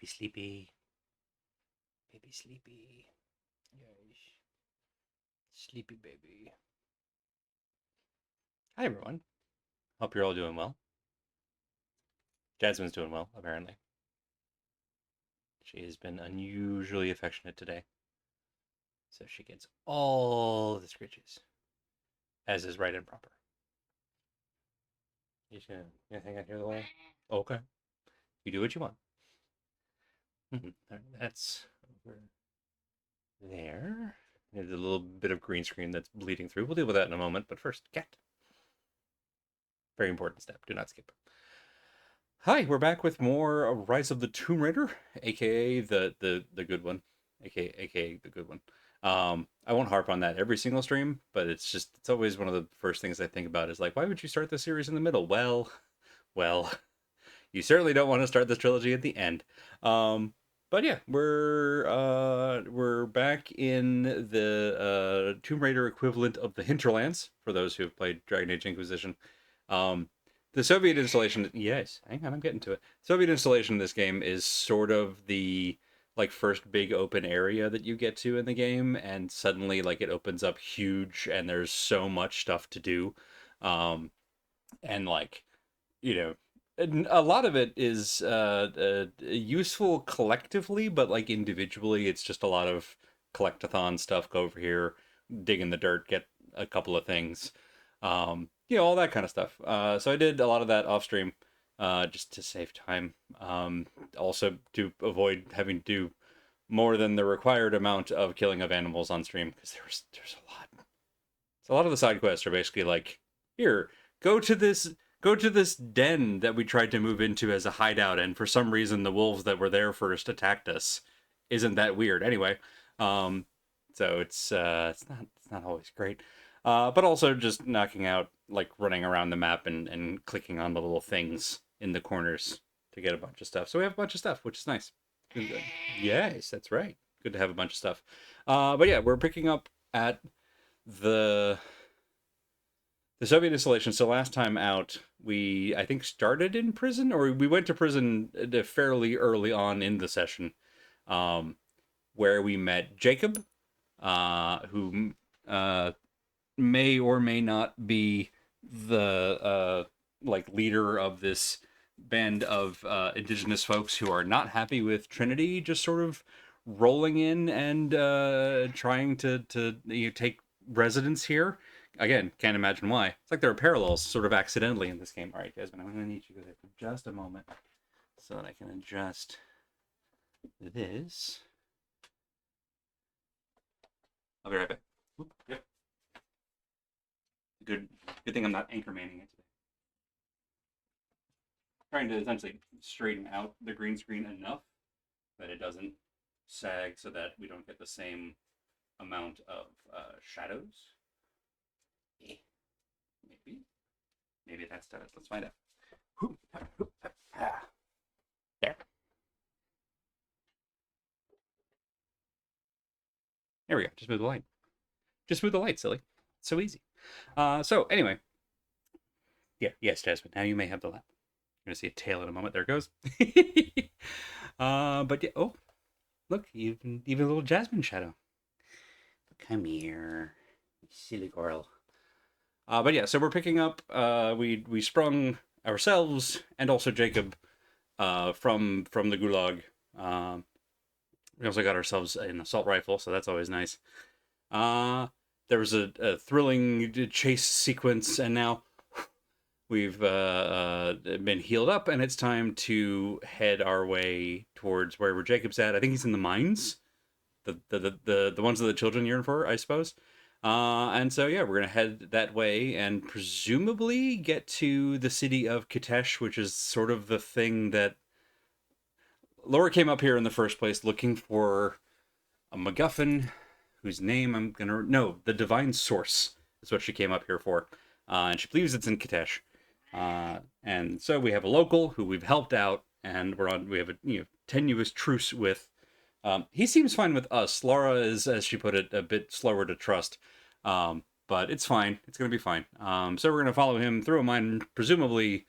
Baby sleepy. Baby sleepy. Yes. Sleepy baby. Hi, everyone. Hope you're all doing well. Jasmine's doing well, apparently. She has been unusually affectionate today. So she gets all the scritches, as is right and proper. You just gonna hang out here the whole. Okay. You do what you want. That's over there. There's a little bit of green screen that's bleeding through. We'll deal with that in a moment, but first, cat. Very important step. Do not skip. Hi, we're back with more Rise of the Tomb Raider, aka the good one, aka the good one. I won't harp on that every single stream, but it's always one of the first things I think about is like, why would you start the series in the middle? Well, you certainly don't want to start this trilogy at the end. But yeah, we're back in the Tomb Raider equivalent of the Hinterlands for those who have played Dragon Age Inquisition. The Soviet installation, yes, hang on, I'm getting to it. Soviet installation in this game is sort of the like first big open area that you get to in the game, and suddenly like it opens up huge, and there's so much stuff to do, and like you know, a lot of it is useful collectively, but like individually, it's just a lot of collectathon stuff. Go over here, dig in the dirt, get a couple of things. All that kind of stuff. So I did a lot of that off stream, just to save time. Also to avoid having to do more than the required amount of killing of animals on stream, because there's a lot. So a lot of the side quests are basically like, here, go to this den that we tried to move into as a hideout, and for some reason the wolves that were there first attacked us. Isn't that weird? Anyway, so it's not always great. But also just knocking out, like running around the map and clicking on the little things in the corners to get a bunch of stuff. So we have a bunch of stuff, which is nice. Yes, that's right. Good to have a bunch of stuff. But yeah, we're picking up at the Soviet installation. So last time out, we I think started in prison, or we went to prison fairly early on in the session, where we met Jacob, who may or may not be the like leader of this band of indigenous folks who are not happy with Trinity just sort of rolling in and trying to take residence here. Again, can't imagine why. It's like there are parallels sort of accidentally in this game. All right, Desmond, I'm going to need you to go there for just a moment so that I can adjust this. I'll be right back. Oop, yep. Good thing I'm not anchormanning it today. Trying to essentially straighten out the green screen enough that it doesn't sag, so that we don't get the same amount of shadows. Maybe that's it. Let's find out. There. There we go. Just move the light. Just move the light, silly. It's so easy. So anyway. Yeah, yes, Jasmine. Now you may have the lap. You're gonna see a tail in a moment. There it goes. But yeah, oh, look, even a little Jasmine shadow. Come here, silly girl. But yeah, so we're picking up. We sprung ourselves and also Jacob from the gulag. We also got ourselves an assault rifle, so that's always nice. There was a thrilling chase sequence, and now we've been healed up, and it's time to head our way towards wherever Jacob's at. I think he's in the mines, the ones that the children yearn for, I suppose. And so yeah, we're gonna head that way and presumably get to the city of Kitesh, which is sort of the thing that Laura came up here in the first place looking for a MacGuffin, whose name the Divine Source is what she came up here for, and she believes it's in Kitesh. And so we have a local who we've helped out, and we have a tenuous truce with. He seems fine with us. Laura is, as she put it, a bit slower to trust. But it's fine. It's going to be fine. So we're going to follow him through a mine, presumably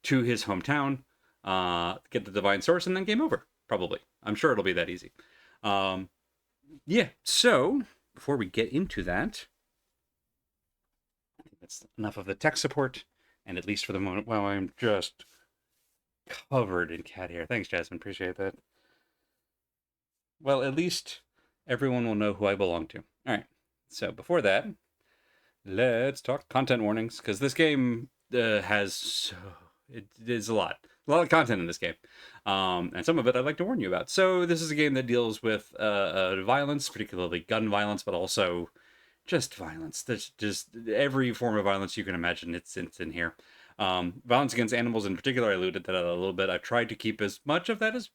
to his hometown, get the Divine Source, and then game over. Probably. I'm sure it'll be that easy. Um, yeah, so before we get into that, I think that's enough of the tech support, and at least for the moment, while I'm just covered in cat hair. Thanks, Jasmine. Appreciate that. Well, at least everyone will know who I belong to. All right. So before that, let's talk content warnings, because this game has it is a lot of content in this game, and some of it I'd like to warn you about. So this is a game that deals with violence, particularly gun violence, but also just violence. There's just every form of violence you can imagine. It's in here. Violence against animals in particular. I alluded to that a little bit. I tried to keep as much of that as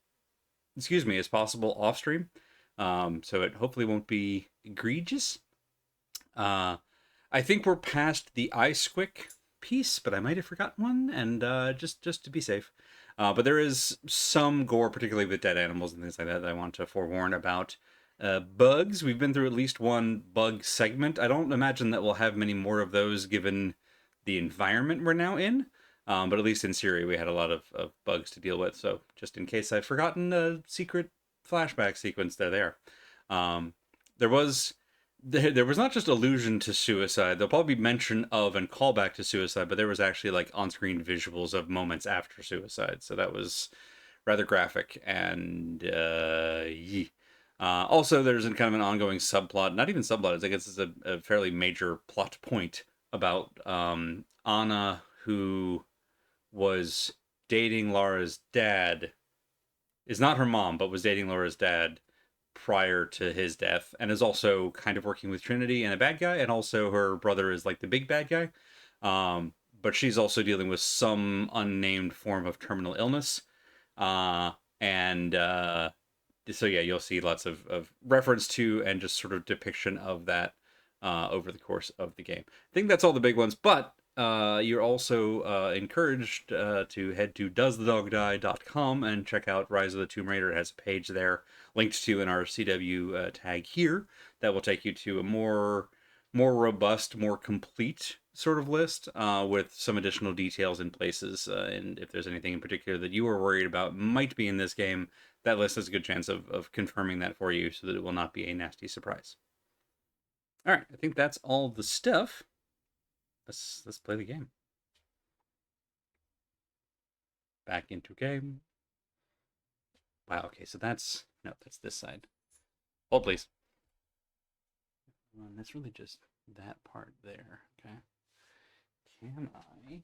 possible off stream, so it hopefully won't be egregious. I think we're past the eye squick piece, but I might have forgotten one, and just to be safe. But there is some gore, particularly with dead animals and things like that I want to forewarn about. Bugs, we've been through at least one bug segment. I don't imagine that we'll have many more of those given the environment we're now in. But at least in Syria, we had a lot of bugs to deal with. So just in case I've forgotten a secret flashback sequence, they're there. There was not just allusion to suicide. There'll probably be mention of and callback to suicide, but there was actually like on-screen visuals of moments after suicide. So that was rather graphic. And also, there's kind of an ongoing subplot. Not even subplot. I guess it's a fairly major plot point about Anna, who was dating Laura's dad. Is not her mom, but was dating Laura's dad prior to his death, and is also kind of working with Trinity and a bad guy, and also her brother is like the big bad guy. But she's also dealing with some unnamed form of terminal illness. And so yeah, you'll see lots of reference to and just sort of depiction of that over the course of the game. I think that's all the big ones, but you're also encouraged to head to doesthedogdie.com and check out Rise of the Tomb Raider. It has a page there linked to in our CW tag here that will take you to a more robust, more complete sort of list with some additional details in places. And if there's anything in particular that you are worried about might be in this game, that list has a good chance of confirming that for you so that it will not be a nasty surprise. All right, I think that's all the stuff. Let's play the game. Back into game. Wow, okay, so that's this side. Hold, please. That's really just that part there, okay? Can I...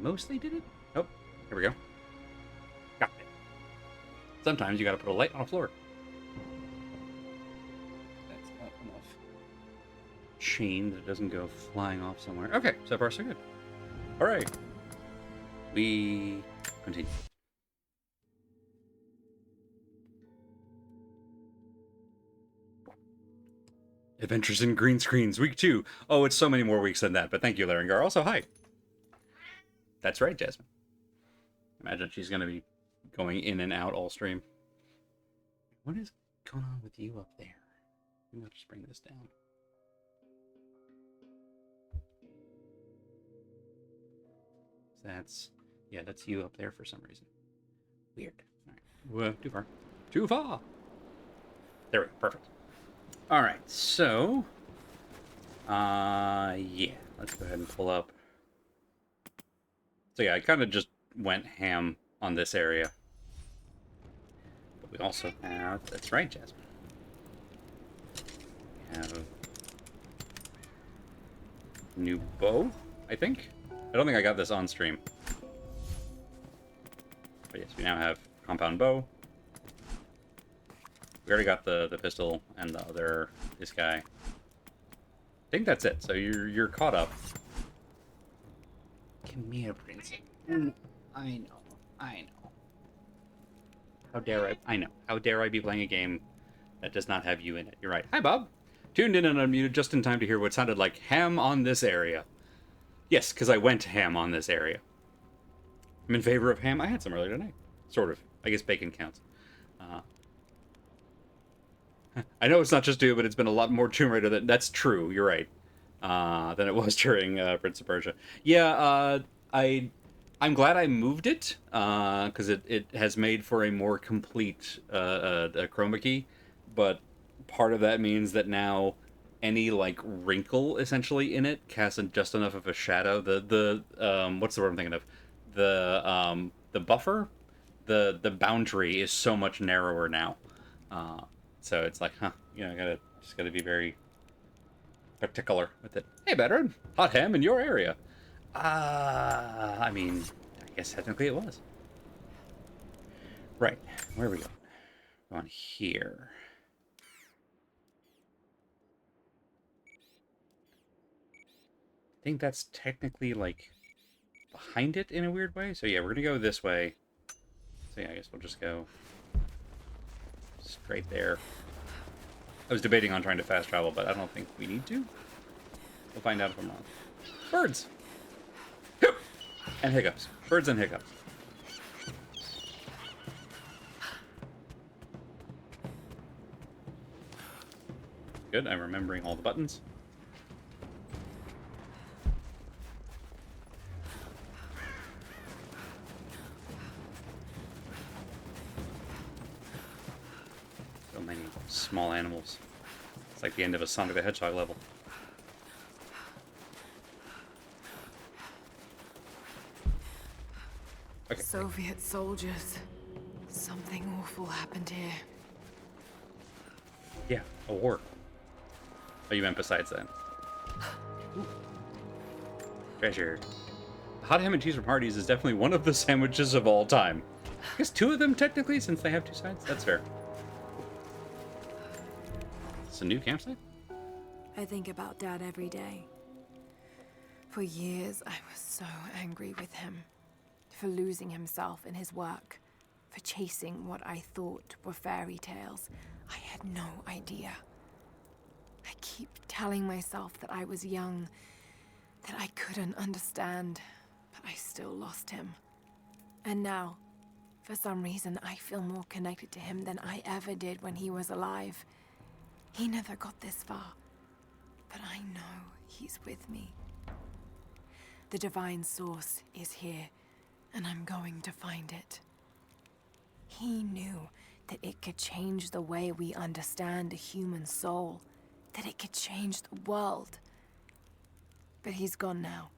mostly did it? Oh, here we go. Got it. Sometimes you gotta put a light on a floor. That's not enough chain that it doesn't go flying off somewhere. Okay, so far so good. All right. We continue. Adventures in Green Screens, week 2. Oh, it's so many more weeks than that, but thank you, Laringar. Also, hi. That's right, Jasmine. Imagine she's going to be going in and out all stream. What is going on with you up there? Maybe I'll just bring this down. That's you up there for some reason. Weird. All right. Whoa, too far. Too far! There we go. Perfect. All right, so... yeah. Let's go ahead and pull up. So yeah, I kind of just went ham on this area. But we also have... That's right, Jasmine. We have... new bow, I think? I don't think I got this on stream. But yes, we now have compound bow. We already got the pistol and the other, this guy. I think that's it. So you're caught up. Come here, princess. I know. How dare I know. How dare I be playing a game that does not have you in it? You're right. Hi, Bob. Tuned in and unmuted just in time to hear what sounded like ham on this area. Yes, because I went ham on this area. I'm in favor of ham. I had some earlier tonight. Sort of. I guess bacon counts. I know it's not just you, but it's been a lot more Tomb Raider. That's true. You're right. than it was during Prince of Persia. Yeah, I'm glad I moved it because it has made for a more complete chroma key, but part of that means that now any like wrinkle essentially in it casts just enough of a shadow. The what's the word I'm thinking of? The buffer, the boundary is so much narrower now. Uh, so it's like, I gotta be very particular with it. Hey, veteran, hot ham in your area. I mean, I guess technically it was. Right. Where are we going? Going here. I think that's technically like behind it in a weird way. So yeah, we're gonna go this way. So yeah, I guess we'll just go straight there. I was debating on trying to fast travel, but I don't think we need to. We'll find out if I'm wrong. Birds! And hiccups. Birds and hiccups. Good, I'm remembering all the buttons. So many small animals. It's like the end of a Sonic the Hedgehog level. Okay. Soviet soldiers. Something awful happened here. Yeah, a war. Oh, you meant besides that. Ooh. Treasure. Hot ham and cheese from Hardee's is definitely one of the sandwiches of all time. I guess two of them, technically, since they have two sides. That's fair. It's a new campsite? I think about Dad every day. For years, I was so angry with him. For losing himself in his work. For chasing what I thought were fairy tales. I had no idea. I keep telling myself that I was young, that I couldn't understand, but I still lost him. And now, for some reason, I feel more connected to him than I ever did when he was alive. He never got this far, but I know he's with me. The divine source is here, and I'm going to find it. He knew that it could change the way we understand a human soul. That it could change the world. But he's gone now.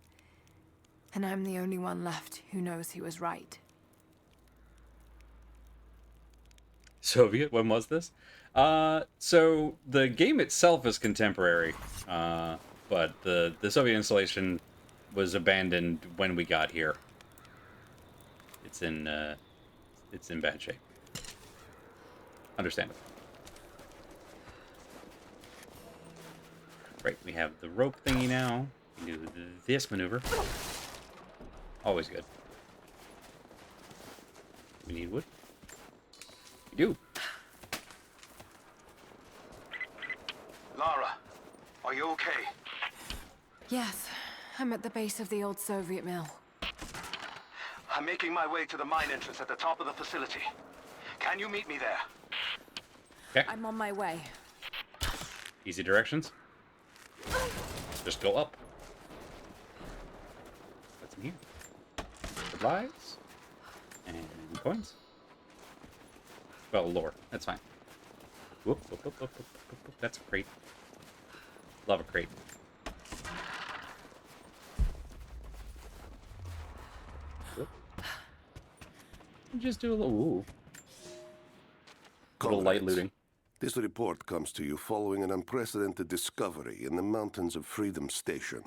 And I'm the only one left who knows he was right. Soviet? When was this? So the game itself is contemporary, but the Soviet installation was abandoned when we got here. It's in bad shape. Understandable. Right, we have the rope thingy now. We can do this maneuver. Always good. We need wood. We do. Lara, are you okay? Yes, I'm at the base of the old Soviet mill. I'm making my way to the mine entrance at the top of the facility. Can you meet me there? Okay. I'm on my way. Easy directions. Just go up. What's in here? Supplies. And coins. Well, lore. That's fine. Whoop, whoop, whoop, whoop, whoop, whoop. That's a crate. Love a crate. Whoop. Just do a little light looting. This report comes to you following an unprecedented discovery in the mountains of Freedom Station.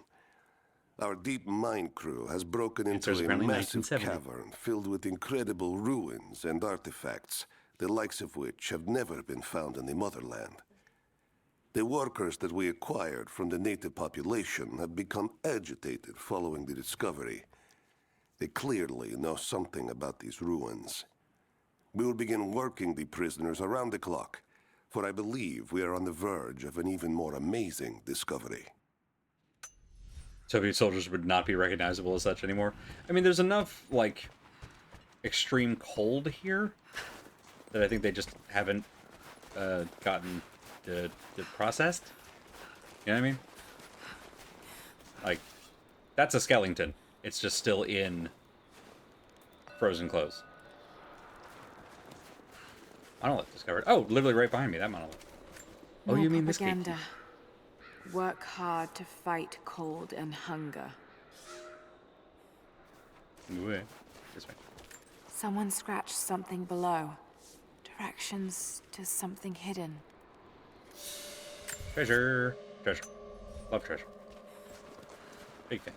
Our deep mine crew has broken into a massive cavern filled with incredible ruins and artifacts, the likes of which have never been found in the motherland. The workers that we acquired from the native population have become agitated following the discovery. They clearly know something about these ruins. We will begin working the prisoners around the clock, for I believe we are on the verge of an even more amazing discovery. Soviet soldiers would not be recognizable as such anymore. I mean, there's enough, like, extreme cold here that I think they just haven't gotten processed. You know what I mean? Like, that's a skeleton. It's just still in frozen clothes. Monolith discovered. Oh, literally right behind me, that monolith. Oh, More you mean this propaganda. gatekeeper? Work hard to fight cold and hunger. Ooh, this way. Someone scratched something below. Directions to something hidden. Treasure. Treasure. Love treasure. Big fan.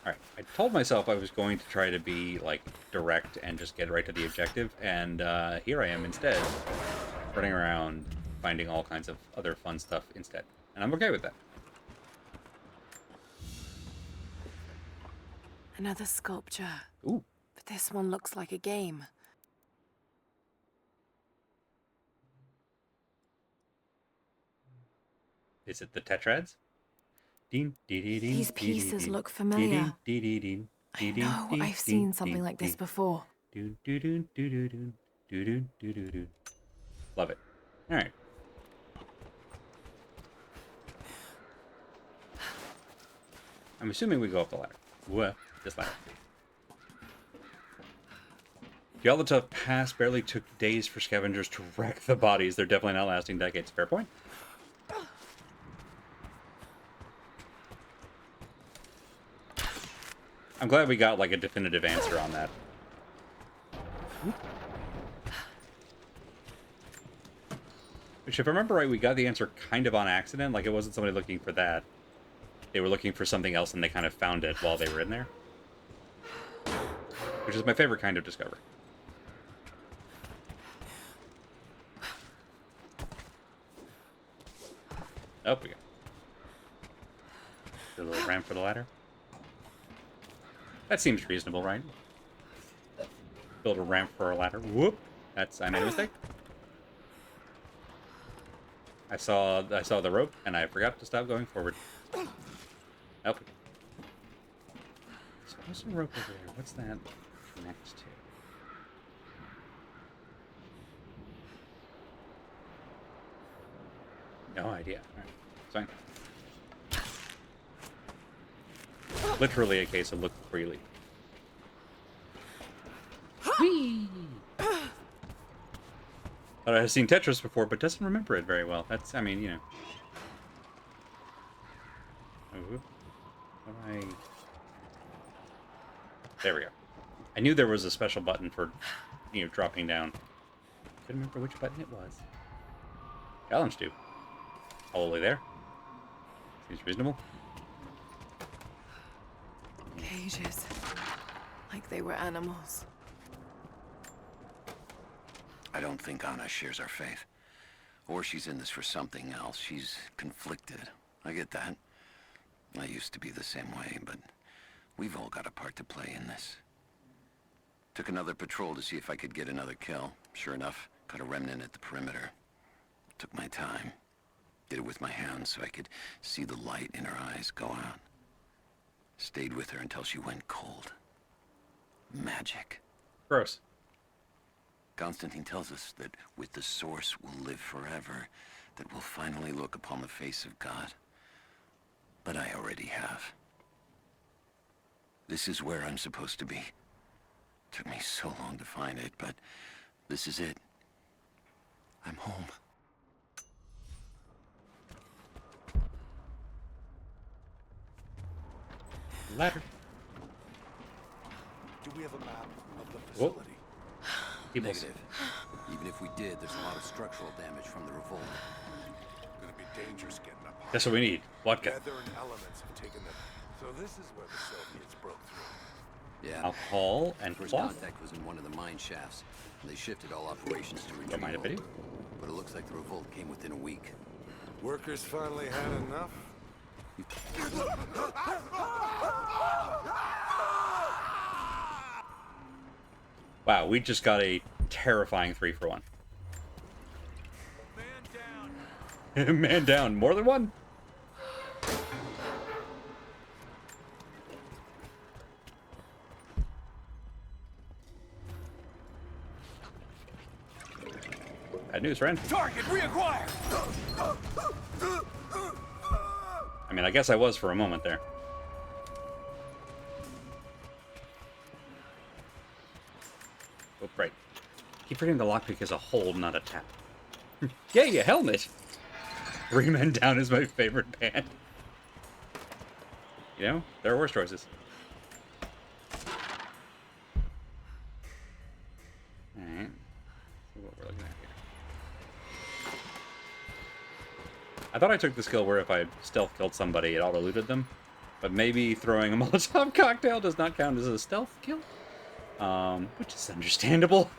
Alright, I told myself I was going to try to be, like, direct and just get right to the objective, and here I am instead, running around, finding all kinds of other fun stuff instead. And I'm okay with that. Another sculpture. Ooh. But this one looks like a game. Is it the Tetrads? These pieces look familiar. I know I've seen something like this before. Love it. Alright. I'm assuming we go up the ladder. What? This ladder. The Yalta Pass barely took days for scavengers to wreck the bodies. They're definitely not lasting decades. Fair point. I'm glad we got, like, a definitive answer on that. Which, if I remember right, we got the answer kind of on accident. Like, it wasn't somebody looking for that. They were looking for something else, and they kind of found it while they were in there. Which is my favorite kind of discovery. Up we go. A little ramp for the ladder. That seems reasonable, right? Build a ramp for a ladder. Whoop! I made a mistake. I saw the rope, and I forgot to stop going forward. Up. So what's the rope over there? What's that connect to? No idea. Alright, it's fine. Literally a case of look freely. Whee! But I've seen Tetris before, but doesn't remember it very well. That's, I mean, you know. Oh, there we go. I knew there was a special button for, you know, dropping down. Couldn't remember which button it was. Challenge to. Probably there. Seems reasonable. Cages. Like they were animals. I don't think Anna shares our faith. Or she's in this for something else. She's conflicted. I get that. I used to be the same way, but we've all got a part to play in this. Took another patrol to see if I could get another kill. Sure enough, caught a remnant at the perimeter. Took my time. Did it with my hands so I could see the light in her eyes go out. Stayed with her until she went cold. Magic. Gross. Constantine tells us that with the Source we'll live forever, that we'll finally look upon the face of God. But I already have. This is where I'm supposed to be. Took me so long to find it, but this is it. I'm home. Ladder. Do we have a map of the facility? Negative. Even if we did, there's a lot of structural damage from the revolt. Gonna be dangerous getting up high. That's what we need. Vodka. Weather and elements have taken them. So this is where the Soviets broke through. Yeah. Alcohol and First cloth. contact was in one of the mine shafts, and they shifted all operations to Don't mind a video. retrieval. But it looks like the revolt came within a week. Workers finally had enough. Wow, we just got a terrifying 3-for-1. Man down. Man down. More than one? Bad news, friend. Target reacquired. I mean, I guess I was for a moment there. Oh, right. Keep forgetting the lockpick is a hold, not a tap. Yay, a helmet! Three Men Down is my favorite band. You know, there are worse choices. Alright. See what we're looking at here. I thought I took the skill where if I stealth killed somebody, it auto-looted them. But maybe throwing a Molotov cocktail does not count as a stealth kill. Which is understandable.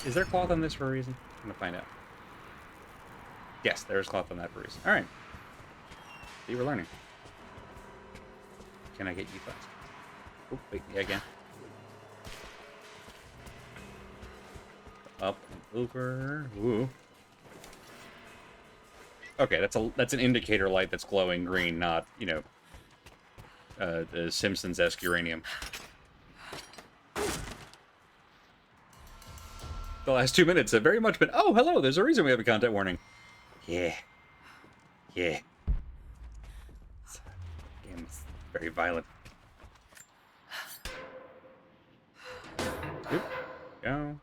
Is there cloth on this for a reason? I'm gonna find out. Yes, there's cloth on that for a reason. Alright. See, we're learning. Can I get you fast? Oh, wait, yeah, again. Up and over. Ooh. Okay, that's an indicator light that's glowing green, not, you know, the Simpsons-esque uranium. The last 2 minutes have very much been, oh, hello, there's a reason we have a content warning. Yeah. Yeah. This game is very violent. Oop. Go.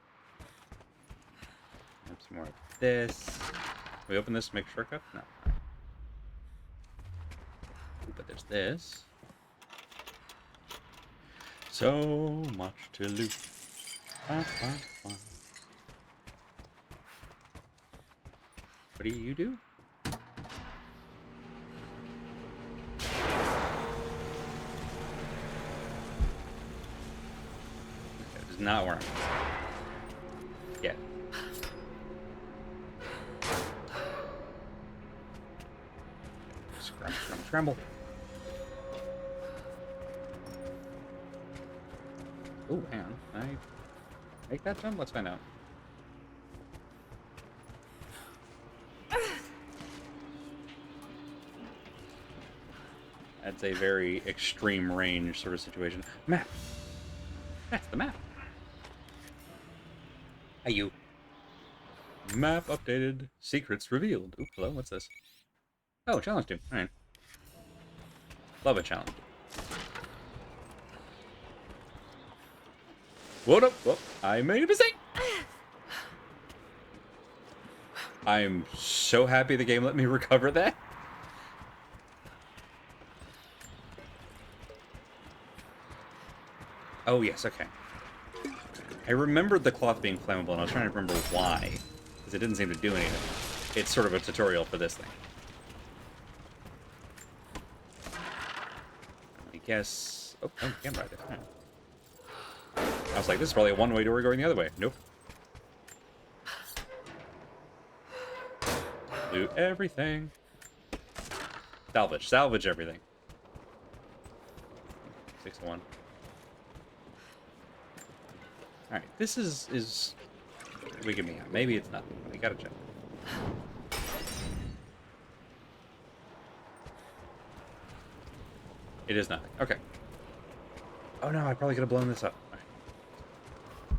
Have some more of this. Can we open this to make a shortcut? No. But there's this. So much to loot. What do you do? That is not where I'm going. Yeah. Scramble, scramble, scramble. Oh, hang on. Can I make that jump? Let's find out. That's a very extreme range sort of situation. Map! That's the map. Hey, you. Map updated. Secrets revealed. Ooh, hello, what's this? Oh, challenge team. Alright. Love a challenge. What up? Whoop. I made a mistake! I'm so happy the game let me recover that. Oh, yes, okay. I remembered the cloth being flammable, and I was trying to remember why. Because it didn't seem to do anything. It's sort of a tutorial for this thing. I guess... Oh, I can ride it. Right. I was like, this is probably a one-way door going the other way. Nope. Loot everything. Salvage. Salvage everything. 6-1. Alright, this is wigging me out. Maybe it's nothing. We gotta check. It is nothing. Okay. Oh no, I probably could have blown this up. All right.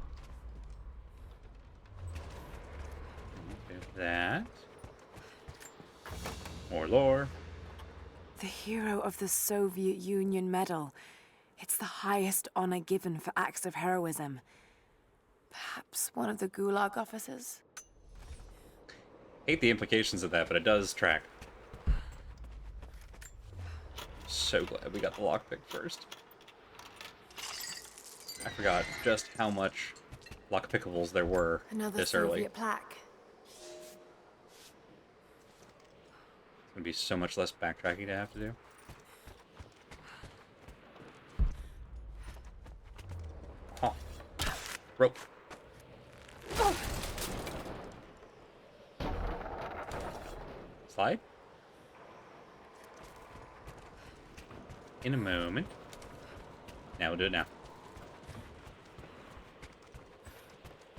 Do that. More lore. The Hero of the Soviet Union Medal. It's the highest honor given for acts of heroism. Perhaps one of the Gulag officers? Hate the implications of that, but it does track. So glad we got the lockpick first. I forgot just how much lockpickables there were Another this Soviet early. plaque. It's gonna be so much less backtracking to have to do. Oh. Rope. Slide? In a moment. Now we'll do it now.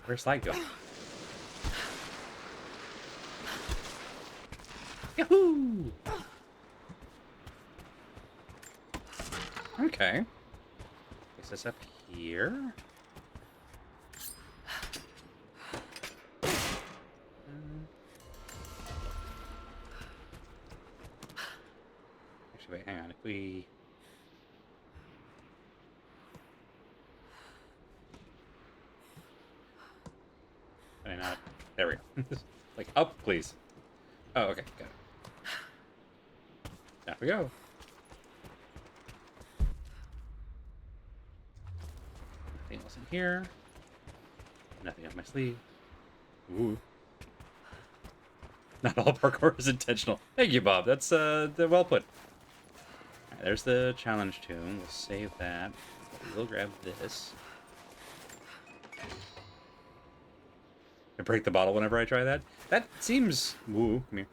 Where's slide go? Yahoo! Okay. Is this up here? activate. Hang on, if we... Can I not? There we go. Like, up, please. Oh, okay, got it. There we go. Nothing else in here. Nothing up my sleeve. Ooh. Not all parkour is intentional. Thank you, Bob. That's well put. Right, there's the challenge tomb. We'll save that. We'll grab this. I break the bottle whenever I try that. That seems... Woo, come here.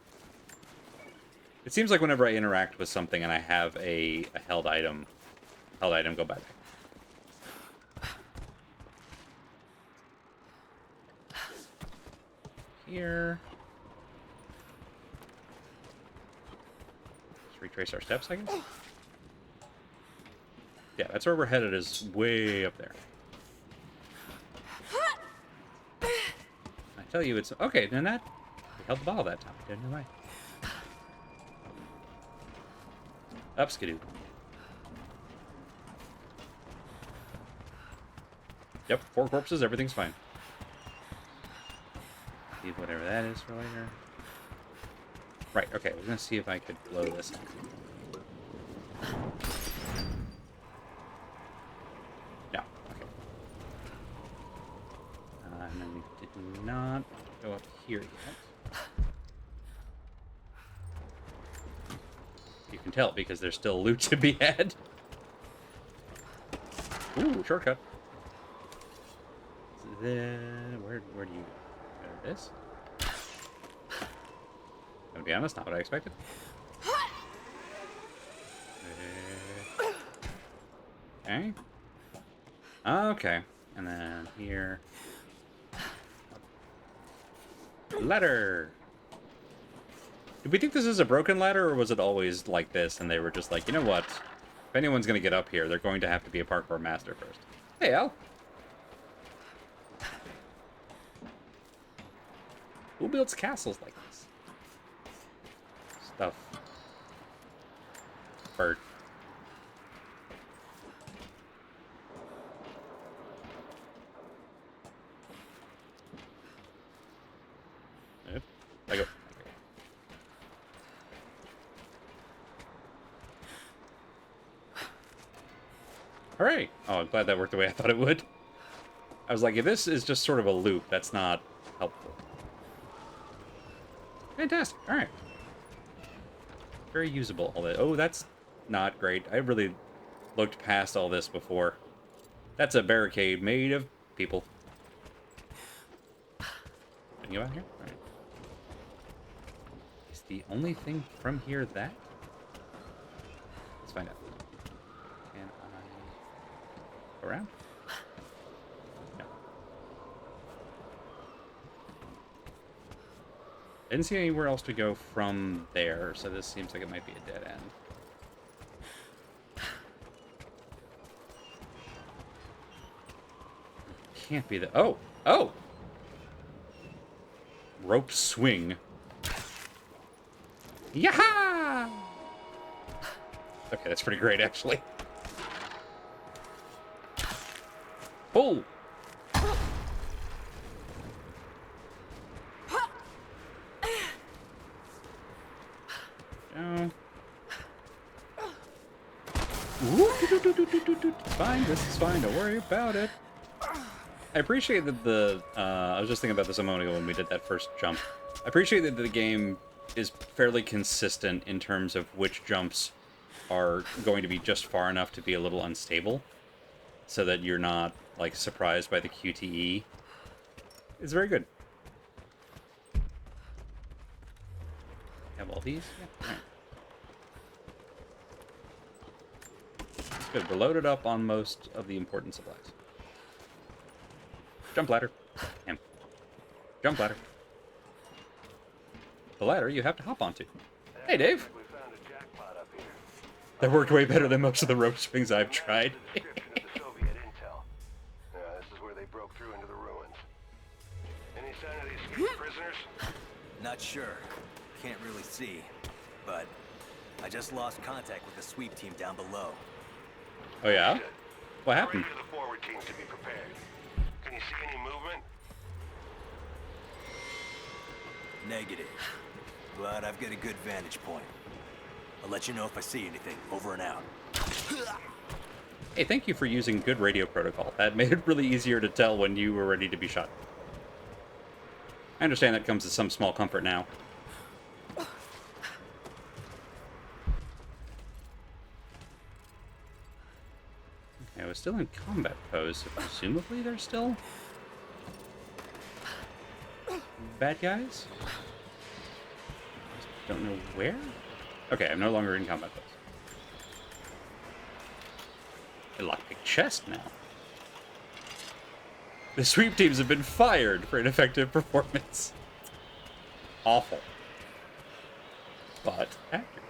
It seems like whenever I interact with something and I have a held item go bye-bye. Here. Let's retrace our steps, I guess. Yeah, that's where we're headed, is way up there. I tell you, it's... Okay, then that... We held the bottle that time. Didn't know why. Up, skidoo. Yep, 4 corpses, everything's fine. Leave whatever that is for later. Right, okay, we're gonna see if I could blow this up. No, okay. And then we did not go up here yet. You can tell because there's still loot to be had. Ooh, shortcut. So then, where do you go? This? To be honest, not what I expected. Okay. Okay. And then here. Ladder! Did we think this is a broken ladder, or was it always like this, and they were just like, you know what? If anyone's gonna get up here, they're going to have to be a parkour master first. Hey, Al! Who builds castles like this? Stuff. Bird. Yep. I go. Hooray! Oh, I'm glad that worked the way I thought it would. I was like, if this is just sort of a loop, that's not helpful. Fantastic. All right. Very usable. All that. Oh, that's not great. I really looked past all this before. That's a barricade made of people. Can you go out here? All right. Is the only thing from here that? Let's find out. Can I go around? No. I didn't see anywhere else to go from there, so this seems like it might be a dead end. Can't be the... Oh! Oh! Rope swing. Yaha! Okay, that's pretty great, actually. Pull! Down. It's fine, this is fine, don't worry about it. I appreciate that the, I was just thinking about this a moment ago when we did that first jump. I appreciate that the game is fairly consistent in terms of which jumps are going to be just far enough to be a little unstable, so that you're not, like, surprised by the QTE. It's very good. Have all these? Yeah. All right. It's good. We're loaded up on most of the important supplies. Jump ladder. Him. Jump ladder. The ladder you have to hop onto. Hey, Dave. We found a jackpot up here. That worked way better than most of the rope swings I've tried. Description of the Soviet intel. This is where they broke through into the ruins. Any sign of the escaped prisoners? Not sure. Can't really see. But I just lost contact with the sweep team down below. Oh yeah? What happened? Radio the forward teams to be prepared. Can you see any movement? Negative. But I've got a good vantage point. I'll let you know if I see anything. Over and out. Hey, thank you for using good radio protocol. That made it really easier to tell when you were ready to be shot. I understand that comes as some small comfort now. Okay, I was still in combat pose, so presumably they're still bad guys? Just don't know where? Okay, I'm no longer in combat pose. A lockpick chest now. The sweep teams have been fired for ineffective performance. Awful. But accurate.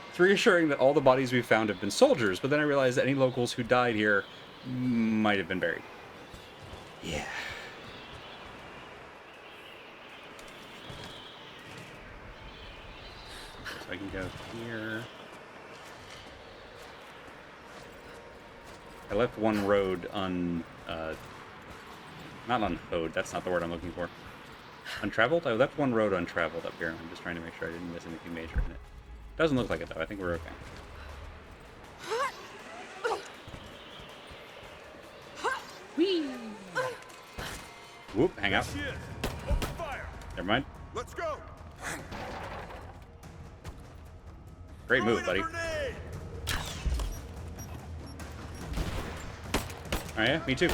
It's reassuring that all the bodies we've found have been soldiers, but then I realized that any locals who died here might have been buried. Yeah. So I can go here. I left one road not unhoed, that's not the word I'm looking for. Untraveled? I left one road untraveled up here. I'm just trying to make sure I didn't miss anything major in it. Doesn't look like it, though. I think we're okay. Whee! Whoop, hang out. Open fire. Never mind. Let's go. Great move, buddy. Oh yeah, me too.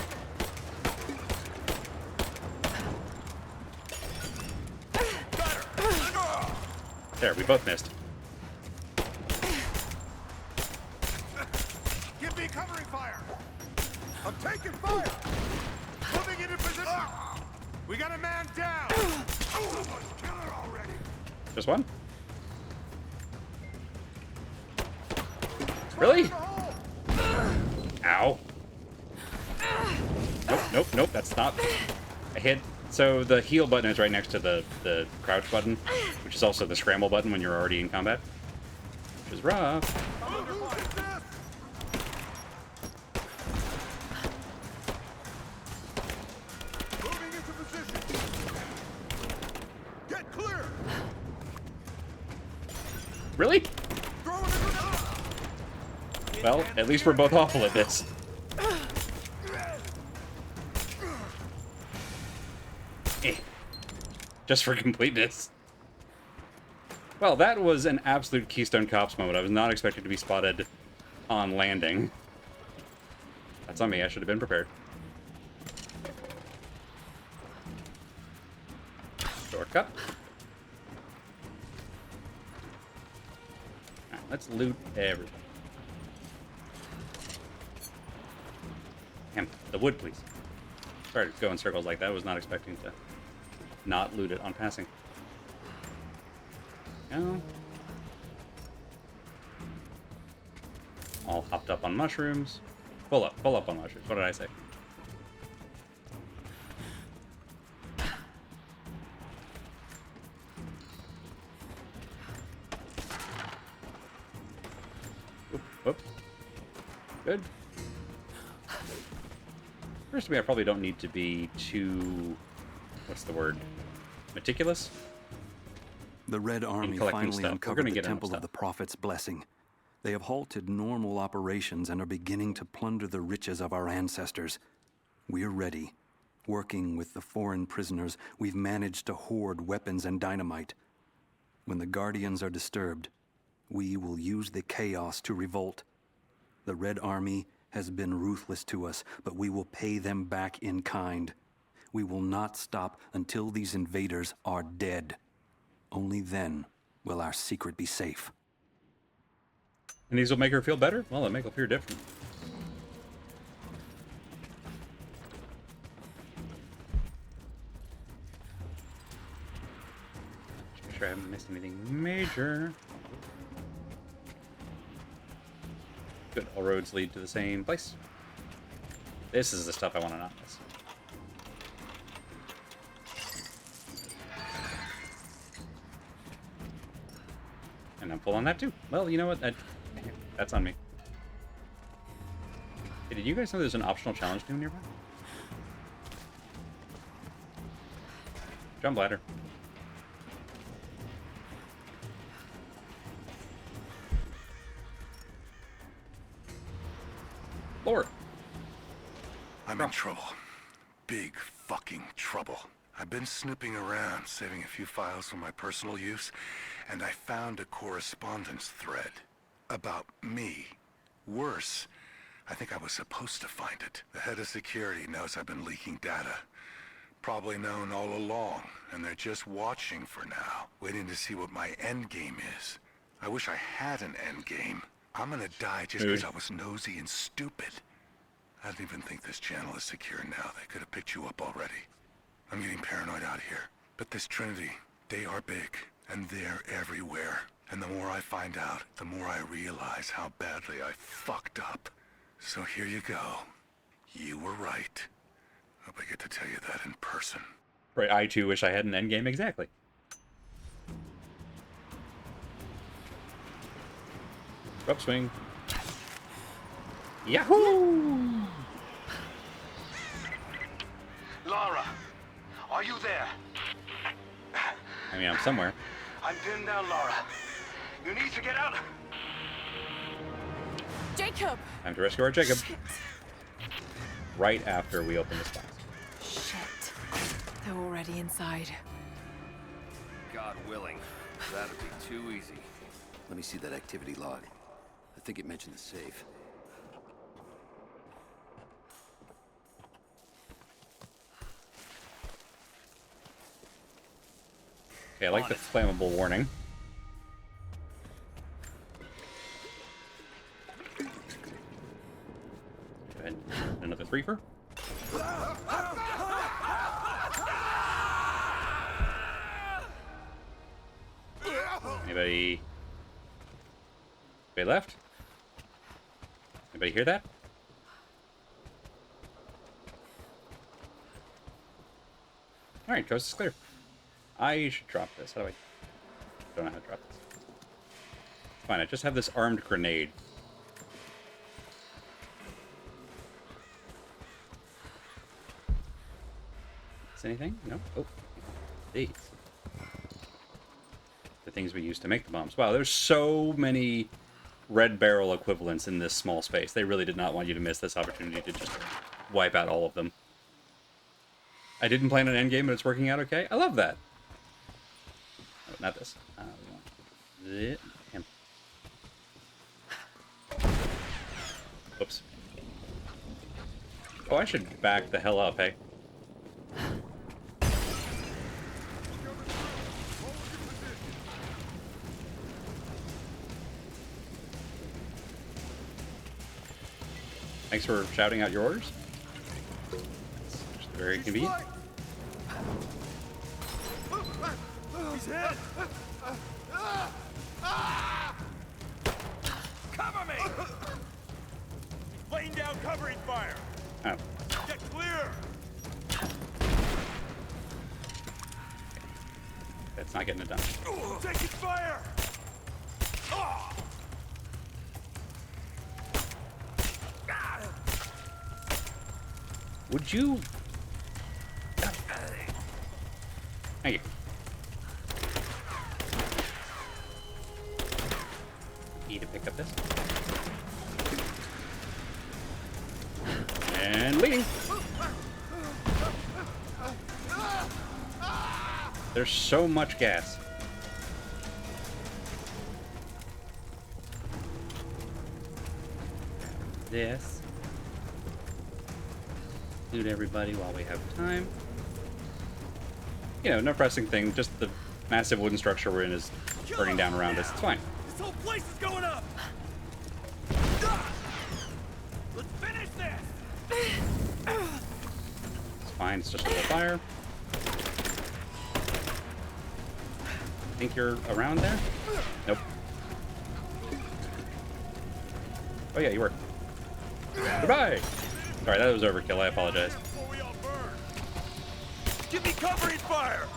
There, we both missed. Give me covering fire. I'm taking fire. Moving into position. We got a man down. Killer already. Just one? Really? Ow. Nope, nope, nope, that's not a hit. So the heal button is right next to the crouch button, which is also the scramble button when you're already in combat. Which is rough. Moving into position. Get clear. Really? Throwing a grenade. Well, at least we're both awful at this. Just for completeness. Well, that was an absolute Keystone Cops moment. I was not expected to be spotted on landing. That's on me. I should have been prepared. Shortcut. Alright, let's loot everything. Damn, the wood, please. Sorry to go in circles like that. I was not expecting to not loot it on passing. No. All hopped up on mushrooms. Full up on mushrooms. What did I say? Oop, whoop. Good. First to me, I probably don't need to be too... what's the word? Meticulous? The Red Army finally uncovered the Temple of the Prophet's Blessing. They have halted normal operations and are beginning to plunder the riches of our ancestors. We're ready. Working with the foreign prisoners, we've managed to hoard weapons and dynamite. When the Guardians are disturbed, we will use the chaos to revolt. The Red Army has been ruthless to us, but we will pay them back in kind. We will not stop until these invaders are dead. Only then will our secret be safe. And these will make her feel better? Well, they'll make her feel different. Just make sure I haven't missed anything major. Good, all roads lead to the same place. This is the stuff I want to not miss. And I'm full on that too. Well, you know what? That's on me. Hey, did you guys know there's an optional challenge doing nearby? Jump ladder. Lord. I'm in trouble. Big fucking trouble. I've been snooping around, saving a few files for my personal use, and I found a correspondence thread about me. Worse, I think I was supposed to find it. The head of security knows I've been leaking data. Probably known all along, and they're just watching for now, waiting to see what my end game is. I wish I had an end game. I'm gonna die just because I was nosy and stupid. I don't even think this channel is secure now. They could have picked you up already. I'm getting paranoid out here. But this Trinity, they are big, and they're everywhere. And the more I find out, the more I realize how badly I fucked up. So here you go. You were right. Hope I get to tell you that in person. Right, I too wish I had an endgame exactly. Upswing. Yahoo! Lara, are you there? I mean, I'm somewhere. I'm pinned down, Lara. You need to get out. Jacob! Time to rescue our Jacob. Right after we open this box. Shit. They're already inside. God willing, that'd be too easy. Let me see that activity log. I think it mentioned the safe. Okay, I like the flammable warning. Go ahead. Another threefer. Anybody left? Anybody hear that? Alright, coast is clear. I should drop this. How do I... Don't know how to drop this. It's fine, I just have this armed grenade. Is anything? No? Oh. These. The things we use to make the bombs. Wow, there's so many red barrel equivalents in this small space. They really did not want you to miss this opportunity to just wipe out all of them. I didn't plan an endgame, but it's working out okay. I love that. Oh, not this. We want him. Oops. Oh, I should back the hell up, hey? Thanks for shouting out your orders. It's very convenient. He's hit! Cover me! Laying down covering fire! Oh. Get clear! That's not getting it done. Taking fire! Would you... Thank you. E to pick up this. And leading. There's so much gas. This. Loot everybody while we have time. You know, no pressing thing, just the massive wooden structure we're in is burning down around us. It's fine. This whole place is going up! Let's finish this! It's fine, it's just a little fire. Think you're around there? Nope. Oh yeah, you were. Goodbye! Sorry, that was overkill, I apologize. Give me covering fire!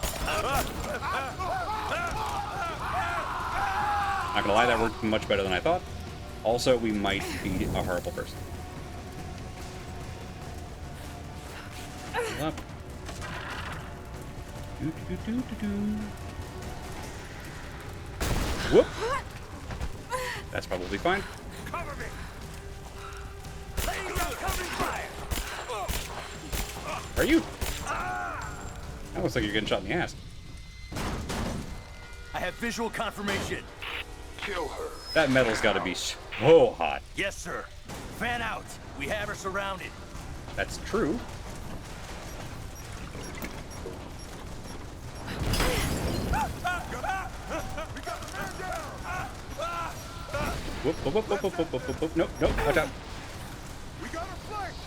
Not gonna lie, that worked much better than I thought. Also, we might be a horrible person. Up. Whoop! That's probably fine. Cover me. Are you? That looks like you're getting shot in the ass. I have visual confirmation. Kill her. That metal's got to be so hot. Yes, sir. Fan out. We have her surrounded. That's true. Whoop, whoop, whoop, whoop, whoop, whoop, whoop, whoop. Nope, nope, watch out. We got her flanked.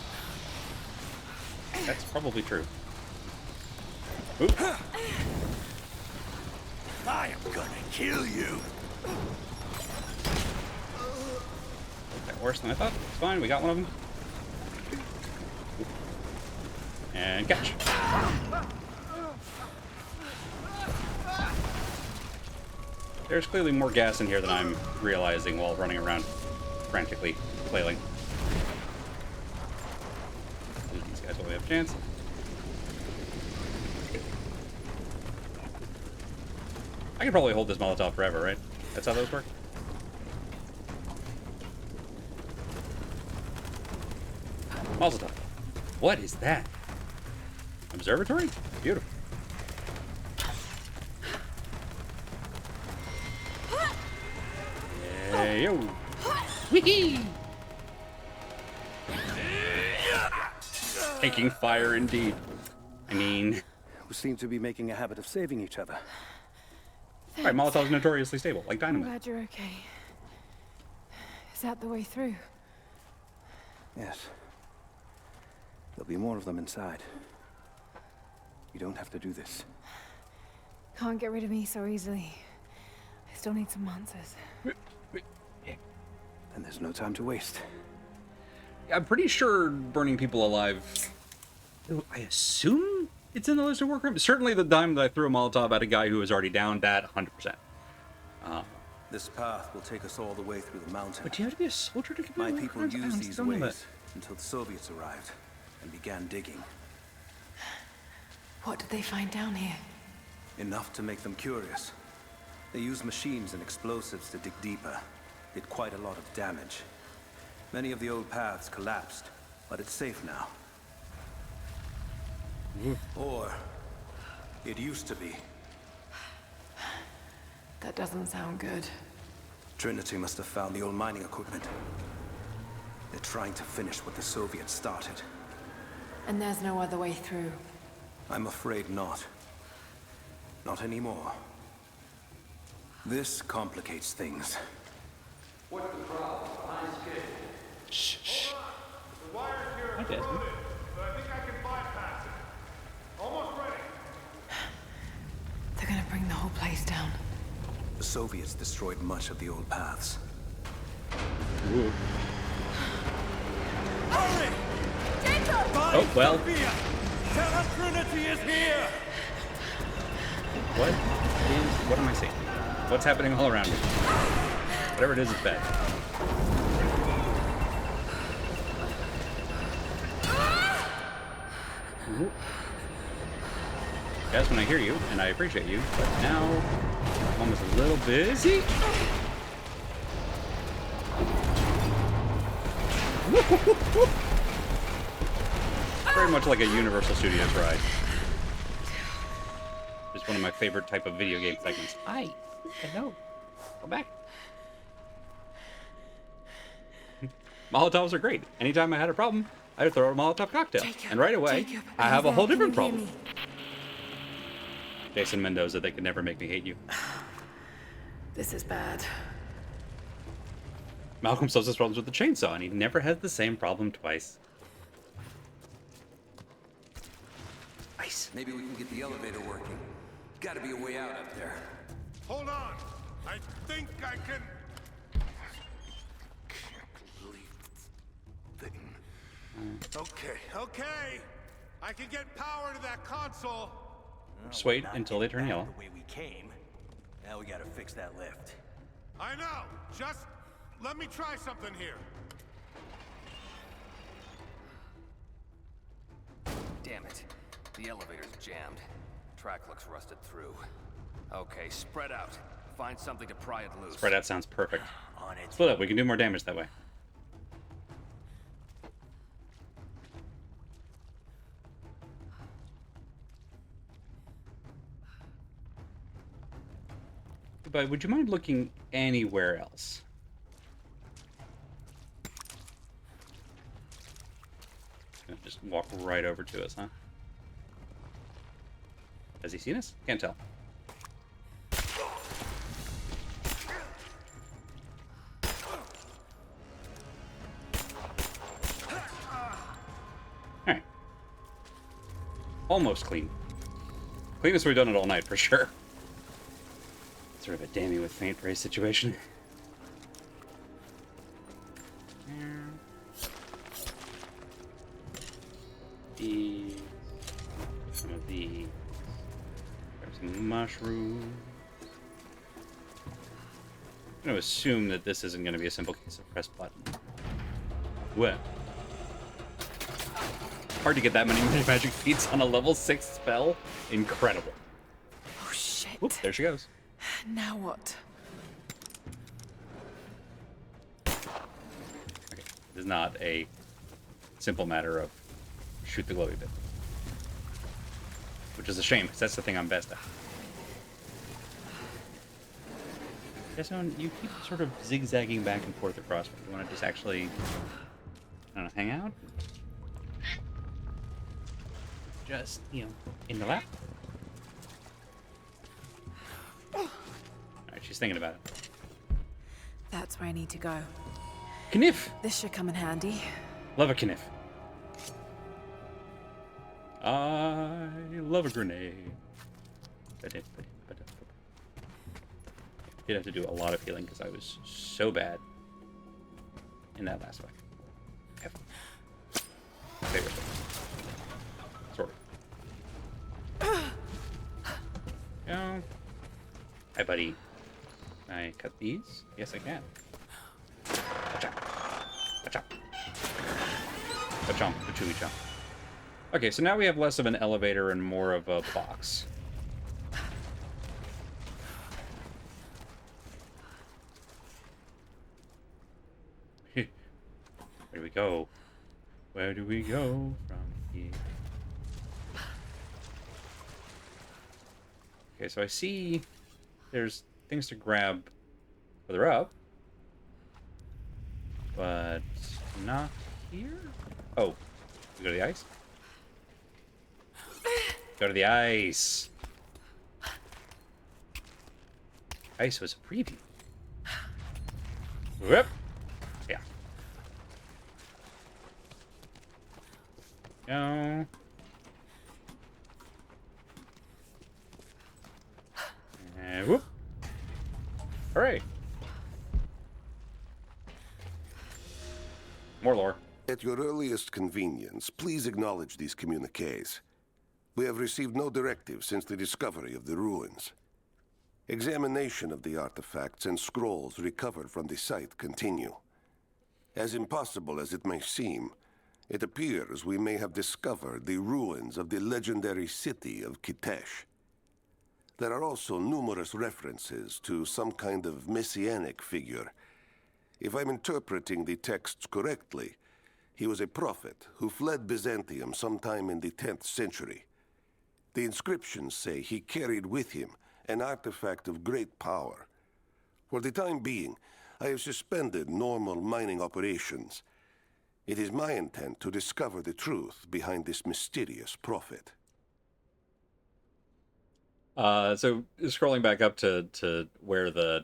That's probably true. Oop. I am gonna kill you. Okay, worse than I thought. It's fine, we got one of them. And catch. There's clearly more gas in here than I'm realizing while running around frantically flailing. These guys will have a chance. I could probably hold this Molotov forever, right? That's how those work? Molotov. What is that? Observatory? Beautiful. Yeah, yo. Whee! Taking fire indeed. I mean... We seem to be making a habit of saving each other. Right, Molotov's notoriously stable, like I'm dynamite. glad you're okay. Is that the way through? Yes. There'll be more of them inside. You don't have to do this. Can't get rid of me so easily. I still need some answers. And there's no time to waste. I'm pretty sure burning people alive... I assume it's in the list of war crimes. Certainly the time that I threw a Molotov at a guy who was already down, that 100%. This path will take us all the way through the mountain. But you have to be a soldier to commit My war people crimes? I used honestly these don't know that. ways until the Soviets arrived and began digging. What did they find down here? Enough to make them curious. They used machines and explosives to dig deeper. Did quite a lot of damage. Many of the old paths collapsed, but it's safe now. Or it used to be. That doesn't sound good. Trinity must have found the old mining equipment. They're trying to finish what the Soviets started. And there's no other way through. I'm afraid not. Not anymore. This complicates things. What's the problem? Behind schedule. Shh, shh. The wire's here Hi, are Desmond. corroded, but I think I can bypass it. Almost ready. They're gonna bring the whole place down. The Soviets destroyed much of the old paths. Ooh. Hurry! Oh, well. Tell her Trinity is here! What am I seeing? What's happening all around me? Whatever it is, it's bad. Ooh. Yes, when I hear you, and I appreciate you, but now I'm almost a little busy. Very much like a Universal Studios ride. Just one of my favorite type of video game segments. Hi. Hello. Go back. Molotovs are great. Anytime I had a problem, I would throw a Molotov cocktail. Jacob, and right away, Jacob, I have a whole can you different hear problem. me? Jason Mendoza, they could never make me hate you. This is bad. Malcolm solves his problems with the chainsaw, and he never has the same problem twice. Ice. Maybe we can get the elevator working. Gotta be a way out up there. Hold on. I think I can... Okay. I can get power to that console. Just wait until they turn Back yellow. The way we came. Now we gotta fix that lift. I know! Just let me try something here. Damn it. The elevator's jammed. Track looks rusted through. Okay, spread out. Find something to pry it loose. Spread out sounds perfect. On it. Split up, we can do more damage that way. But would you mind looking anywhere else? Just walk right over to us, huh? Has he seen us? Can't tell. Alright. Almost clean. Cleanest we've done it all night, for sure. Sort of a damn you with faint praise situation. Some of these. There's some mushrooms. I'm going to assume that this isn't going to be a simple case of press button. What? Hard to get that many magic feats on a level 6 spell. Incredible. Oh, shit. Oop, there she goes. Now what? Okay, it is not a simple matter of shoot the glowy bit. Which is a shame, because that's the thing I'm best at. Desmond, you keep sort of zigzagging back and forth across. You want to just actually, I don't know, hang out? Just, you know, in the lap? Alright, she's thinking about it. That's where I need to go. Kniff! This should come in handy. Love a kniff. I love a grenade. Did have to do a lot of healing because I was so bad in that last fight. They were sort of. Yeah. Hi, buddy. Can I cut these? Yes, I can. Watch out. Watch out. Pachomp, pachewy chomp. Okay, so now we have less of an elevator and more of a box. Where do we go? Where do we go from here? Okay, so I see there's things to grab further up, but not here? Oh, we go to the ice? Go to the ice. Ice was a preview. Whoop. Yeah. Go. And whoop. Hooray. More lore. At your earliest convenience, please acknowledge these communiques. We have received no directive since the discovery of the ruins. Examination of the artifacts and scrolls recovered from the site continue. As impossible as it may seem, it appears we may have discovered the ruins of the legendary city of Kitezh. There are also numerous references to some kind of messianic figure. If I'm interpreting the texts correctly, he was a prophet who fled Byzantium sometime in the 10th century. The inscriptions say he carried with him an artifact of great power. For the time being, I have suspended normal mining operations. It is my intent to discover the truth behind this mysterious prophet. So scrolling back up to where the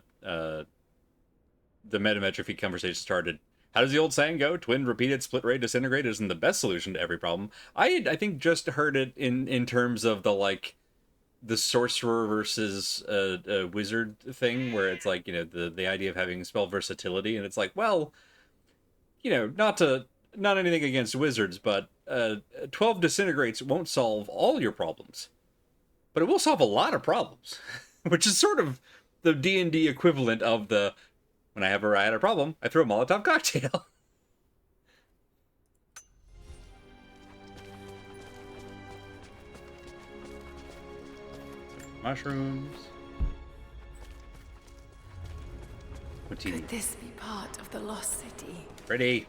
metametrophy conversation started. How does the old saying go? Twin, repeated, split ray, disintegrate isn't the best solution to every problem. I think just heard it in terms of the, like, the sorcerer versus a wizard thing, where it's like, you know, the idea of having spell versatility, and it's like, well, you know, not anything against wizards, but 12 disintegrates won't solve all your problems, but it will solve a lot of problems, which is sort of the D&D equivalent of the, when I had a problem, I throw a Molotov cocktail. Mushrooms. Could this be part of the Lost City? Pretty.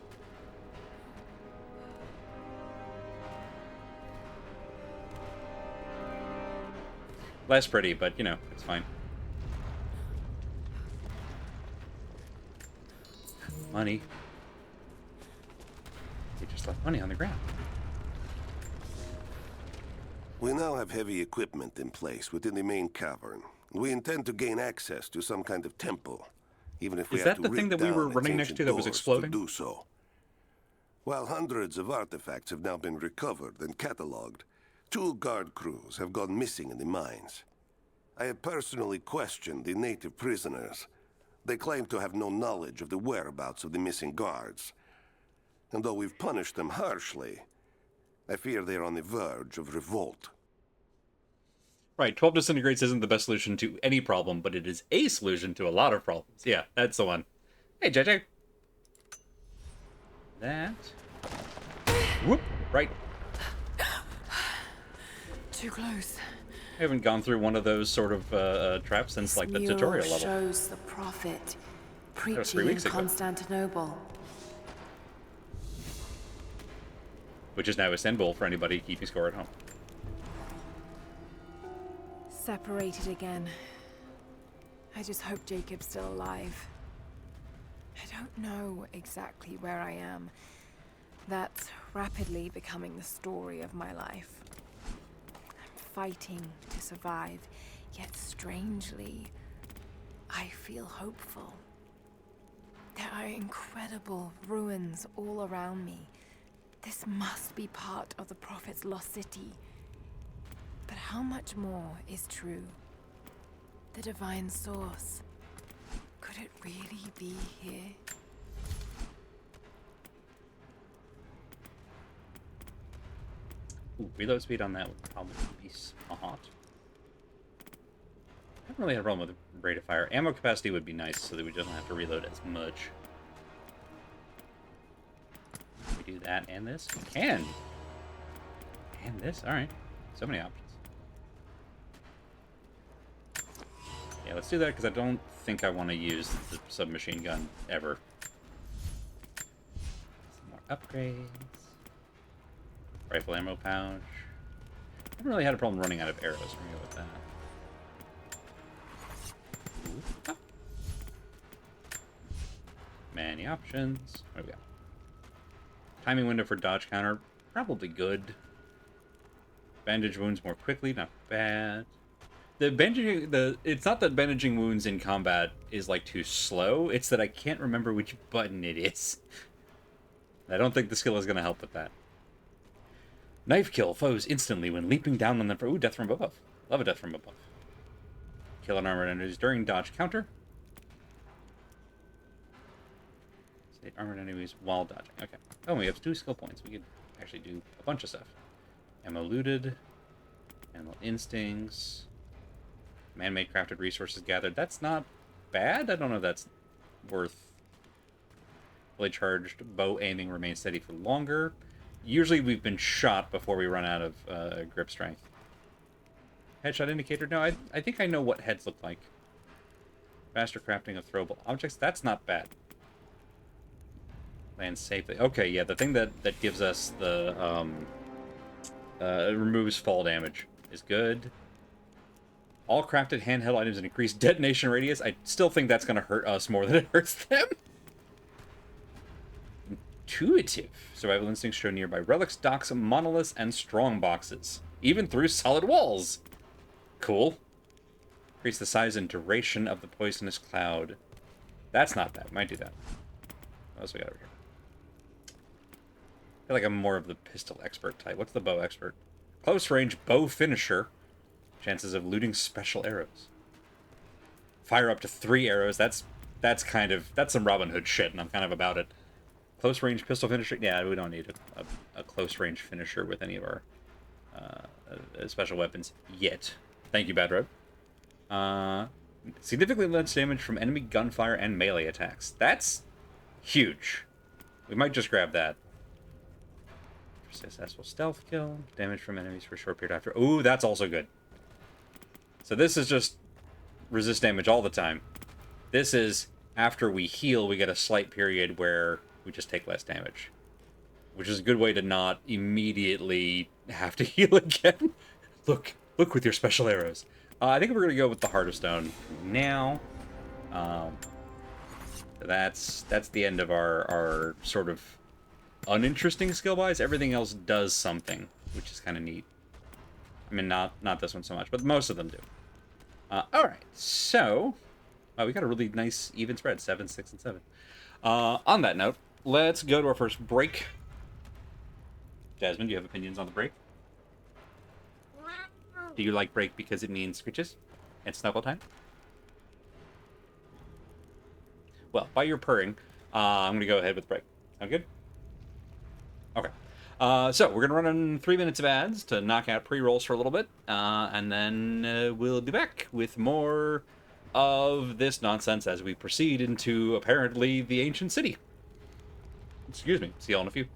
Less pretty, but, you know, it's fine. Money. They just left money on the ground. We now have heavy equipment in place within the main cavern. We intend to gain access to some kind of temple, even if we have to rip down its ancient doors. Is that the thing that we were running next to that was exploding? To do so. While hundreds of artifacts have now been recovered and cataloged, 2 guard crews have gone missing in the mines. I have personally questioned the native prisoners. They claim to have no knowledge of the whereabouts of the missing guards. And though we've punished them harshly, I fear they're on the verge of revolt. Right, 12 disintegrates isn't the best solution to any problem, but it is a solution to a lot of problems. Yeah, that's the one. Hey, JJ. That. Whoop, right. Too close. I haven't gone through one of those sort of traps since, like, the tutorial level. Shows the prophet preaching in Constantinople. Which is now Istanbul for anybody keeping score at home. Separated again. I just hope Jacob's still alive. I don't know exactly where I am. That's rapidly becoming the story of my life. I'm fighting to survive, yet strangely, I feel hopeful. There are incredible ruins all around me. This must be part of the Prophet's lost city. But how much more is true? The divine source. Could it really be here? Ooh, reload speed on that would probably be hot. I haven't really had a problem with rate of fire. Ammo capacity would be nice so that we don't have to reload as much. Can we do that and this? We can! And this? Alright. So many options. Yeah, let's do that because I don't think I want to use the submachine gun ever. Some more upgrades. Rifle ammo pouch. I haven't really had a problem running out of arrows. We're gonna go with that. Ooh, ah. Many options. What do we got? Timing window for dodge counter. Probably good. Bandage wounds more quickly. Not bad. It's not that bandaging wounds in combat is like too slow. It's that I can't remember which button it is. I don't think the skill is going to help with that. Knife kill foes instantly when leaping down on them. Ooh, death from above. Love a death from above. Kill unarmored enemies during dodge counter. Save armored enemies while dodging. Okay. Oh, we have 2 skill points. We could actually do a bunch of stuff. Ammo looted. Animal instincts. Man-made crafted resources gathered. That's not bad. I don't know if that's worth. Fully charged. Bow aiming remains steady for longer. Usually we've been shot before we run out of grip strength. Headshot indicator. No, I think I know what heads look like. Faster crafting of throwable objects. That's not bad. Land safely. Okay, yeah, the thing that gives us the removes fall damage is good. All crafted handheld items and increased detonation radius. I still think that's going to hurt us more than it hurts them. Intuitive. Survival instincts show nearby relics, docks, monoliths, and strong boxes. Even through solid walls. Cool. Increase the size and duration of the poisonous cloud. That's not bad. Might do that. What else we got over here? I feel like I'm more of the pistol expert type. What's the bow expert? Close range bow finisher. Chances of looting special arrows. Fire up to 3 arrows. That's some Robin Hood shit, and I'm kind of about it. Close range pistol finisher. Yeah, we don't need a close range finisher with any of our special weapons yet. Thank you, Bad Road. Significantly less damage from enemy gunfire and melee attacks. That's huge. We might just grab that. Successful stealth kill. Damage from enemies for a short period after. Ooh, that's also good. So this is just resist damage all the time. This is after we heal, we get a slight period where we just take less damage. Which is a good way to not immediately have to heal again. Look with your special arrows. I think we're going to go with the Heart of Stone now. That's the end of our sort of uninteresting skill-wise. Everything else does something, which is kind of neat. I mean, not this one so much, but most of them do. Alright, so... we got a really nice even spread, 7, 6, and 7. On that note, let's go to our first break. Jasmine, do you have opinions on the break? Do you like break because it means screeches and snuggle time? Well, by your purring, I'm going to go ahead with break. Sound good? Okay. So, we're going to run on 3 minutes of ads to knock out pre-rolls for a little bit, and then we'll be back with more of this nonsense as we proceed into, apparently, the ancient city. Excuse me. See y'all in a few.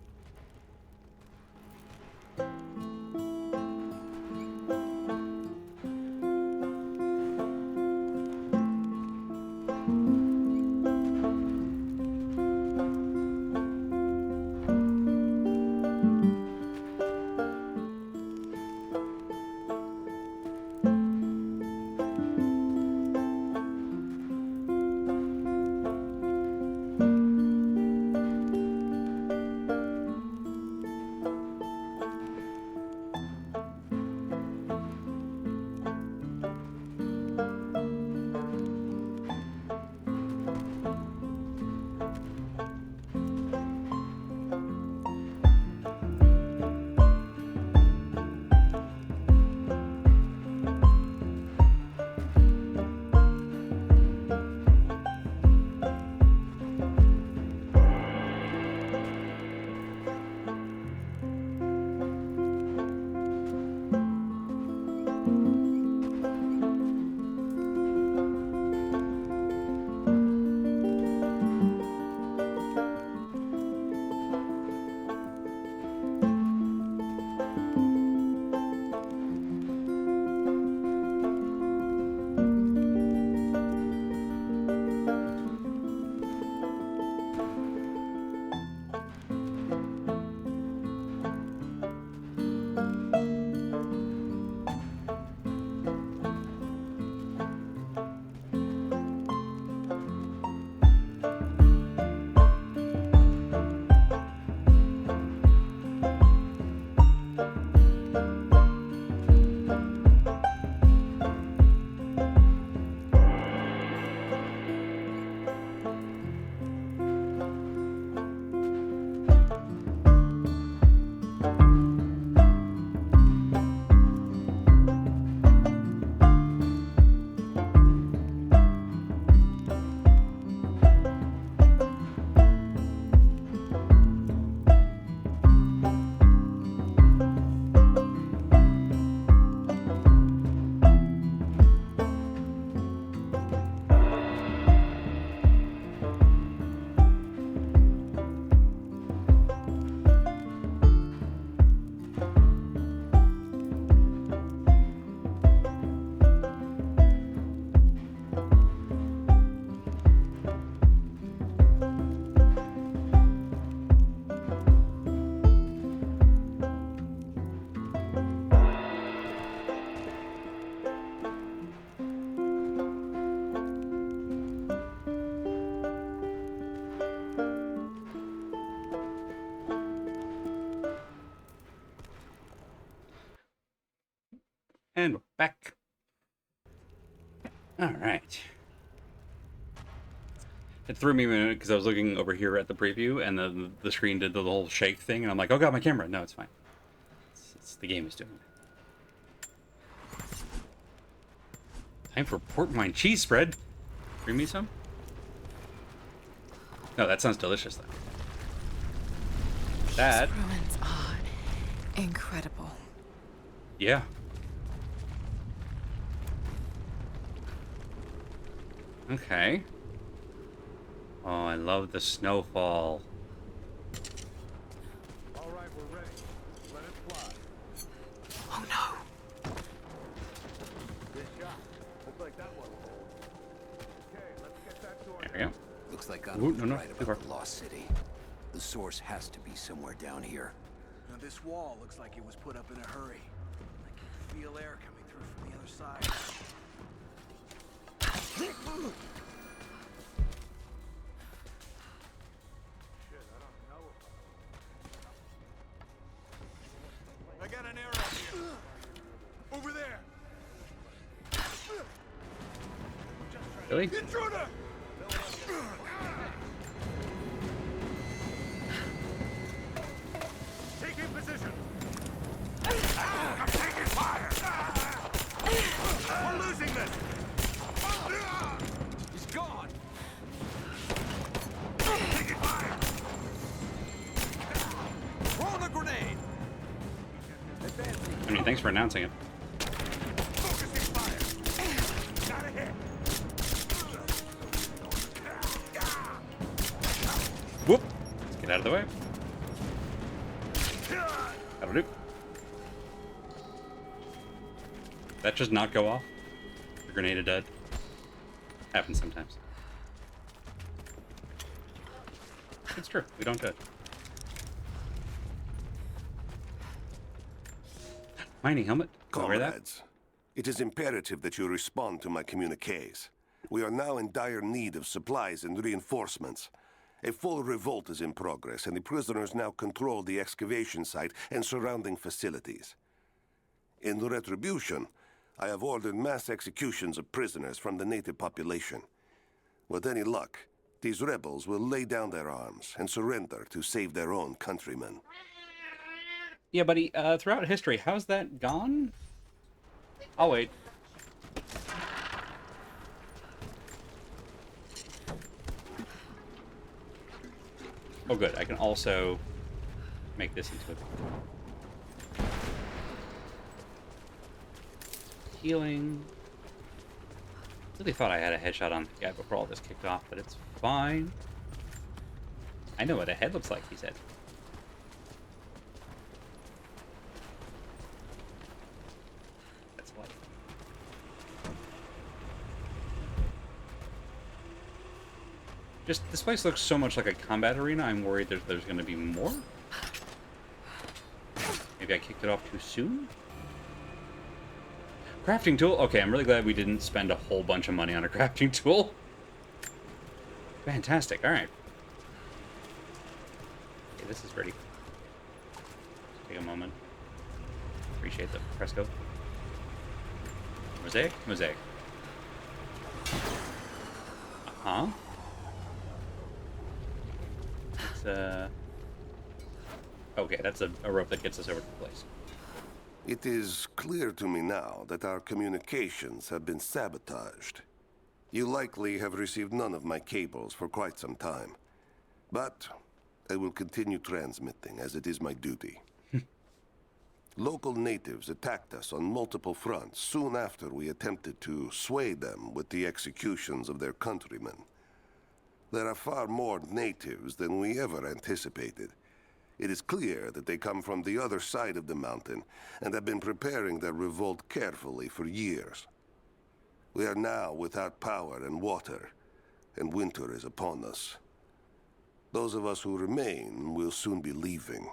And we're back. All right. It threw me a minute because I was looking over here at the preview, and the screen did the whole shake thing, and I'm like, oh god, my camera. No, it's fine. It's the game is doing it. Time for pork wine cheese spread. Bring me some? No, that sounds delicious, though. That... These ruins are incredible. Yeah. Okay. Oh, I love the snowfall. All right, we're ready. Let it fly. Oh no! Good shot. Looks like that one. Okay, let's get that door. There we go. Looks like Ooh, I'm no, right too about far. the Lost City. The source has to be somewhere down here. Now this wall looks like it was put up in a hurry. I can feel air coming through from the other side. I got an arrow here. Over there. Really? Intruder! Taking position. I'm taking fire. We're losing this. He's gone. Taking fire. Throw the grenade. I mean, thanks for announcing it. Focusing fire. Got a hit. Whoop! Let's get out of the way. That'll do. That just not go off? The grenade is dead. Happens sometimes. It's true. We don't judge. Mining helmet. Can I wear that? Comrades, it is imperative that you respond to my communiques. We are now in dire need of supplies and reinforcements. A full revolt is in progress, and the prisoners now control the excavation site and surrounding facilities. In retribution, I have ordered mass executions of prisoners from the native population. With any luck, these rebels will lay down their arms and surrender to save their own countrymen. Yeah, buddy, throughout history, how's that gone? I'll wait. Oh, good. I can also make this into a healing. Really thought I had a headshot on the guy before all this kicked off, but it's fine. I know what a head looks like, he said. That's life. Just, this place looks so much like a combat arena, I'm worried there's going to be more. Maybe I kicked it off too soon? Crafting tool? Okay, I'm really glad we didn't spend a whole bunch of money on a crafting tool. Fantastic, alright. Okay, this is ready. Just take a moment. Appreciate the fresco. Mosaic? Mosaic. Uh-huh. It's, okay, that's a rope that gets us over to the place. It is clear to me now that our communications have been sabotaged. You likely have received none of my cables for quite some time. But I will continue transmitting, as it is my duty. Local natives attacked us on multiple fronts soon after we attempted to sway them with the executions of their countrymen. There are far more natives than we ever anticipated. It is clear that they come from the other side of the mountain and have been preparing their revolt carefully for years. We are now without power and water, and winter is upon us. Those of us who remain will soon be leaving.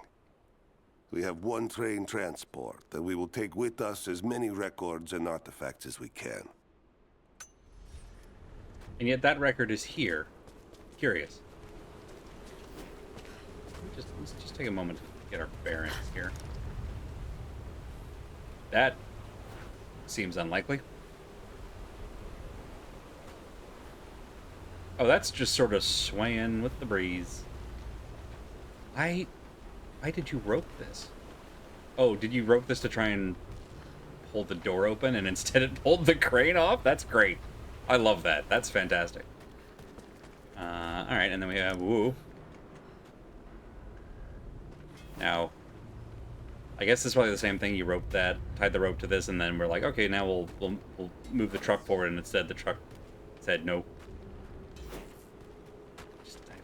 We have one train transport that we will take with us as many records and artifacts as we can. And yet that record is here. Curious. Let's just take a moment to get our bearings here. That seems unlikely. Oh, that's just sort of swaying with the breeze. Why did you rope this? Oh, did you rope this to try and hold the door open and instead it pulled the crane off? That's great. I love that. That's fantastic. Alright, and then we have... Woo. Now, I guess it's probably the same thing. You roped that, tied the rope to this, and then we're like, okay, now we'll move the truck forward, and instead the truck said, nope,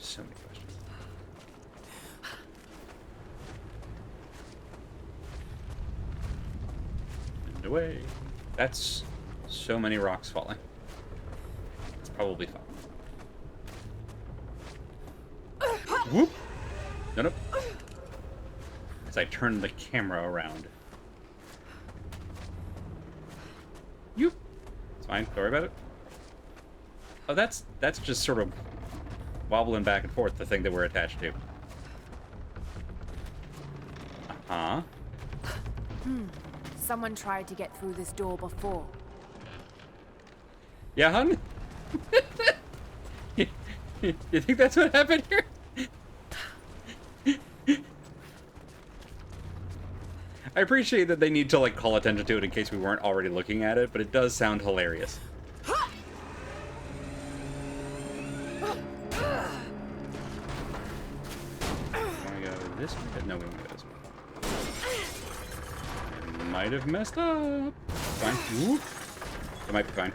So many questions. And away. That's so many rocks falling. It's probably fine. Whoop! Nope. As I turn the camera around. Yoop! It's fine. Don't worry about it. Oh, that's just sort of wobbling back and forth, the thing that we're attached to. Uh-huh. Someone tried to get through this door before. Yeah, hun? You think that's what happened here? I appreciate that they need to, like, call attention to it in case we weren't already looking at it, but it does sound hilarious. This way? No, we want to go this way. Might have messed up. Fine. Whoop. It might be fine.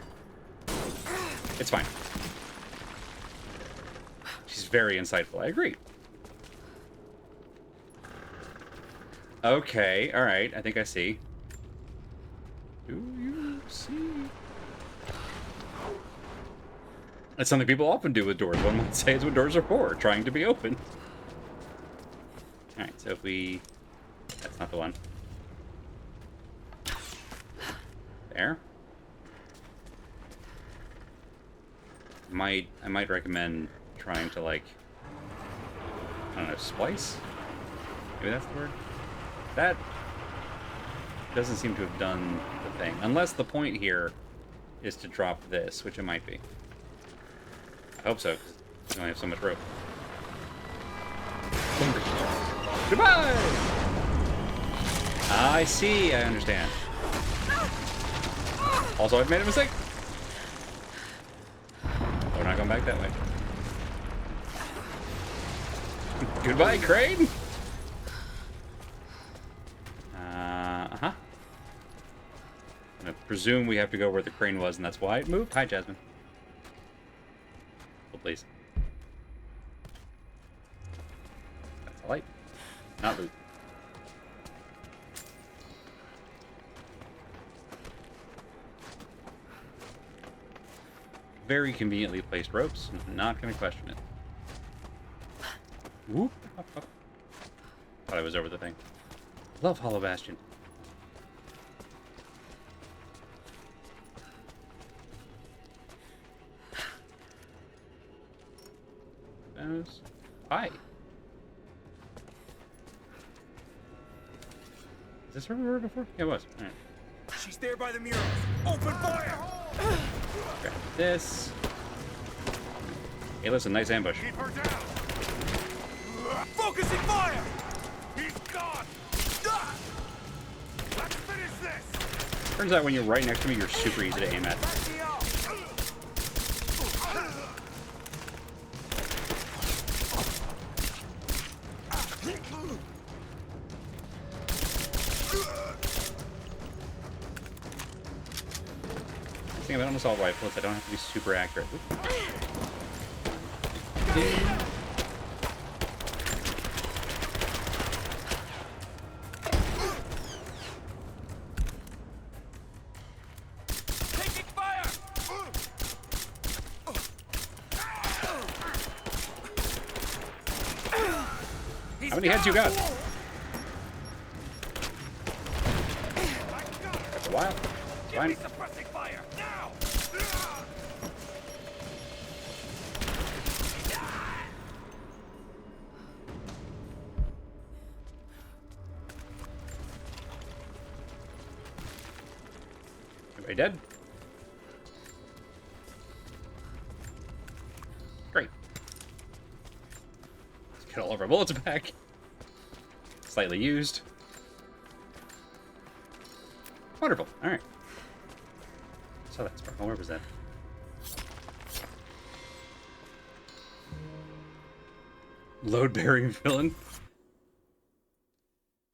It's fine. She's very insightful. I agree. Okay. All right. I think I see. Do you see? That's something people often do with doors. One might say it's what doors are for, trying to be open. Alright, so if we... That's not the one. There. I might recommend trying to, like... I don't know, splice? Maybe that's the word? That doesn't seem to have done the thing. Unless the point here is to drop this, which it might be. I hope so, because we only have so much rope. Goodbye! I see, I understand. Also, I've made a mistake. We're not going back that way. Goodbye, Crane! Uh-huh. I presume we have to go where the crane was, and that's why it moved. Hi, Jasmine. Oh, please. That's a light. Not loot. Very conveniently placed ropes. Not going to question it. Whoop. Up, up. Thought I was over the thing. Love Hollow Bastion. Hi. Is this where we were before? Yeah, it was. All right. She's there by the murals. Open fire! Grab this. Hey, listen, nice ambush. Keep her down! Focusing fire! He's gone! Let's finish this! Turns out when you're right next to me, you're super easy to aim at. The thing about an assault rifle is I don't have to be super accurate. Taking fire! How many heads you got? That's a while. Fine. Suppressing fire now! Everybody dead? Great. Let's get all of our bullets back. Slightly used. Wonderful. All right. Saw that sparkle. Where was that? Load-bearing villain.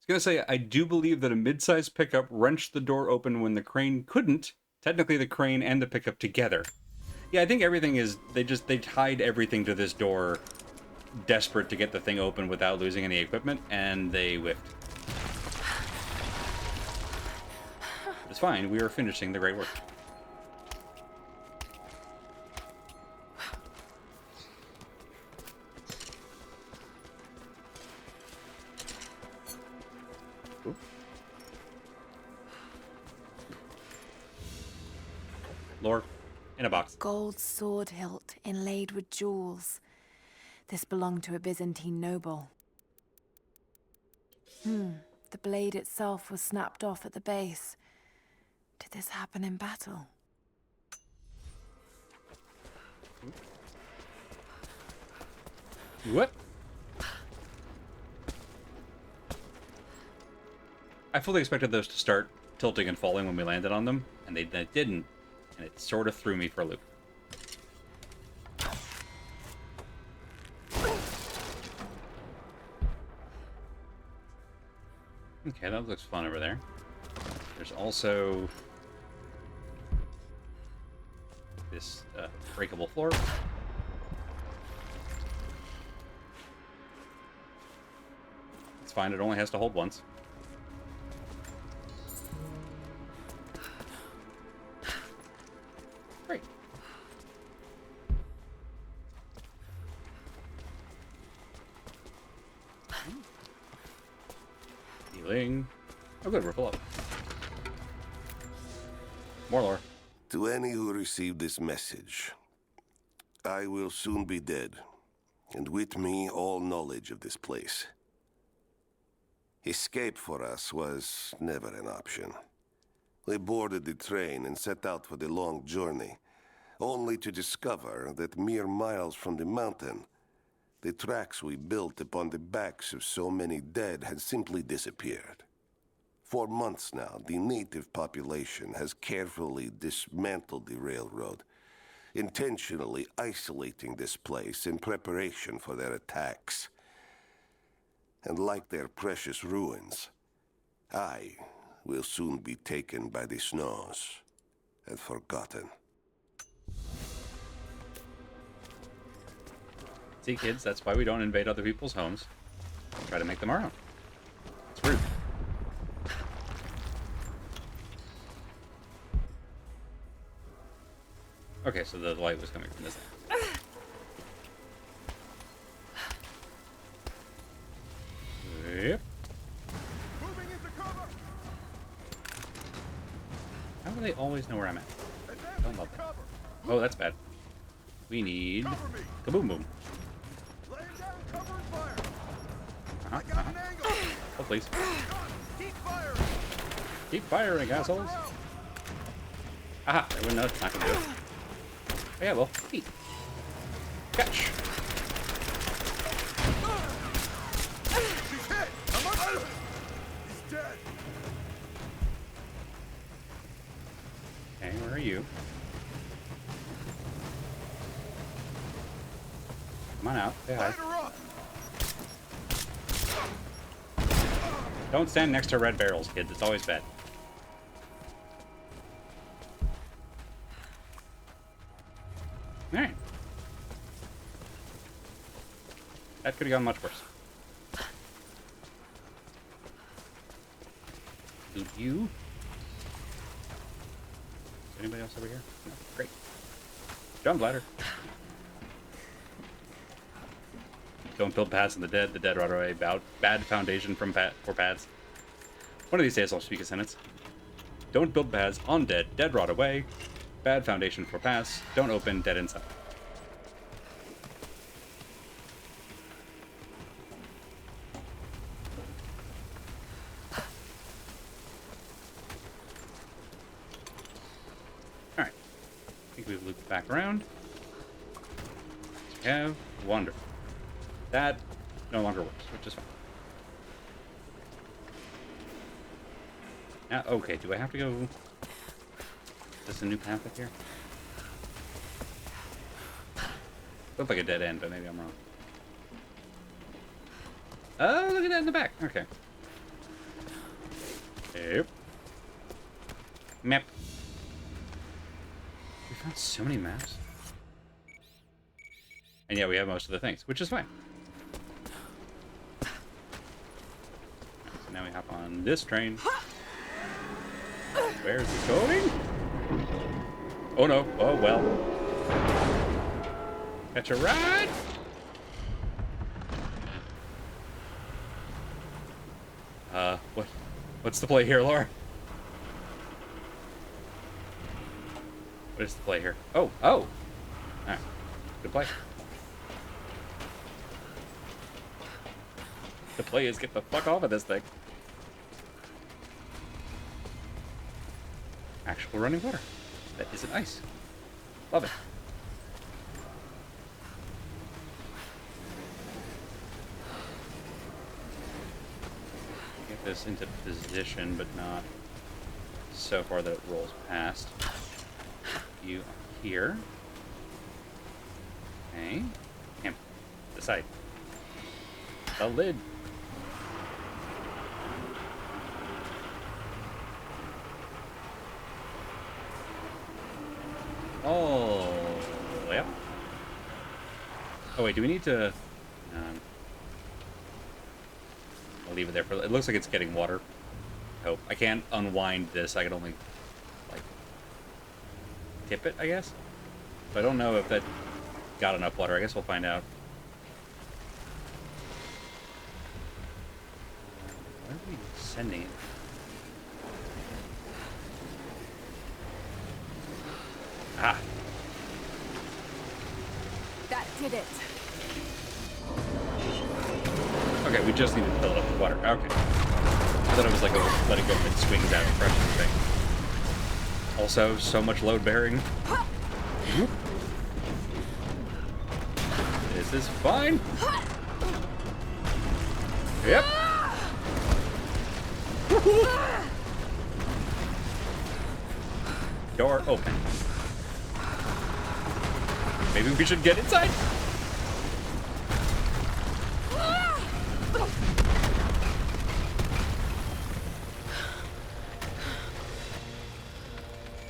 I was gonna say, I do believe that a mid-sized pickup wrenched the door open when the crane couldn't. Technically, the crane and the pickup together. Yeah, I think everything is... They tied everything to this door desperate to get the thing open without losing any equipment, and they whiffed. It's fine. We are finishing the great work. Ooh. Lore in a box. Gold sword hilt inlaid with jewels. This belonged to a Byzantine noble. The blade itself was snapped off at the base. Did this happen in battle? What? I fully expected those to start tilting and falling when we landed on them, and they didn't, and it sort of threw me for a loop. Okay, that looks fun over there. There's also this breakable floor. It's fine, it only has to hold once. Great. Healing. Oh good, we're full up. More lore. To any who received this message, I will soon be dead, and with me all knowledge of this place. Escape for us was never an option. We boarded the train and set out for the long journey, only to discover that mere miles from the mountain, the tracks we built upon the backs of so many dead had simply disappeared. For months now, the native population has carefully dismantled the railroad, intentionally isolating this place in preparation for their attacks. And like their precious ruins, I will soon be taken by the snows and forgotten. See, kids, that's why we don't invade other people's homes. Try to make them our own. It's rude. Okay, so the light was coming from this end. Yep. Moving into cover. How do they always know where I'm at? Don't love that. Oh, that's bad. We need kaboom boom. Laying down cover and fire. I got an angle. Oh, please. Keep firing. Keep firing, assholes. Aha, everyone knows it's not gonna do it. Oh, yeah, well, eat. Catch. She's hit. I'm up. He's dead. Okay, where are you? Come on out. Say hi. Light her up. Don't stand next to red barrels, kids. It's always bad. Alright. That could have gone much worse. Loot you. Is anybody else over here? No. Great. Jump ladder. Don't build paths in the dead. The dead rot away. Bad foundation for paths. One of these days I'll speak a sentence. Don't build paths on dead. Dead rot away. Bad foundation for paths. Don't open. Dead inside. Alright. I think we've looped back around. We have. Wonderful. That no longer works, which is fine. Now, okay, do I have to go... Is this a new path up here? Looks like a dead end, but maybe I'm wrong. Oh, look at that in the back. Okay. Yep. Map. We found so many maps. And yeah, we have most of the things, which is fine. now we hop on this train. Where's it going? Oh no. Oh well. Catch a ride! What's the play here, Laura? What is the play here? Oh! Alright. Good play. The play is get the fuck off of this thing. Actual running water. That isn't ice. Love it. Get this into position, but not so far that it rolls past. You here. Okay. Camp. The side. The lid. Oh, yep. Oh wait, do we need to? I'll leave it there for. It looks like it's getting water. Oh, I can't unwind this. I can only like tip it, I guess. But I don't know if that got enough water. I guess we'll find out. Where are we sending it? Ah. That did it. Okay, we just need to fill it up with water. Okay. I thought it was like let it go and it swings out and crushes the thing. Also, so much load bearing. This is fine. Yep. Door open. Maybe we should get inside.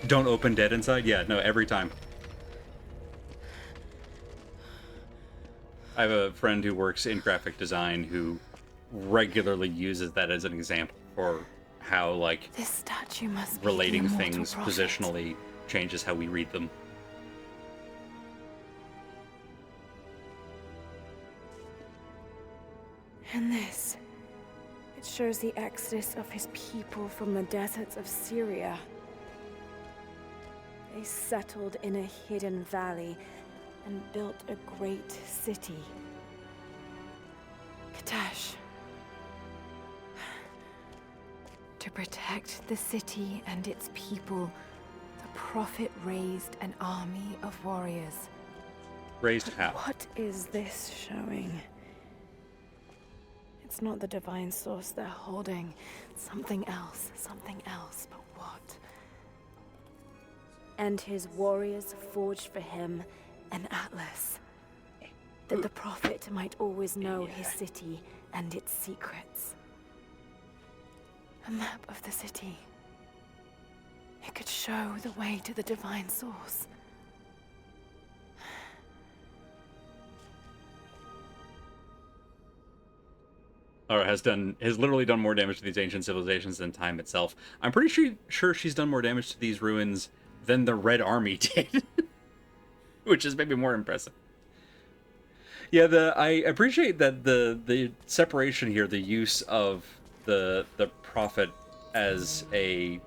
Don't open dead inside? Yeah, no, every time. I have a friend who works in graphic design who regularly uses that as an example for how, like, this statue must relating be the things prophet. positionally changes how we read them. And this, it shows the exodus of his people from the deserts of Syria. They settled in a hidden valley and built a great city. Katash. To protect the city and its people, the prophet raised an army of warriors. Raised how? What is this showing? It's not the divine source they're holding. Something else, but what? And his warriors forged for him an atlas, that the prophet might always know his city and its secrets. A map of the city. It could show the way to the divine source. Or has literally done more damage to these ancient civilizations than time itself. I'm pretty sure she's done more damage to these ruins than the Red Army did. Which is maybe more impressive. Yeah, I appreciate that the separation here, the use of the prophet as a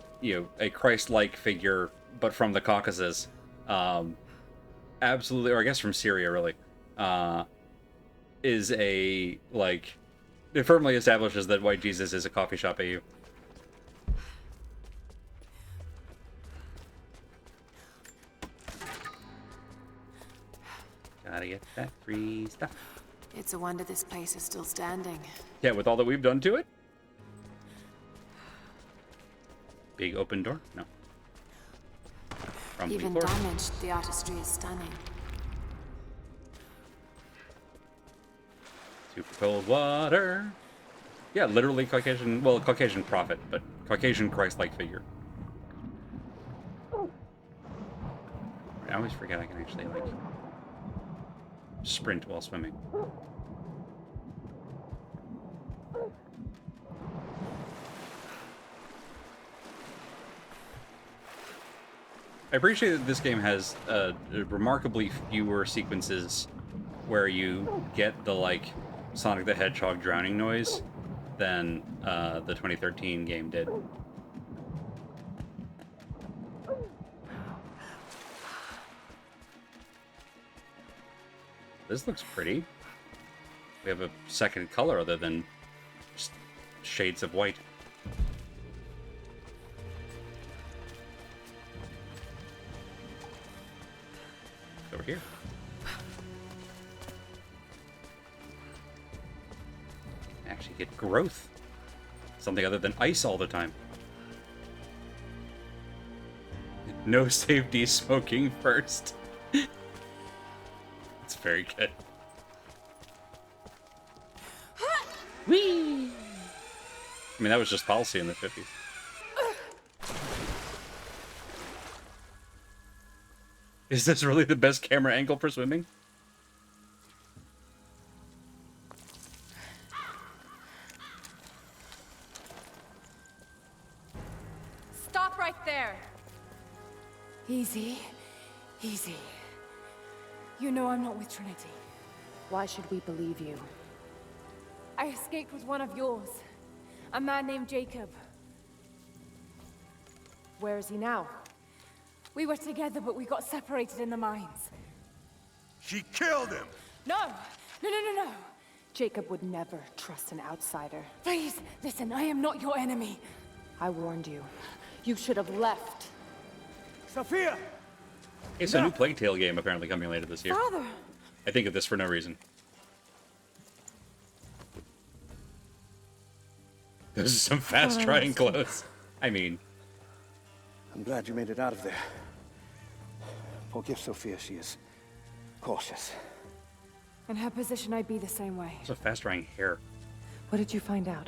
Christ-like figure, but from the Caucasus, absolutely, or I guess from Syria, really, is a, like, it firmly establishes that White Jesus is a coffee shop AU. Gotta get that free stuff. It's a wonder this place is still standing. Yeah, with all that we've done to it. Big open door? No. Rumbly Even floor. damaged, the artistry is stunning. Super cold water. Yeah, literally Caucasian, well, Caucasian prophet, but Caucasian Christ-like figure. I always forget I can actually, like, sprint while swimming. I appreciate that this game has remarkably fewer sequences where you get the, like, Sonic the Hedgehog drowning noise than the 2013 game did. This looks pretty. We have a second color other than just shades of white. Over here. Actually get growth. Something other than ice all the time. No safety, smoking first. It's very good. Whee! I mean, that was just policy in the 50s. Is this really the best camera angle for swimming? Stop right there! Easy. Easy. You know I'm not with Trinity. Why should we believe you? I escaped with one of yours. A man named Jacob. Where is he now? We were together, but we got separated in the mines. She killed him! No! No. Jacob would never trust an outsider. Please, listen, I am not your enemy. I warned you. You should have left. Sophia! It's a new Plague Tale game apparently coming later this year. Father! I think of this for no reason. This is some fast trying clothes. I mean... I'm glad you made it out of there. Forgive Sophia, she is cautious. In her position, I'd be the same way. It's a fast drying hair. What did you find out?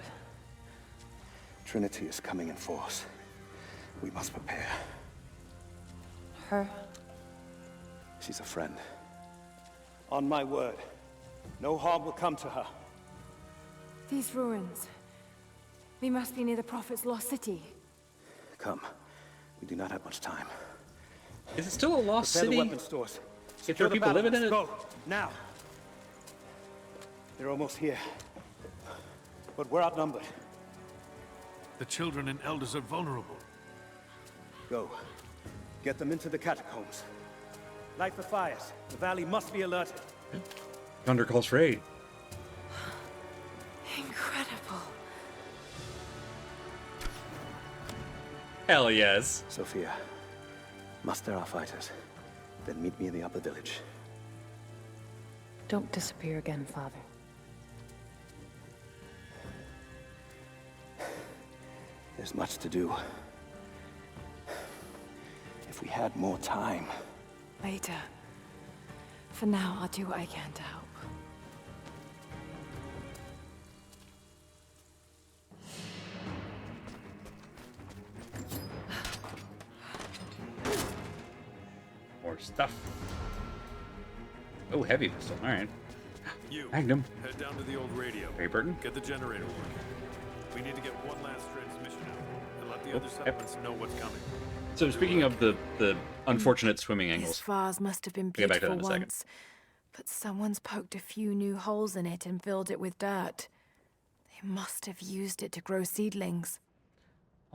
Trinity is coming in force. We must prepare. Her? She's a friend. On my word, no harm will come to her. These ruins. We must be near the Prophet's lost city. Come. We do not have much time. Is it still a lost Prepare city? the weapon stores. If there are people living in it? Go, now. They're almost here. But we're outnumbered. The children and elders are vulnerable. Go. Get them into the catacombs. Light the fires. The valley must be alerted. Thunder calls for aid. Incredible. Hell yes. Sophia, muster our fighters. Then meet me in the upper village. Don't disappear again, Father. There's much to do. If we had more time. Later. For now, I'll do what I can to help. More stuff. Oh, heavy pistol. All right. You Magnum. head down to the old radio. Ray Burton. Get the generator working. We need to get one last transmission out and let the other settlements know what's coming. So speaking of the unfortunate swimming angles, This vase must have been get back to that beautiful in a once, but someone's poked a few new holes in it and filled it with dirt. They must have used it to grow seedlings.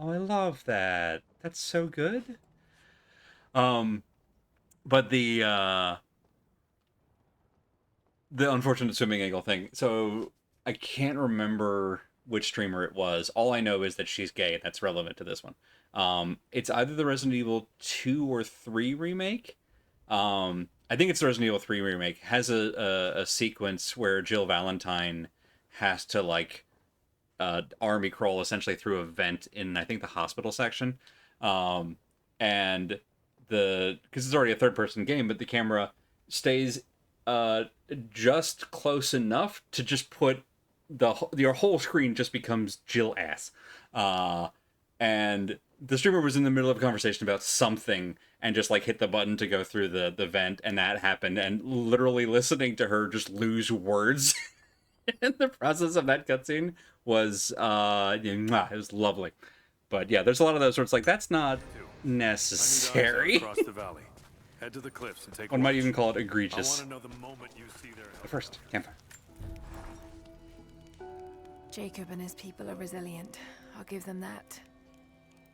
oh, I love that. That's so good. But the unfortunate swimming angle thing. So I can't remember which streamer it was. All I know is that she's gay, and that's relevant to this one. It's either the Resident Evil 2 or 3 remake. I think it's the Resident Evil 3 remake. Has a sequence where Jill Valentine has to like army crawl essentially through a vent in I think the hospital section, and because it's already a third-person game, but the camera stays just close enough to just put your whole screen just becomes Jill ass, and the streamer was in the middle of a conversation about something and just like hit the button to go through the vent, and that happened, and literally listening to her just lose words in the process of that cutscene was it was lovely. But yeah, there's a lot of those sorts like that's not necessary. Across the valley. Head to the cliffs and take One might watch. even call it egregious. I want to know the moment you see their help. But first, campfire. Jacob and his people are resilient. I'll give them that.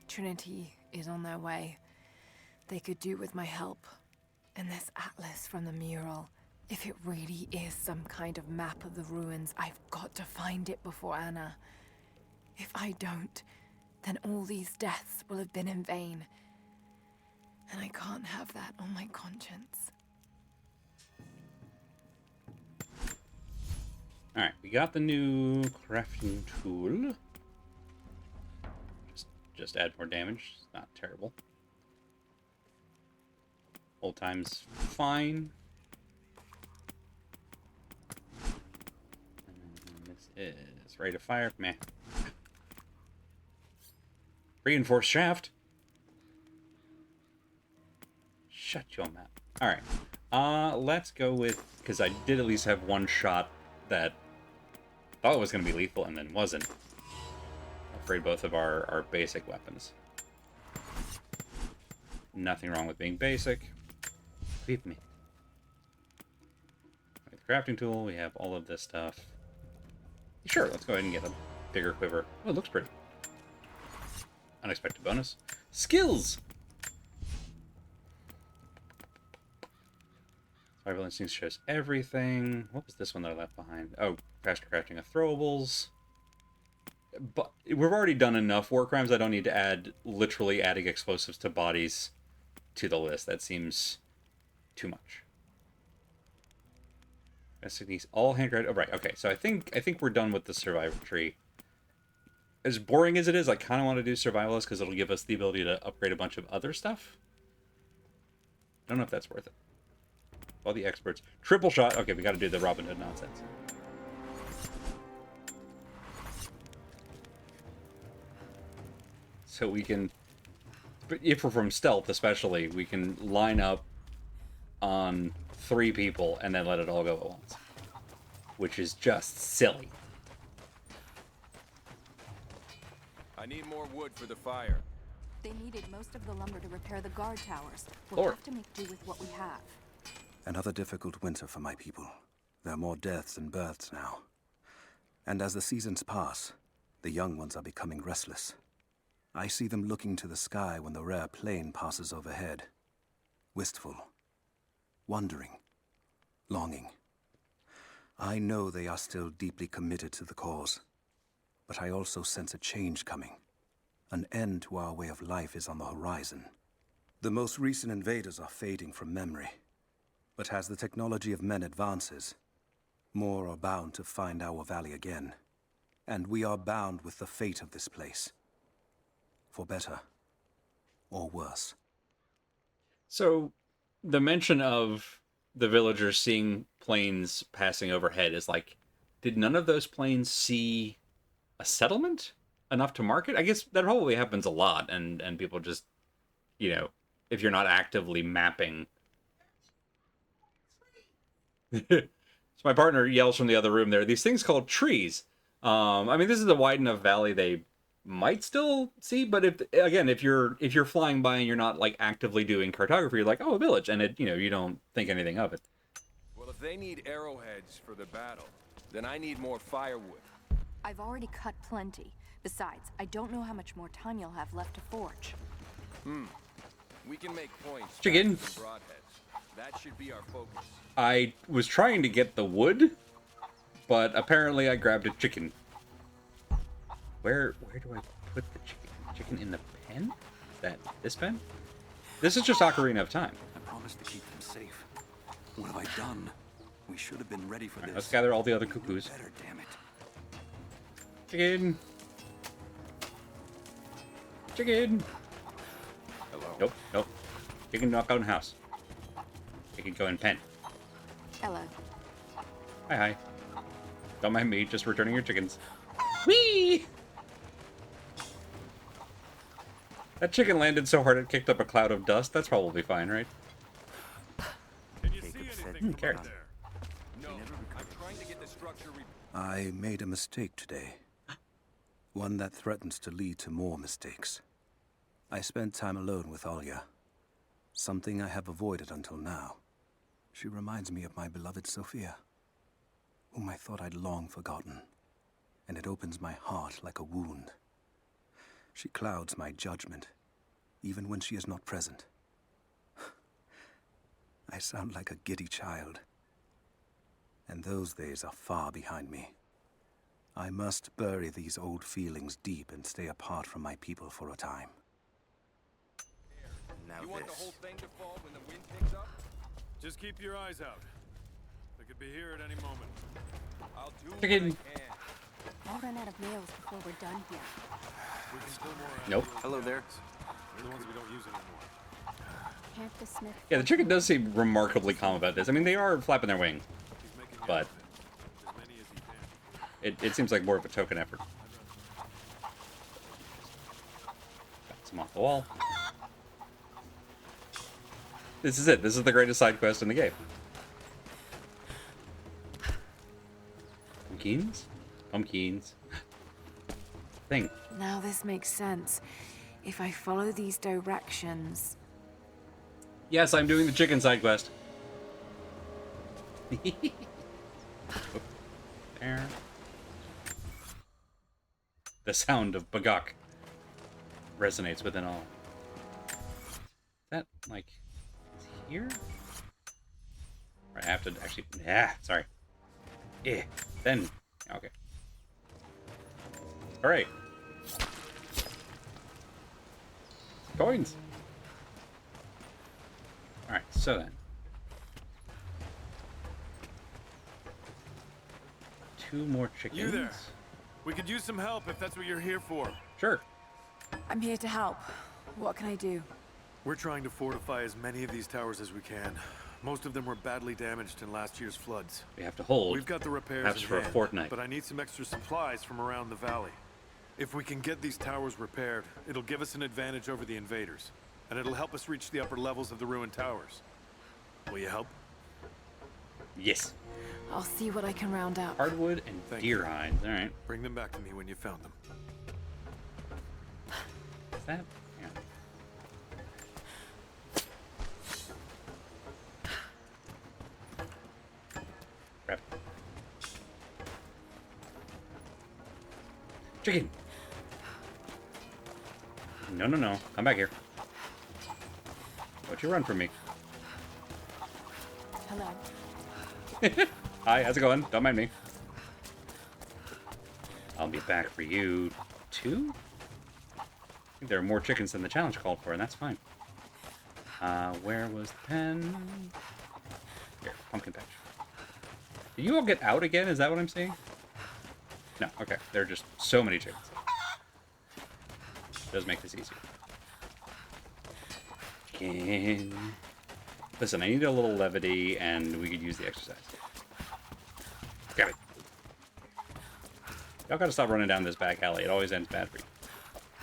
Trinity is on their way. They could do with my help. And this atlas from the mural. If it really is some kind of map of the ruins, I've got to find it before Anna. If I don't, then all these deaths will have been in vain. And I can't have that on my conscience. Alright, we got the new crafting tool. Just add more damage. It's not terrible. Old time's fine. And this is rate of fire. Meh. Reinforced shaft. Shut your mouth. Alright. Let's go with... Because I did at least have one shot that I thought it was going to be lethal and then wasn't. Upgrade both of our basic weapons. Nothing wrong with being basic. Beat me. With the crafting tool, we have all of this stuff. Sure, let's go ahead and get a bigger quiver. Oh, it looks pretty. Unexpected bonus. Skills! Survival Instincts shows everything. What was this one that I left behind? Oh, faster crafting of throwables. But we've already done enough war crimes. I don't need to add, literally adding explosives to bodies to the list. That seems too much. All hand grenade. Oh, right. Okay. So I think we're done with the survival tree. As boring as it is, I kind of want to do survivalist because it'll give us the ability to upgrade a bunch of other stuff. I don't know if that's worth it. All the experts. Triple shot. Okay, we got to do the Robin Hood nonsense. So we can, if we're from stealth especially, we can line up on 3 people and then let it all go at once. Which is just silly. I need more wood for the fire. They needed most of the lumber to repair the guard towers. We'll have to make do with what we have. Another difficult winter for my people. There are more deaths than births now. And as the seasons pass, the young ones are becoming restless. I see them looking to the sky when the rare plane passes overhead. Wistful. Wondering. Longing. I know they are still deeply committed to the cause. But I also sense a change coming. An end to our way of life is on the horizon. The most recent invaders are fading from memory. But as the technology of men advances, more are bound to find our valley again. And we are bound with the fate of this place. For better or worse. So, the mention of the villagers seeing planes passing overhead is like, did none of those planes see a settlement enough to mark it? I guess that probably happens a lot, and people just, you know, if you're not actively mapping. So my partner yells from the other room, there are these things called trees. I mean, this is a wide enough valley they might still see, but if you're flying by and you're not like actively doing cartography, you're like, oh, a village, and it, you know, you don't think anything of it. Well, if they need arrowheads for the battle, then I need more firewood. I've already cut plenty. Besides, I don't know how much more time you'll have left to forge. We can make points. Chicken. Broadheads. That should be our focus. I was trying to get the wood, but apparently I grabbed a chicken. Where do I put the chicken? Chicken in the pen? This pen? This is just Ocarina of Time. I promised to keep them safe. What have I done? We should have been ready for this. Let's gather all the other cuckoos. Better, damn it. Chicken. Chicken. Hello. Nope. Chicken not go in house. Chicken go in pen. Hello. Hi. Don't mind me, just returning your chickens. Whee! That chicken landed so hard it kicked up a cloud of dust. That's probably fine, right? Can you see anything Who cares? there? No, I'm trying to get the structure I made a mistake today. One that threatens to lead to more mistakes. I spent time alone with Olya. Something I have avoided until now. She reminds me of my beloved Sophia, whom I thought I'd long forgotten, and it opens my heart like a wound. She clouds my judgment, even when she is not present. I sound like a giddy child, and those days are far behind me. I must bury these old feelings deep and stay apart from my people for a time. Now you want the whole thing to fall when the wind picks up? Just keep your eyes out. They could be here at any moment. I'll do what I Chicken. can. I'll run out of nails before we're done here. We can pull more out. Nope. Hello there. They're the ones we don't use anymore. Can't the smith... Yeah, the chicken does seem remarkably calm about this. I mean, they are flapping their wing, but it seems like more of a token effort. Bounce him off the wall. This is it. This is the greatest side quest in the game. Pumpkins? Pumpkins. Thing. Now this makes sense. If I follow these directions... Yes, I'm doing the chicken side quest. There. The sound of Bagok resonates within all. Is that, like, is here? Or I have to actually... sorry. Yeah, then... Okay. Alright. Coins! Alright, so then. 2 more chickens. You there. We could use some help if that's what you're here for. Sure. I'm here to help. What can I do? We're trying to fortify as many of these towers as we can. Most of them were badly damaged in last year's floods. We have to hold. We've got the repairs perhaps in for hand, a fortnight. but I need some extra supplies from around the valley. If we can get these towers repaired, it'll give us an advantage over the invaders, and it'll help us reach the upper levels of the ruined towers. Will you help? Yes. I'll see what I can round up. Hardwood and deer hides. All right. Bring them back to me when you found them. Is that? Yeah. Grab. Chicken. No, no, no. Come back here. Don't you run from me. Hello. Hi, how's it going? Don't mind me. I'll be back for you too. I think there are more chickens than the challenge called for, and that's fine. Where was the pen? Here, pumpkin patch. Did you all get out again? Is that what I'm seeing? No, okay. There are just so many chickens. Does make this easier. Chicken. Listen, I need a little levity, and we could use the exercise. Got it. Y'all gotta stop running down this back alley. It always ends bad for you.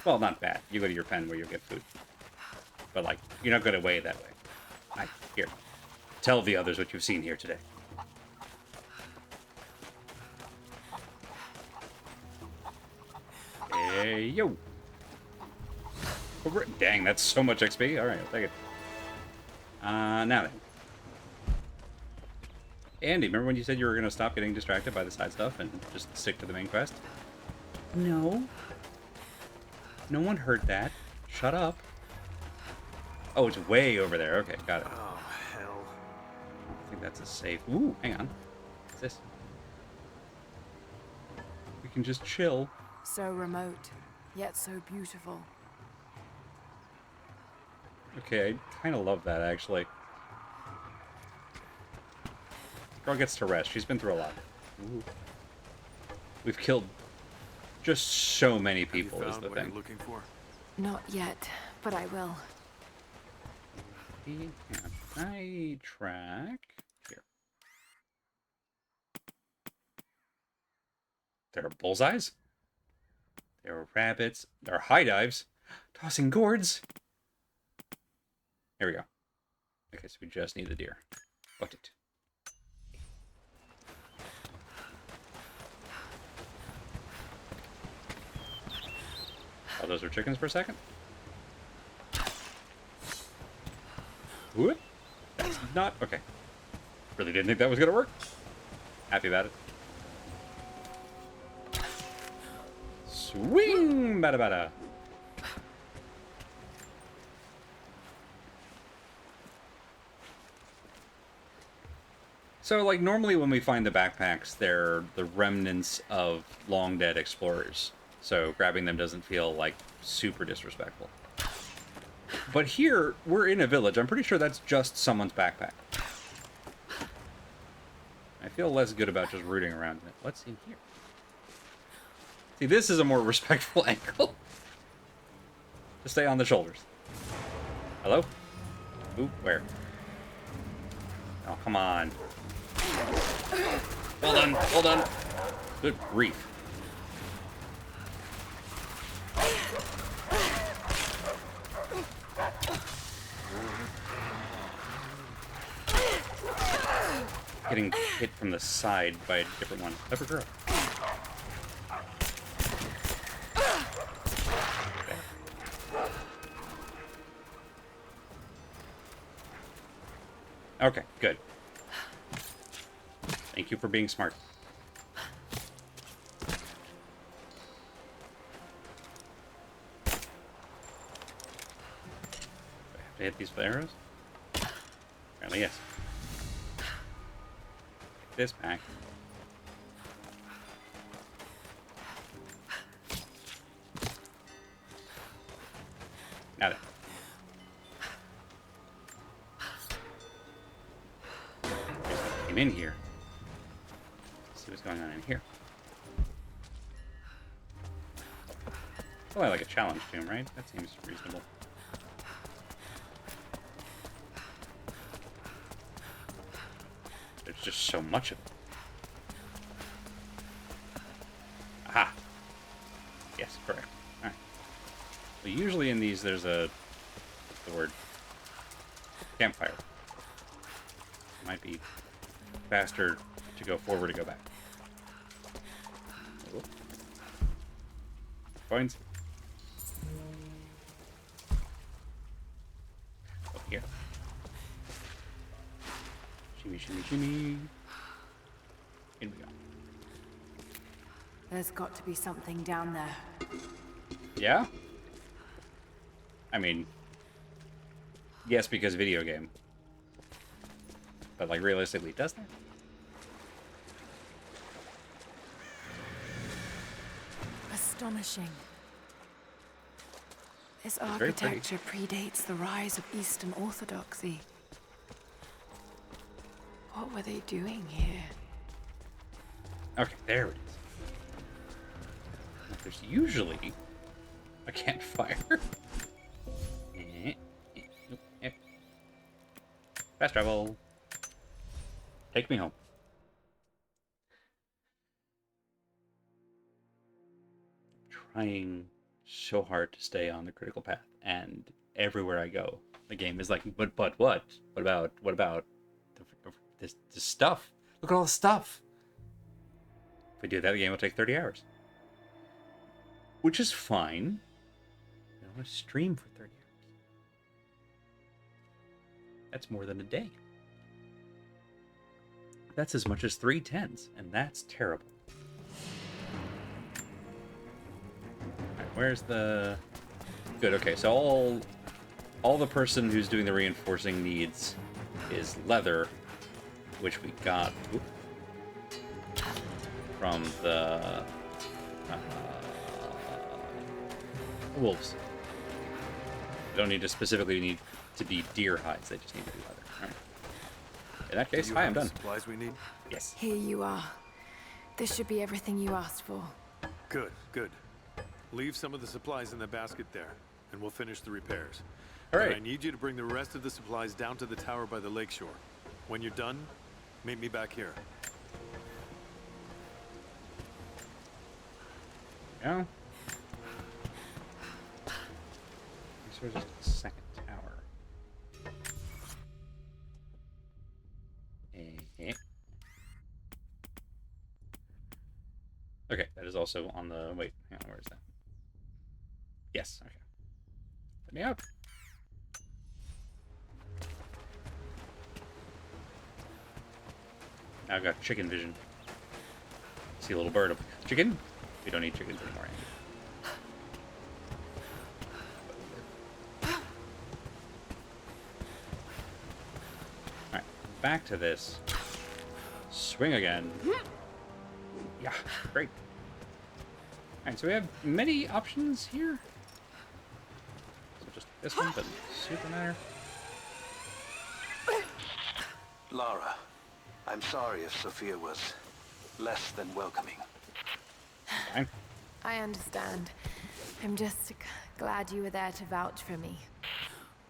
Well, not bad. You go to your pen where you'll get food. But, like, you're not gonna weigh it that way. Here. Tell the others what you've seen here today. Hey, yo. Dang, that's so much XP. Alright, I'll take it. Now then. Andy, remember when you said you were going to stop getting distracted by the side stuff and just stick to the main quest? No. No one heard that. Shut up. Oh, it's way over there. Okay, got it. Oh, hell. I think that's a safe. Ooh, hang on. What's this? We can just chill. So remote, yet so beautiful. Okay, I kind of love that, actually. Girl gets to rest. She's been through a lot. Ooh. We've killed just so many people, is the what thing. You're looking for? Not yet, but I will. I track here. There are bullseyes. There are rabbits. There are high dives. Tossing gourds. There we go. Okay, so we just need the deer. Booked it. Oh, those are chickens for a second? What? That's not... Okay. Really didn't think that was going to work. Happy about it. Swing! Bada bada. So, like, normally when we find the backpacks, they're the remnants of long dead explorers. So grabbing them doesn't feel, like, super disrespectful. But here, we're in a village. I'm pretty sure that's just someone's backpack. I feel less good about just rooting around in it. What's in here? See, this is a more respectful angle. To stay on the shoulders. Hello? Ooh, where? Oh, come on. Well done, well done. Good grief. Getting hit from the side by a different one. Clever girl. Okay, good. Thank you for being smart. Do I have to hit these with arrows? Apparently, yes. Take this back. Got it. Came in here. Let's see what's going on in here. Well, I like a challenge tomb, right? That seems reasonable. There's just so much of it. Aha! Yes, correct. Alright. Well, usually in these there's a... what's the word? Campfire. Might be faster to go forward to go back. Ooh. Coins. Oh, here. Shimmy, shimmy, shimmy. In we go. There's got to be something down there. Yeah? I mean... yes, because video game. But, like, realistically, does that? Astonishing. This architecture predates the rise of Eastern Orthodoxy. What were they doing here? Okay, there it is. There's usually a campfire. Fast travel. Take me home. Trying so hard to stay on the critical path, and everywhere I go, the game is like, but what? What about this stuff? Look at all the stuff. If we do that, the game will take 30 hours. Which is fine. I don't want to stream for 30 hours. That's more than a day. That's as much as 3 10s, and that's terrible. Alright, where's the... Good, okay, so all the person who's doing the reinforcing needs is leather, which we got from the wolves. They don't need to specifically need to be deer hides, they just need to be leather. Alright. In that case, hi, I'm done. Supplies we need? Yes. Here you are. This should be everything you asked for. Good, good. Leave some of the supplies in the basket there, and we'll finish the repairs. All right. And I need you to bring the rest of the supplies down to the tower by the lakeshore. When you're done, meet me back here. Yeah. So just a second tower. Okay, that is also on the... Wait, hang on, where is that? Yes, okay. Let me out. I've got chicken vision. See a little bird. Chicken? We don't need chickens anymore, Andy. Alright, back to this. Swing again. Yeah, great. Alright, so we have many options here. So just this one, but super matter. Lara, I'm sorry if Sophia was less than welcoming. Fine. I understand. I'm just glad you were there to vouch for me.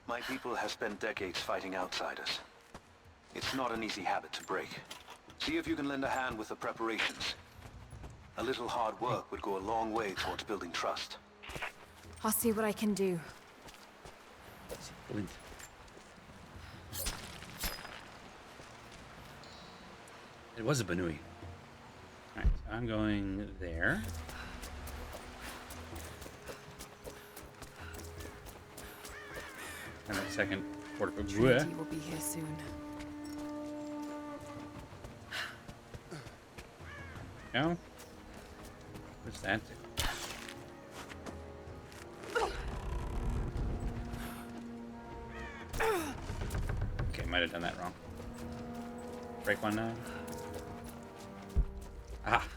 My people have spent decades fighting outsiders. It's not an easy habit to break. See if you can lend a hand with the preparations. A little hard work would go a long way towards building trust. I'll see what I can do. It was a Banui. Alright, so I'm going there. And that second portico. Trinity will be here soon. No? What's that do? Okay, might have done that wrong. Break one now. Ah.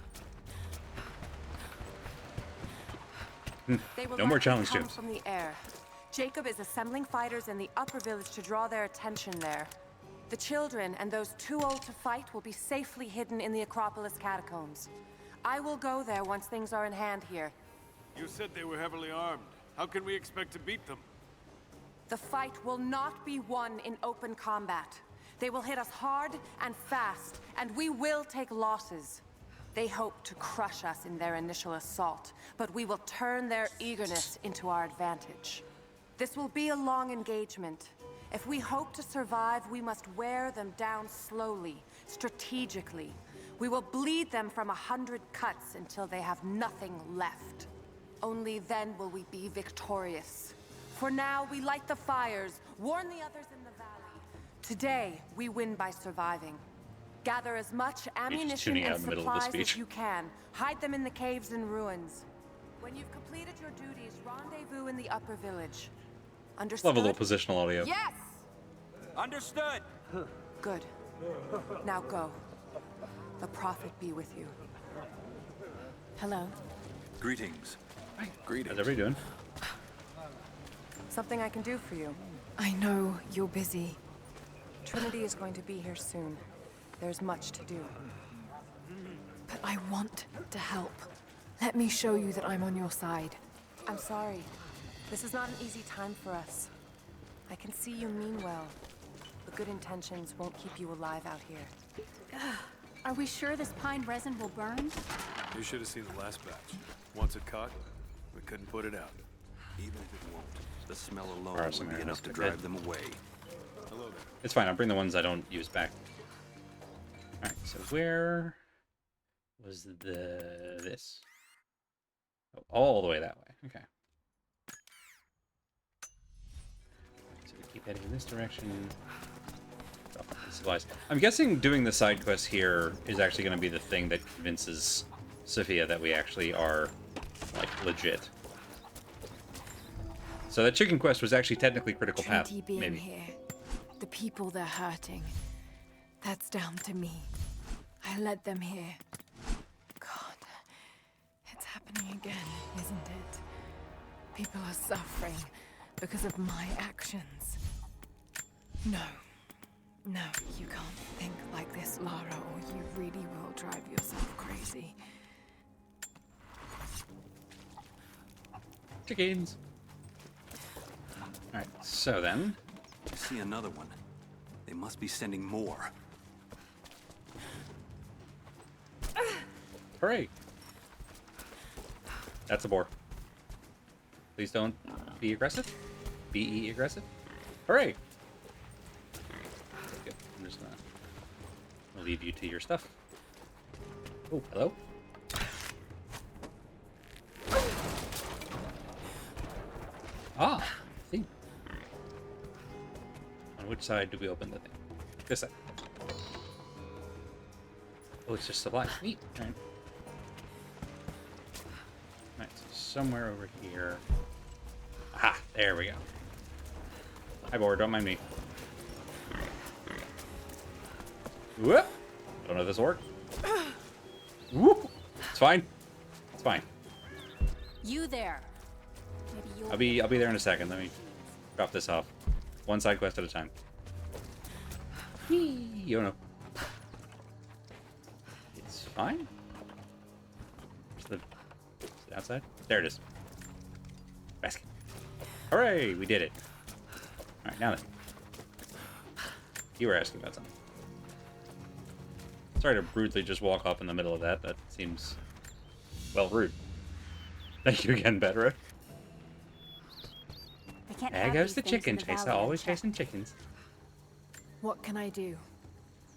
No more challenge come tubes. from the air. Jacob is assembling fighters in the upper village to draw their attention there. The children and those too old to fight will be safely hidden in the Acropolis catacombs. I will go there once things are in hand here. You said they were heavily armed. How can we expect to beat them? The fight will not be won in open combat. They will hit us hard and fast, and we will take losses. They hope to crush us in their initial assault, but we will turn their eagerness into our advantage. This will be a long engagement. If we hope to survive, we must wear them down slowly, strategically. We will bleed them from 100 cuts until they have nothing left. Only then will we be victorious. For now, we light the fires, warn the others in the valley. Today, we win by surviving. Gather as much ammunition and supplies as you can. Hide them in the caves and ruins. When you've completed your duties, rendezvous in the upper village. Understood? Love a little positional audio. Yes! Understood! Good. Now go. The Prophet be with you. Hello. Greetings. Hi. Greetings. How's everybody doing? Something I can do for you. I know you're busy. Trinity is going to be here soon. There's much to do. But I want to help. Let me show you that I'm on your side. I'm sorry. This is not an easy time for us. I can see you mean well, but good intentions won't keep you alive out here. Are we sure this pine resin will burn? You should have seen the last batch. Once it caught, we couldn't put it out. Even if it won't, the smell alone would be enough to drive them away. Hello there. It's fine. I'll bring the ones I don't use back. Alright, so where was this? Oh, all the way that way. Okay. So we keep heading in this direction. Supplies. I'm guessing doing the side quest here is actually going to be the thing that convinces Sophia that we actually are, like, legit. So that chicken quest was actually technically critical path, Trinity being maybe. here, the people they're hurting, that's down to me. I led them here. God, it's happening again, isn't it? People are suffering because of my actions. No. No, you can't think like this, Lara, or you really will drive yourself crazy. Chickens. Alright, so then. I see another one. They must be sending more. Hooray! That's a boar. Please don't be aggressive. Be aggressive. Hooray! Okay, good. I'm just gonna leave you to your stuff. Oh, hello? Ah, see. On which side do we open the thing? This side. Oh, it's just supplies. Neat. Alright. Alright, so somewhere over here. Aha! There we go. Hi, board. Don't mind me. Whoop! Don't know if this will work. Whoop! It's fine. It's fine. You there. Maybe I'll be there in a second. Let me drop this off. One side quest at a time. Whee! Oh no. It's fine. Is it outside? There it is. Basket. Hooray! We did it. Alright, now then. You were asking about something. Sorry to rudely just walk off in the middle of that. That seems, well, rude. Thank you again, Bedra. There goes the chicken chaser, always chasing chickens. What can I do?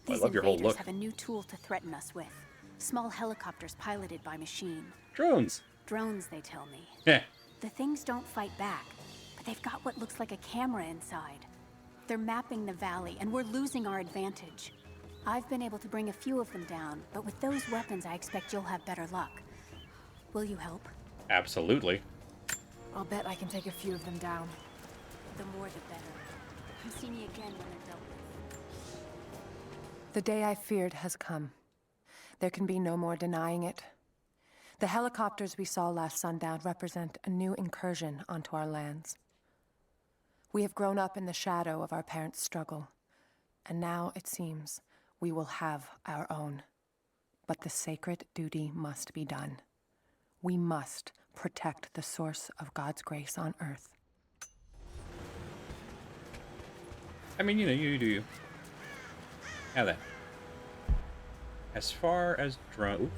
These I love your whole invaders look. have a new tool to threaten us with. Small helicopters piloted by machine. Drones. Drones, they tell me. Yeah. The things don't fight back, but they've got what looks like a camera inside. They're mapping the valley, and we're losing our advantage. I've been able to bring a few of them down, but with those weapons, I expect you'll have better luck. Will you help? Absolutely. I'll bet I can take a few of them down. The more the better. Come see me again when they're dealt with. The day I feared has come. There can be no more denying it. The helicopters we saw last sundown represent a new incursion onto our lands. We have grown up in the shadow of our parents' struggle, and now, it seems, we will have our own. But the sacred duty must be done. We must protect the source of God's grace on Earth. I mean, you know, you do you. Now then. As far as drone...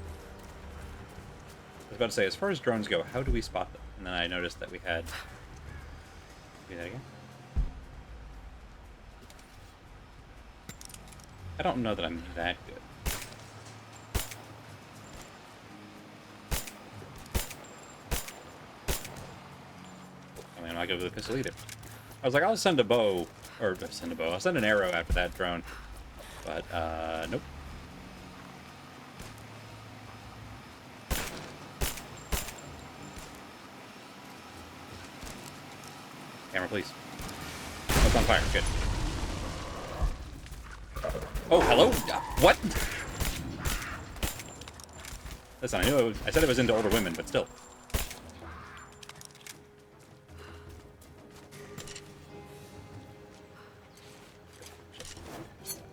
I was about to say, as far as drones go, how do we spot them? And then I noticed that we had... Do that again? I don't know that I'm that good. I mean, I'm not good with a pistol either. I was like, I'll send a bow, or send a bow. I'll send an arrow after that drone. But, nope. Camera, please. What's on fire? Good. Oh, hello? What? Listen, I said it was into older women, but still.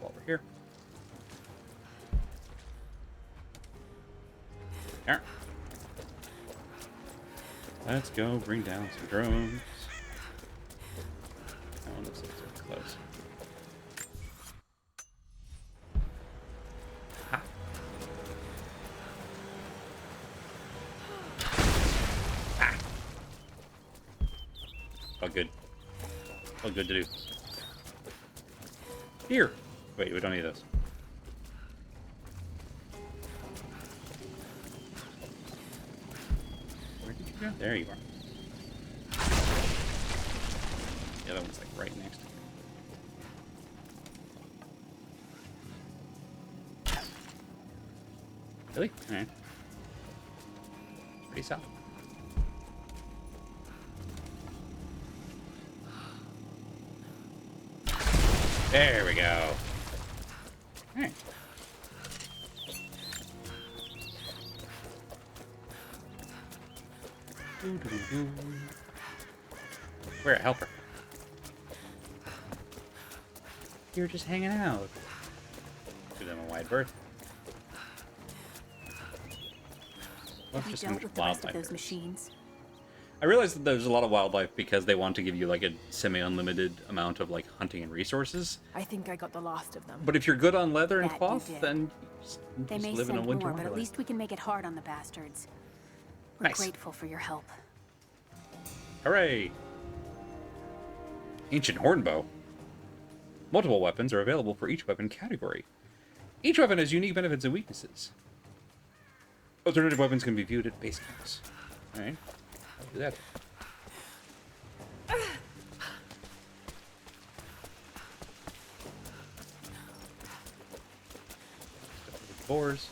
Over here. There. Let's go bring down some drones. That one looks like it's close. Ha. Ah. All good. All good to do. Here. Wait, we don't need those. Where did you go? There you are. The other one's like right next to you. Really? Alright. Pretty solid. There we go. Alright. Where? Help her. You were just hanging out. Give them a wide berth. Have you dealt with the rest of those machines? I realize that there's a lot of wildlife because they want to give you like a semi-unlimited amount of like hunting and resources. I think I got the last of them. But if you're good on leather and That you cloth, did. then you They just may live in a send winter more, but at wonderland. least we can make it hard on the bastards. We're Nice. grateful for your help. Hooray! Ancient Hornbow. Multiple weapons are available for each weapon category. Each weapon has unique benefits and weaknesses. Alternative weapons can be viewed at base counts. Alright, I'll do that. C4s.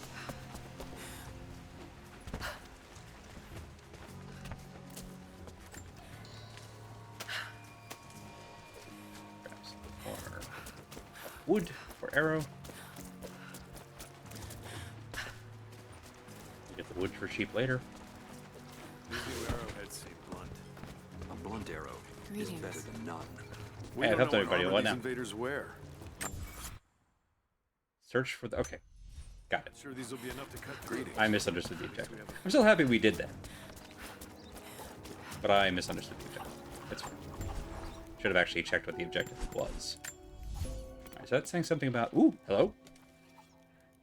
Grab some more wood for arrow. Get the wood for sheep later. These new arrowheads seem blunt. A blunt arrow is better than none. Hey, I've helped everybody. What now? Invaders wear. Search for the... Okay. Got it. Sure these will be enough to cut through. I misunderstood the objective. I'm still happy we did that. But I misunderstood the objective. That's fine. Should have actually checked what the objective was. Alright, so that's saying something about... Ooh, hello.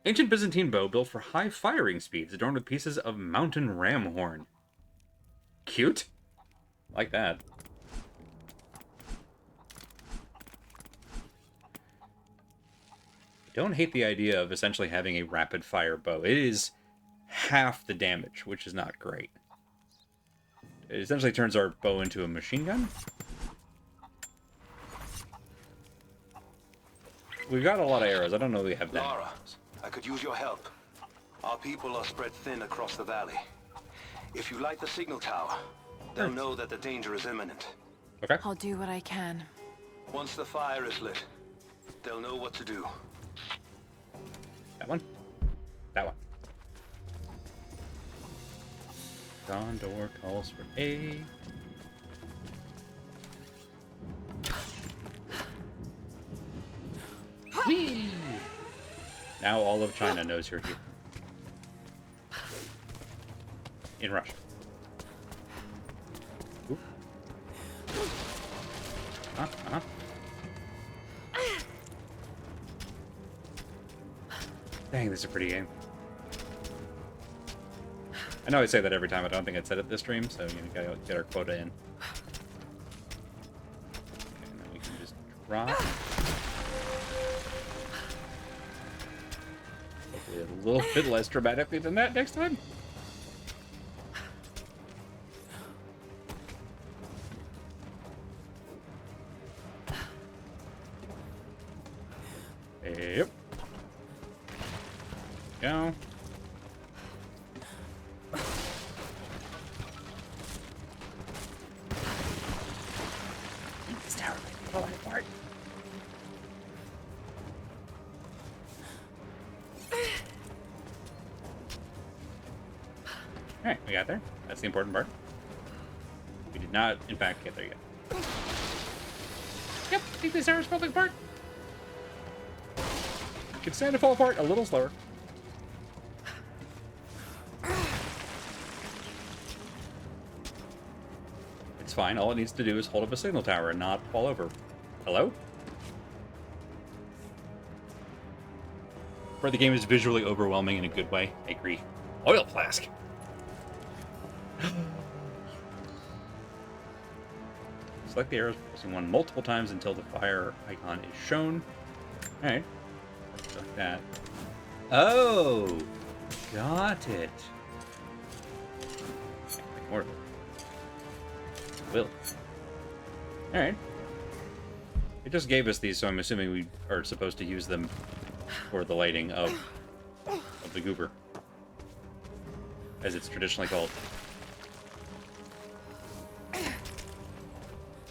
Ancient Byzantine bow built for high firing speeds, adorned with pieces of mountain ram horn. Cute. Like that. Don't hate the idea of essentially having a rapid fire bow. It is half the damage, which is not great. It essentially turns our bow into a machine gun. We've got a lot of arrows. I don't know if we have that. Lara, I could use your help. Our people are spread thin across the valley. If you light the signal tower, they'll know that the danger is imminent. Okay. I'll do what I can. Once the fire is lit, they'll know what to do. That one? That one. Gondor calls for aid. Whee! Now all of China knows you're here. In Russia. Ooh. Uh-huh. Dang, this is a pretty game. I know I say that every time, I don't think I'd said it this stream, so you gotta get our quota in. Okay, and then we can just drop. Hopefully a little bit less dramatically than that next time. Yep. Go. This tower might be falling apart. Alright, we got there. That's the important part. We did not, in fact, get there yet. Yep, I think this tower's falling apart. It can stand to fall apart a little slower. It's fine. All it needs to do is hold up a signal tower and not fall over. Hello? Where the game is visually overwhelming in a good way. I agree. Oil flask! Select the arrows, pressing one multiple times until the fire icon is shown. Alright. Like that. Oh! Got it. Make more of it. Will. Alright. It just gave us these, so I'm assuming we are supposed to use them for the lighting of the goober. As it's traditionally called.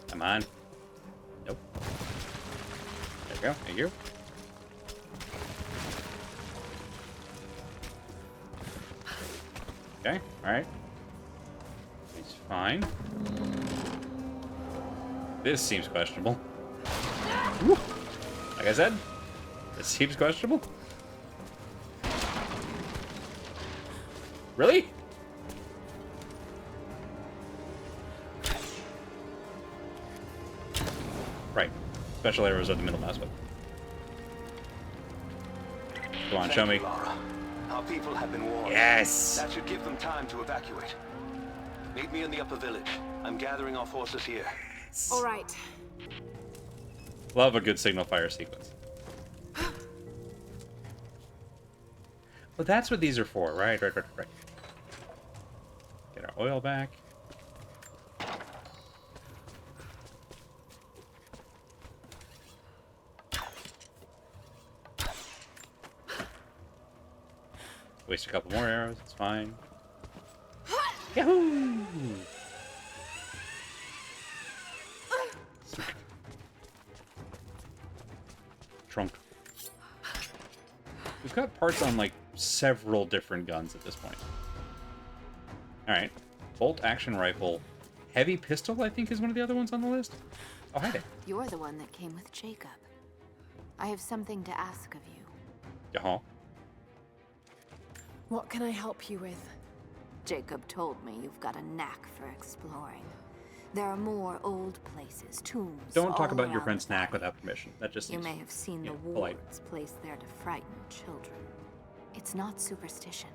Come on. Nope. There we go. Thank you. Okay, alright. He's fine. This seems questionable. Woo. Like I said, this seems questionable. Really? Right. Special arrows are the middle mouse button. Come on, show me. Lara. Our people have been warned. Yes! That should give them time to evacuate. Meet me in the upper village. I'm gathering our forces here. All right. Love a good signal fire sequence. Well, that's what these are for, right? Right. Get our oil back. Waste a couple more arrows, it's fine. Yahoo! Trunk. We've got parts on, like, several different guns at this point. Alright. Bolt action rifle. Heavy pistol, I think, is one of the other ones on the list. Oh, hi there. You're the one that came with Jacob. I have something to ask of you. Yeah. What can I help you with? Jacob told me you've got a knack for exploring. There are more old places, tombs. Don't talk about your friend's knack without permission. That just You seems, may have seen the polite. wards placed there to frighten children. It's not superstition.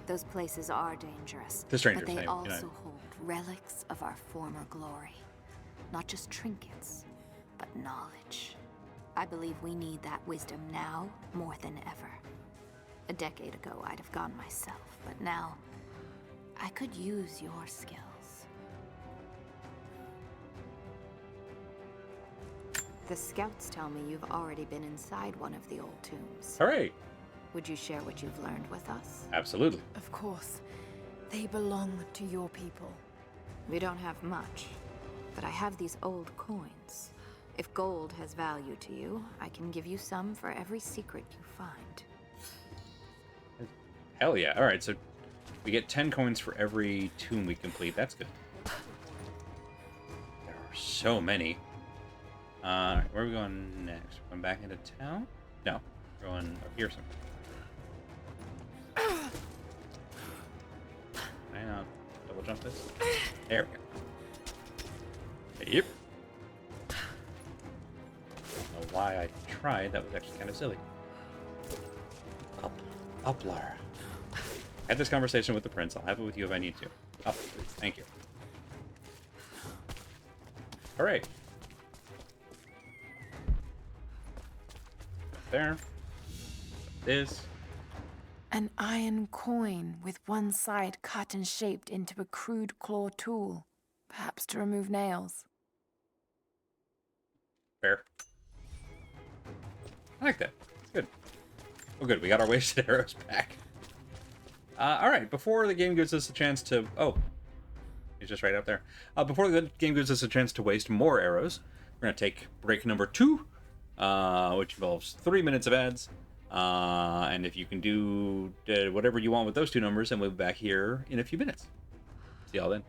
Those places are dangerous, The strangers, but they you also know. hold relics of our former glory. Not just trinkets, but knowledge. I believe we need that wisdom now more than ever. A decade ago, I'd have gone myself, but now I could use your skills. The scouts tell me you've already been inside one of the old tombs. Hooray! Would you share what you've learned with us? Absolutely. Of course. They belong to your people. We don't have much, but I have these old coins. If gold has value to you, I can give you some for every secret you find. Hell yeah. Alright, so we get 10 coins for every tomb we complete. That's good. There are so many. Alright, where are we going next? We're going back into town? No. We're going up here somewhere. Hang on. Double jump this. There we go. Yep. I don't know why I tried. That was actually kind of silly. Uplar. I had this conversation with the prince. I'll have it with you if I need to. Up, please. Thank you. Alright. There. This. An iron coin with one side cut and shaped into a crude claw tool, perhaps to remove nails. Fair. I like that. It's good. Oh, good. We got our wasted arrows back. Alright, before the game gives us a chance to... Oh. He's just right up there. Before the game gives us a chance to waste more arrows, we're going to take break number 2, which involves 3 minutes of ads. And if you can do whatever you want with those two numbers, then we'll be back here in a few minutes. See y'all then.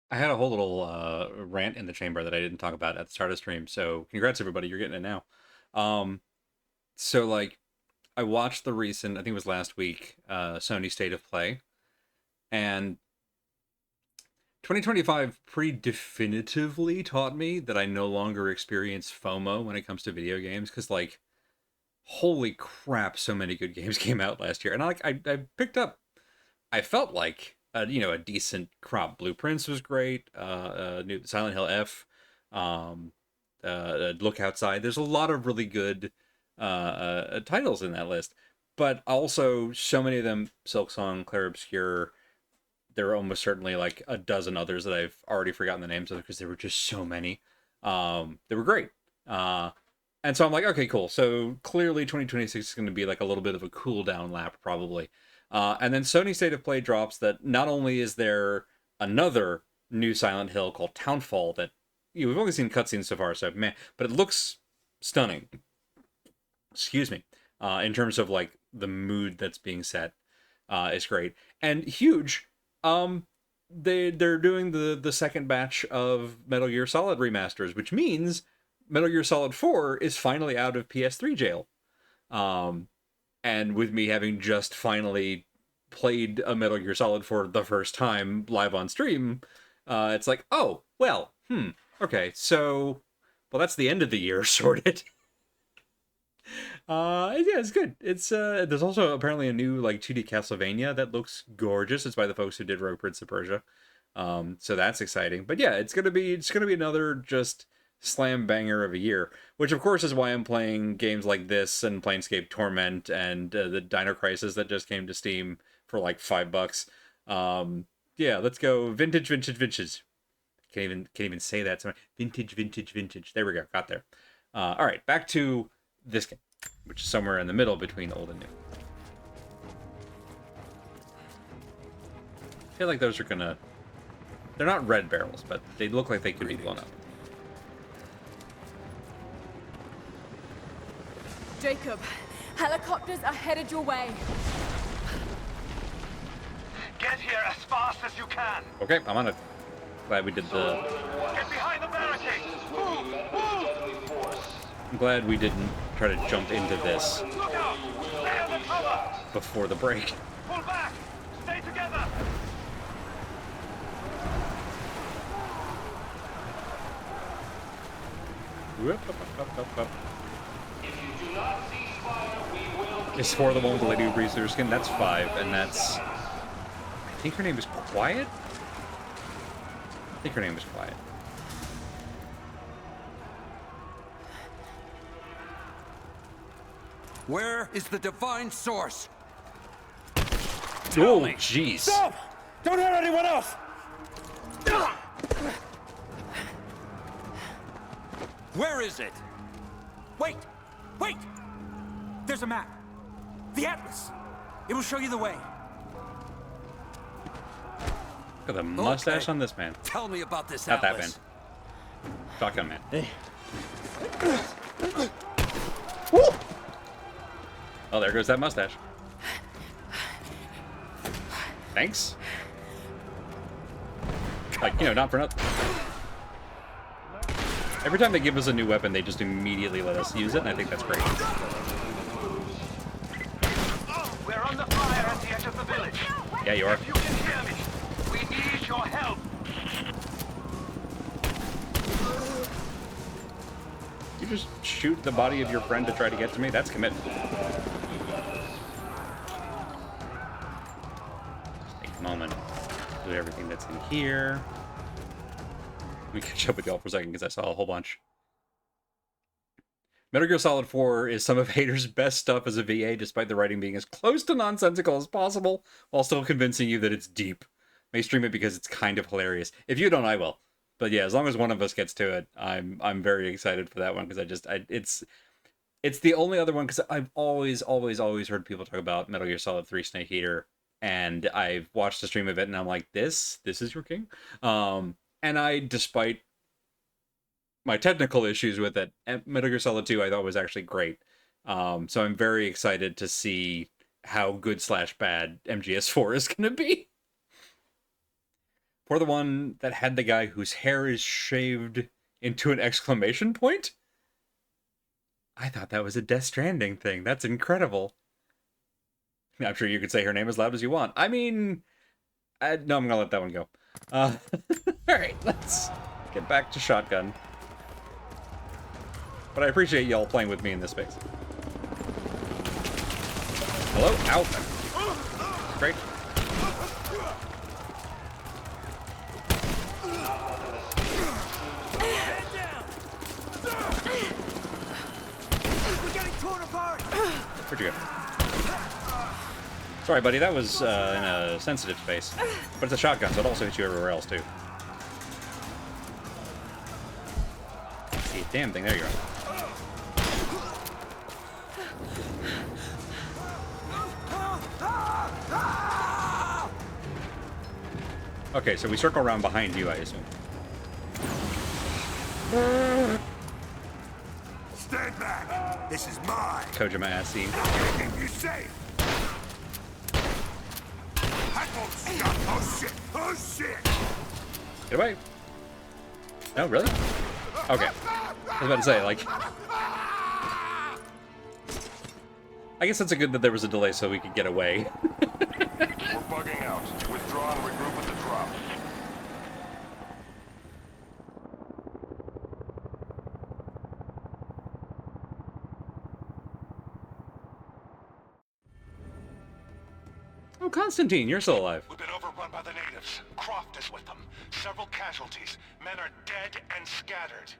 I had a whole little rant in the chamber that I didn't talk about at the start of the stream, so congrats everybody, you're getting it now. So like, I watched the recent, I think it was last week, Sony State of Play, and 2025 pretty definitively taught me that I no longer experience FOMO when it comes to video games, because like, holy crap, so many good games came out last year, and I picked up, I felt like, you know, a decent crop. Blueprints was great. New Silent Hill F. Look Outside. There's a lot of really good titles in that list, but also so many of them: Silksong, Clair Obscur. There are almost certainly like a dozen others that I've already forgotten the names of because there were just so many. They were great. And so I'm like, okay, cool. So clearly 2026 is going to be like a little bit of a cool down lap, probably. And then Sony State of Play drops that not only is there another new Silent Hill called Townfall that, you know, we've only seen cutscenes so far, so man, but it looks stunning. Excuse me. In terms of like the mood that's being set, is great. And huge. They're doing the second batch of Metal Gear Solid remasters, which means Metal Gear Solid 4 is finally out of PS3 jail. And with me having just finally played a Metal Gear Solid for the first time live on stream, it's like, oh, well, okay, so, well, that's the end of the year sorted. Yeah, it's good. It's there's also apparently a new like 2D Castlevania that looks gorgeous. It's by the folks who did Rogue Prince of Persia. So that's exciting. But yeah, it's gonna be another just slam banger of a year, which of course is why I'm playing games like this and Planescape Torment and the Dino Crisis that just came to Steam for like $5. Yeah, let's go vintage. Can't even say that. Vintage. There we go. Got there. All right, back to this game, which is somewhere in the middle between old and new. I feel like those are gonna... They're not red barrels, but they look like they could be blown up. Jacob, helicopters are headed your way. Get here as fast as you can. Okay, I'm on it. Glad we did the... Get behind the barricades. Move. I'm glad we didn't try to jump into this Look out. Stay under cover. before the break. Pull back. Stay together. Up. It's 4 of the one with the lady who breathes through her skin. That's 5, and that's... I think her name is Quiet? I think her name is Quiet. Where is the divine source? Oh, jeez. Stop! Don't hurt anyone else! Where is it? Wait! There's a map. The Atlas. It will show you the way. Look at the mustache on this man. Tell me about this Not Atlas. that man. Shotgun man. Hey. Oh, there goes that mustache. Thanks. Like, you know, not for nothing. Every time they give us a new weapon, they just immediately let us use it, and I think that's great. We're on the fire at the edge of the village. Yeah, you are. If you can hear me, we need your help. You just shoot the body of your friend to try to get to me? That's commitment. Take a moment. Do everything that's in here. Let me catch up with y'all for a second because I saw a whole bunch. Metal Gear Solid 4 is some of Hader's best stuff as a VA, despite the writing being as close to nonsensical as possible, while still convincing you that it's deep. May stream it because it's kind of hilarious. If you don't, I will. But yeah, as long as one of us gets to it, I'm very excited for that one because it's the only other one because I've always heard people talk about Metal Gear Solid 3 Snake Eater, and I've watched the stream of it, and I'm like, this is your king. And I, despite my technical issues with it, Metal Gear Solid 2 I thought was actually great. So I'm very excited to see how good / bad MGS4 is going to be. For the one that had the guy whose hair is shaved into an exclamation point? I thought that was a Death Stranding thing. That's incredible. I'm sure you could say her name as loud as you want. I mean, no, I'm going to let that one go. Alright, let's get back to shotgun. But I appreciate y'all playing with me in this space. Hello? Ow. Great. Where'd you go? Sorry, buddy, that was in a sensitive space. But it's a shotgun, so it also hits you everywhere else, too. See, damn thing, there you are. Okay, so we circle around behind you, I assume. Stand back! This is mine! Kojima ass scene. Keep you safe! I won't stop! Oh shit! Oh shit! Get away! No, really? Okay. I was about to say, like... I guess it's a good that there was a delay so we could get away. We're bugging out. Withdraw and regroup at the drop. Oh, Constantine, you're still alive. We've been overrun by the natives. Croft is with them. Several casualties. Men are dead and scattered.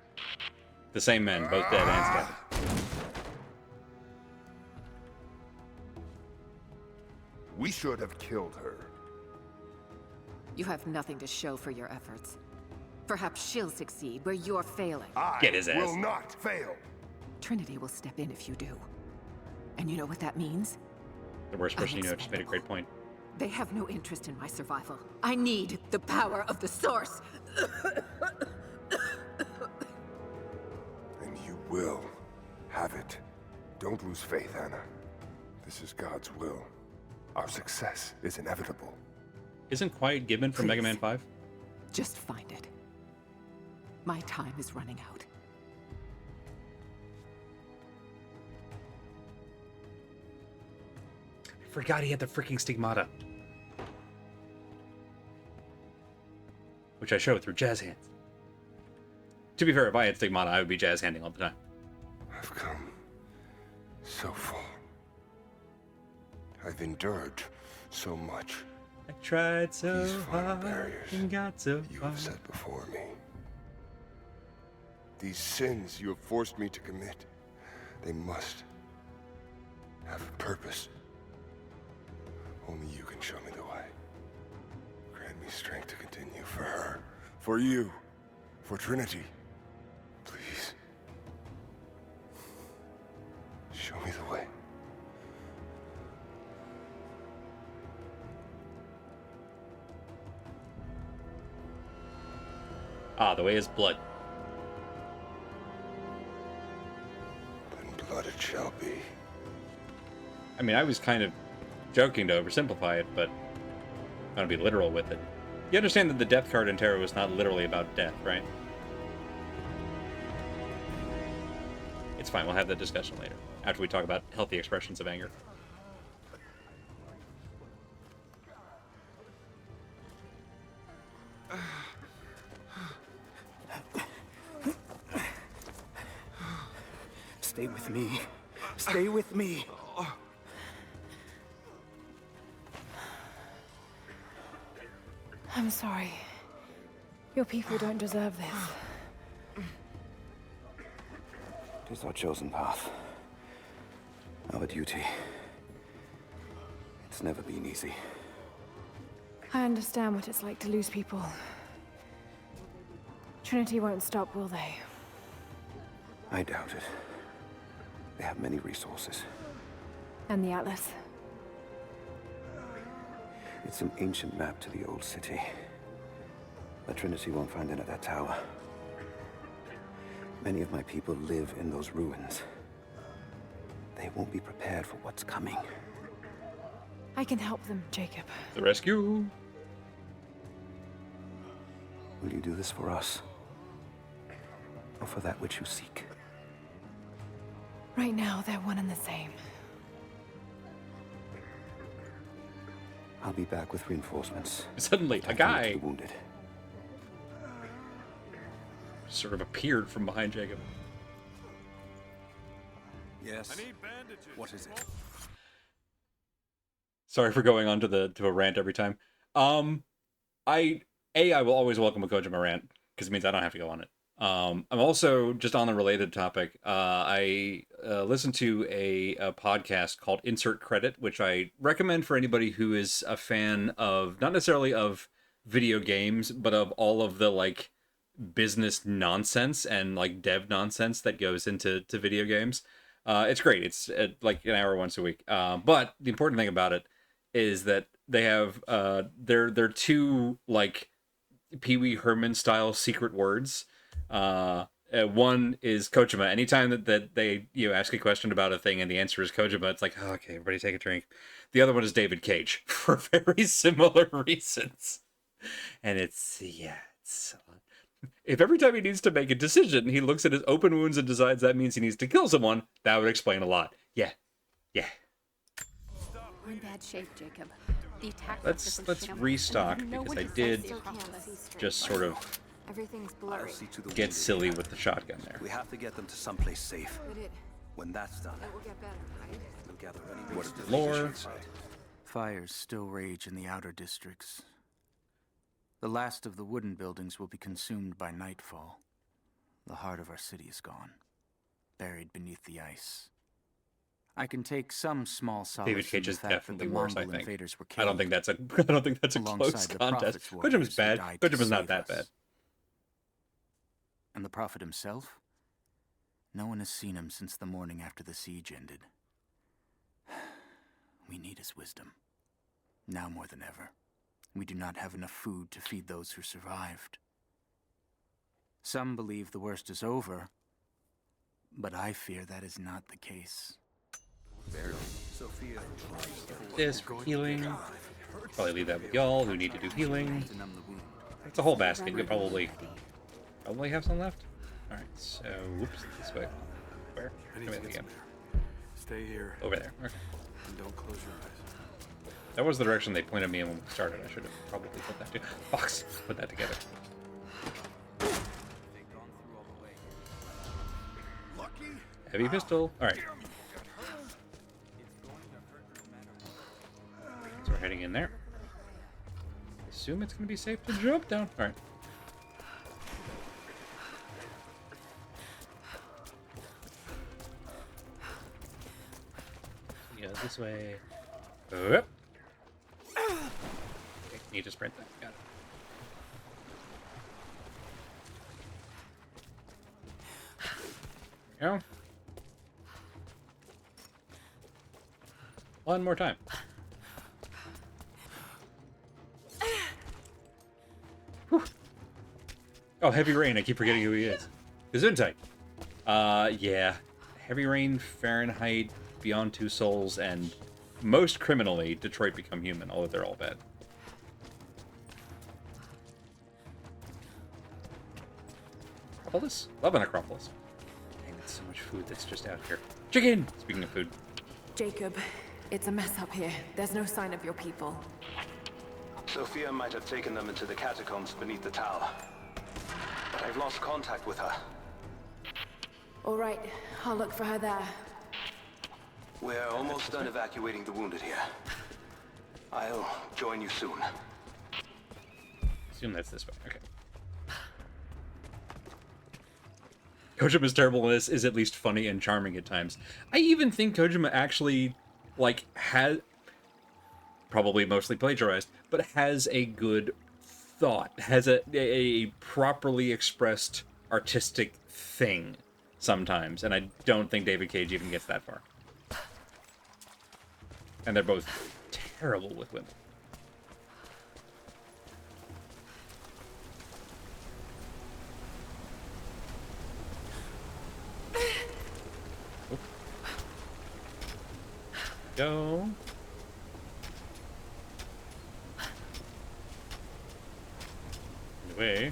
The same men, both dead and scattered. We should have killed her. You have nothing to show for your efforts. Perhaps she'll succeed where you're failing. Get his ass. I will not fail. Trinity will step in if you do. And you know what that means? The worst person you know just made a great point. They have no interest in my survival. I need the power of the Source. And you will have it. Don't lose faith, Anna. This is God's will. Our success is inevitable. Isn't Quiet Gibbon from Mega Man 5? Just find it. My time is running out. I forgot he had the freaking stigmata. Which I show through jazz hands. To be fair, if I had stigmata, I would be jazz handing all the time. I've come so far. I've endured so much. I tried so These final hard barriers and got so you far. have set before me. These sins you have forced me to commit, they must have a purpose. Only you can show me the way. Grant me strength to continue for her, for you, for Trinity. Please. Show me the way. Ah, the way is blood. Then blood it shall be. I mean, I was kind of joking to oversimplify it, but I'm gonna be literal with it. You understand that the death card in Tarot is not literally about death, right? It's fine, we'll have that discussion later, after we talk about healthy expressions of anger. Stay with me. Stay with me. I'm sorry. Your people don't deserve this. It is our chosen path. Our duty. It's never been easy. I understand what it's like to lose people. Trinity won't stop, will they? I doubt it. They have many resources. And the Atlas? It's an ancient map to the old city. But Trinity won't find it at that tower. Many of my people live in those ruins. They won't be prepared for what's coming. I can help them, Jacob. The rescue! Will you do this for us? Or for that which you seek? Right now, they're one and the same. I'll be back with reinforcements. Suddenly, a guy wounded. sort of appeared from behind Jacob. Yes. I need bandages. What is it? Sorry for going on to a rant every time. I will always welcome a Kojima rant because it means I don't have to go on it. I'm also just on a related topic. I listened to a podcast called Insert Credit, which I recommend for anybody who is a fan of, not necessarily of video games, but of all of the like business nonsense and like dev nonsense that goes into video games. It's great. It's like an hour once a week. But the important thing about it is that they have they're two like Pee Wee Herman style secret words. One is Kojima. Anytime that they ask a question about a thing and the answer is Kojima, it's like, oh, okay, everybody take a drink. The other one is David Cage for very similar reasons. And it's if every time he needs to make a decision, he looks at his open wounds and decides that means he needs to kill someone, that would explain a lot. Yeah. We're in bad shape, Jacob. The attack Let's restock because I did just sort of Everything's blurry. get silly with the shotgun there. We have to get them to someplace safe. When that's done, It will get better, right? we'll gather any What resources is the lore? inside. Fires still rage in the outer districts. The last of the wooden buildings will be consumed by nightfall. The heart of our city is gone, buried beneath the ice. I can take some small solace David Cage in is the fact definitely that the worse, I Mongol think. invaders were I killed. don't think that's a alongside close the contest. Prophet's warriors Kojima's who bad. died to Kojima's not save that us. bad. And the Prophet himself? No one has seen him since the morning after the siege ended. We need his wisdom. Now more than ever. We do not have enough food to feed those who survived. Some believe the worst is over, but I fear that is not the case. Barely. Sophia. This for healing. Probably leave that with y'all who need to do healing. It's a whole basket. You could probably have some left. All right. So, whoops. This way. Where? I need Come to in get again. some air. Stay here. Over there. Okay. And don't close your eyes. That was the direction they pointed me in when we started. I should have probably put that together. Fox, put that together. Heavy pistol. All right. So we're heading in there. Assume it's going to be safe to jump down. All right. Yeah, this way. Up. Okay, need to sprint that. Got it. There we go. One more time. Whew. Oh, Heavy Rain. I keep forgetting who he is. Gesundheit. Yeah. Heavy Rain, Fahrenheit, Beyond Two Souls, and most criminally, Detroit Become Human, although they're all bad. Acropolis? Love an Acropolis. Dang, that's so much food that's just out here. Chicken! Speaking of food. Jacob, it's a mess up here. There's no sign of your people. Sophia might have taken them into the catacombs beneath the tower. But I've lost contact with her. All right, I'll look for her there. We're almost done evacuating the wounded here. I'll join you soon. Assume that's this way. Okay. Kojima's terribleness is at least funny and charming at times. I even think Kojima actually, like, has... probably mostly plagiarized, but has a good thought. Has a properly expressed artistic thing sometimes. And I don't think David Cage even gets that far. And they're both terrible with women. Oop. Go. Anyway.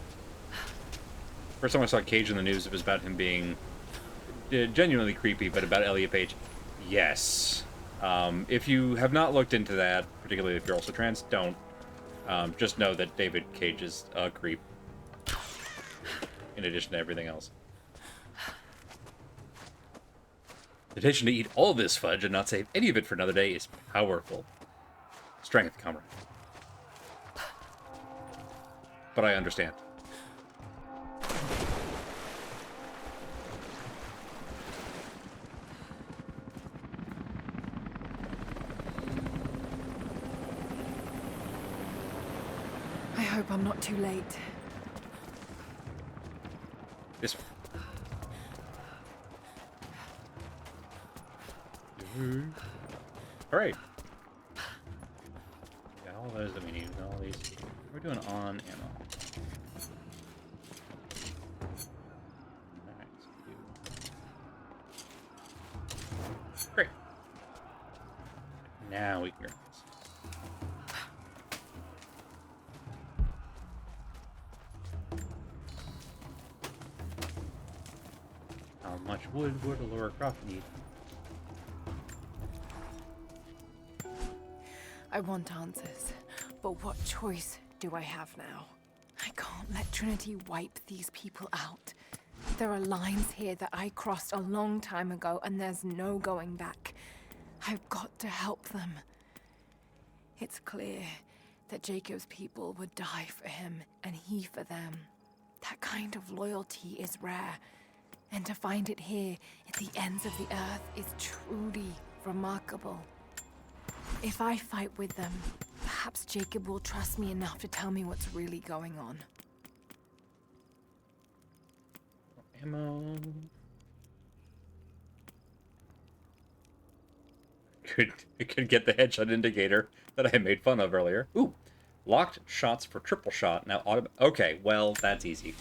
First time I saw Cage in the news, it was about him being genuinely creepy, but about Elliot Page, yes. If you have not looked into that, particularly if you're also trans, don't. Just know that David Cage is a creep, in addition to everything else. The decision to eat all this fudge and not save any of it for another day is powerful. Strength, comrade. But I understand. I hope I'm not too late. This one. Alright. Got all those that we need. All these. We're doing on ammo. Alright, great. Now we can grab this. How much wood would Laura Croft need? I want answers, but what choice do I have now? I can't let Trinity wipe these people out. There are lines here that I crossed a long time ago, and there's no going back. I've got to help them. It's clear that Jacob's people would die for him, and he for them. That kind of loyalty is rare, and to find it here at the ends of the earth is truly remarkable. If I fight with them, perhaps Jacob will trust me enough to tell me what's really going on. Ammo. Could get the headshot indicator that I made fun of earlier. Ooh, locked shots for triple shot. Now, okay, well, that's easy.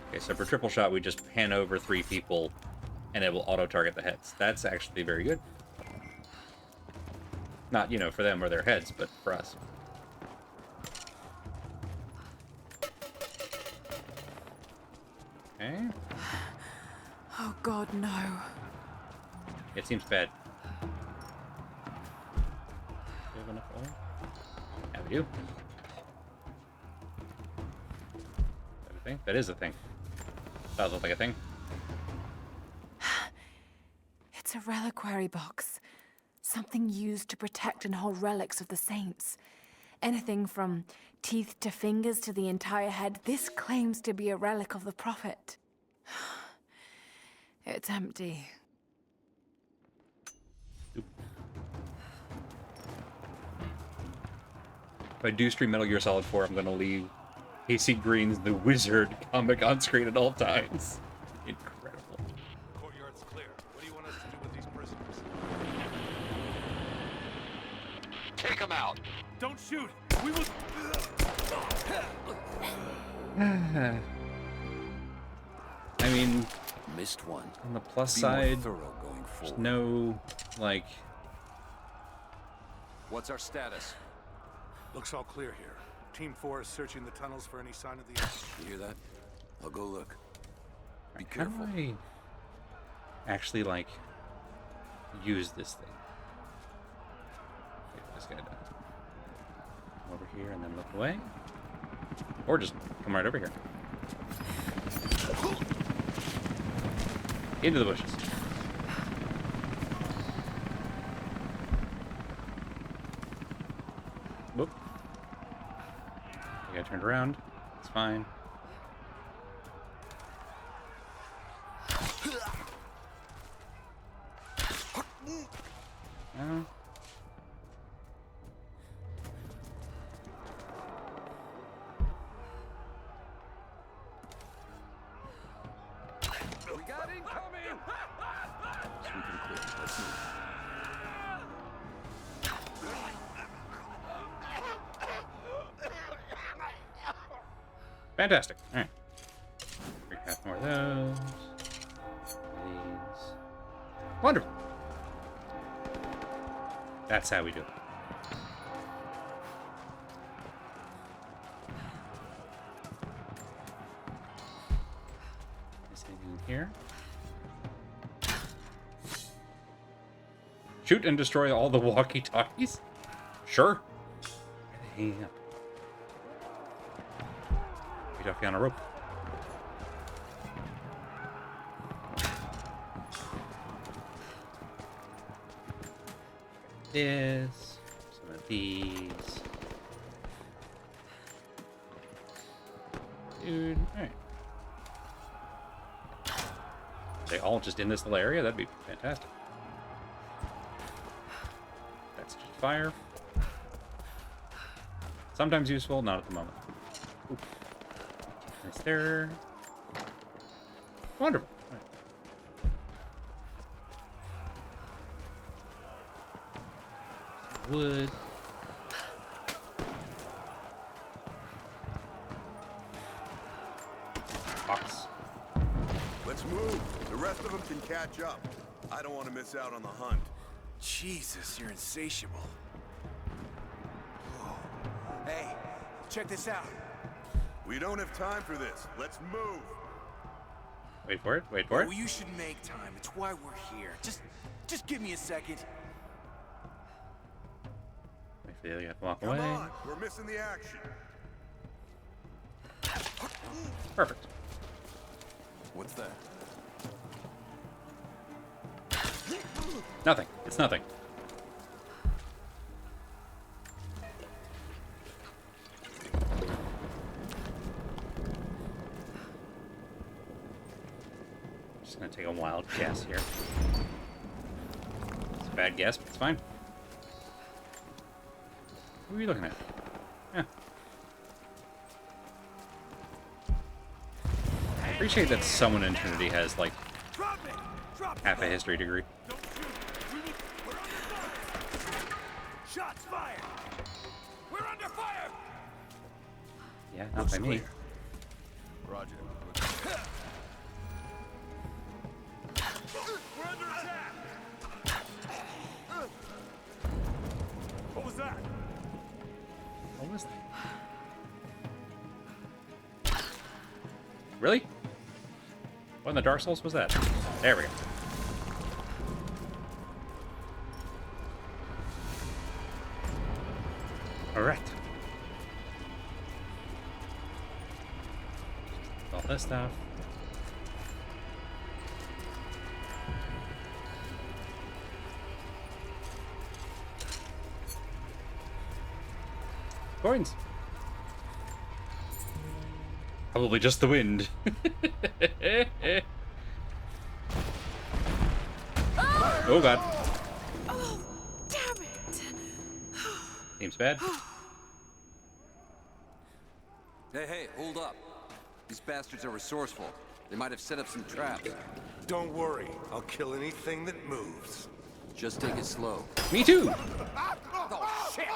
Okay, so for triple shot, we just pan over 3 people, and it will auto-target the heads. That's actually very good. Not, you know, for them or their heads, but for us. Okay. Oh God, no. It seems bad. Do you have enough oil? Yeah, we do. Is that a thing? That is a thing. That looks like a thing. It's a reliquary box. Something used to protect and hold relics of the saints. Anything from teeth to fingers to the entire head. This claims to be a relic of the Prophet. It's empty. If I do stream Metal Gear Solid 4, I'm going to leave AC Green's The Wizard comic on screen at all times. Incredible. Courtyard's clear. What do you want us to do with these prisoners? Take them out. Don't shoot. We will. I mean, missed one. On the plus side, there's no, like... What's our status? Looks all clear here. Team 4 is searching the tunnels for any sign of the... You hear that? I'll go look. Be How careful. do I actually, like, use this thing? Get this guy done. Come over here and then look away. Or just come right over here. Into the bushes. Whoop. I got turned around. It's fine. No. We got incoming! Sweeping clear. Let's move. Fantastic. All right. We have more of those. These. Wonderful. That's how we do it. here. Shoot and destroy all the walkie-talkies? Sure. Hanging up. Walkie-talkie on a rope. This. Some of these. Dude, alright. They all just in this little area? That'd be fantastic. That's just fire. Sometimes useful, not at the moment. Ooh. Nice there. Wonderful. Right. Wood. Box. Let's move. The rest of them can catch up. I don't want to miss out on the hunt. Jesus, you're insatiable. Whoa. Hey, check this out. We don't have time for this. Let's move. Wait for it. Wait for it. Oh, you should make time. It's why we're here. Just give me a second. Wait for the other guy to walk away. Come on, we're missing the action. Perfect. What's that? Nothing. It's nothing. Just gonna take a wild guess here. It's a bad guess, but it's fine. What are you looking at? Yeah. Appreciate that someone in Trinity has like half a history degree. Shots fired. We're under fire. Yeah, not by me. Roger. We're under attack. What was that? What was that? Really? What in the Dark Souls was that? There we go. All right. All this stuff. Coins. Probably just the wind. Oh god. Oh, damn it. Seems bad. Hey, hold up. These bastards are resourceful. They might have set up some traps. Don't worry. I'll kill anything that moves. Just take it slow. Me too. Oh, shit.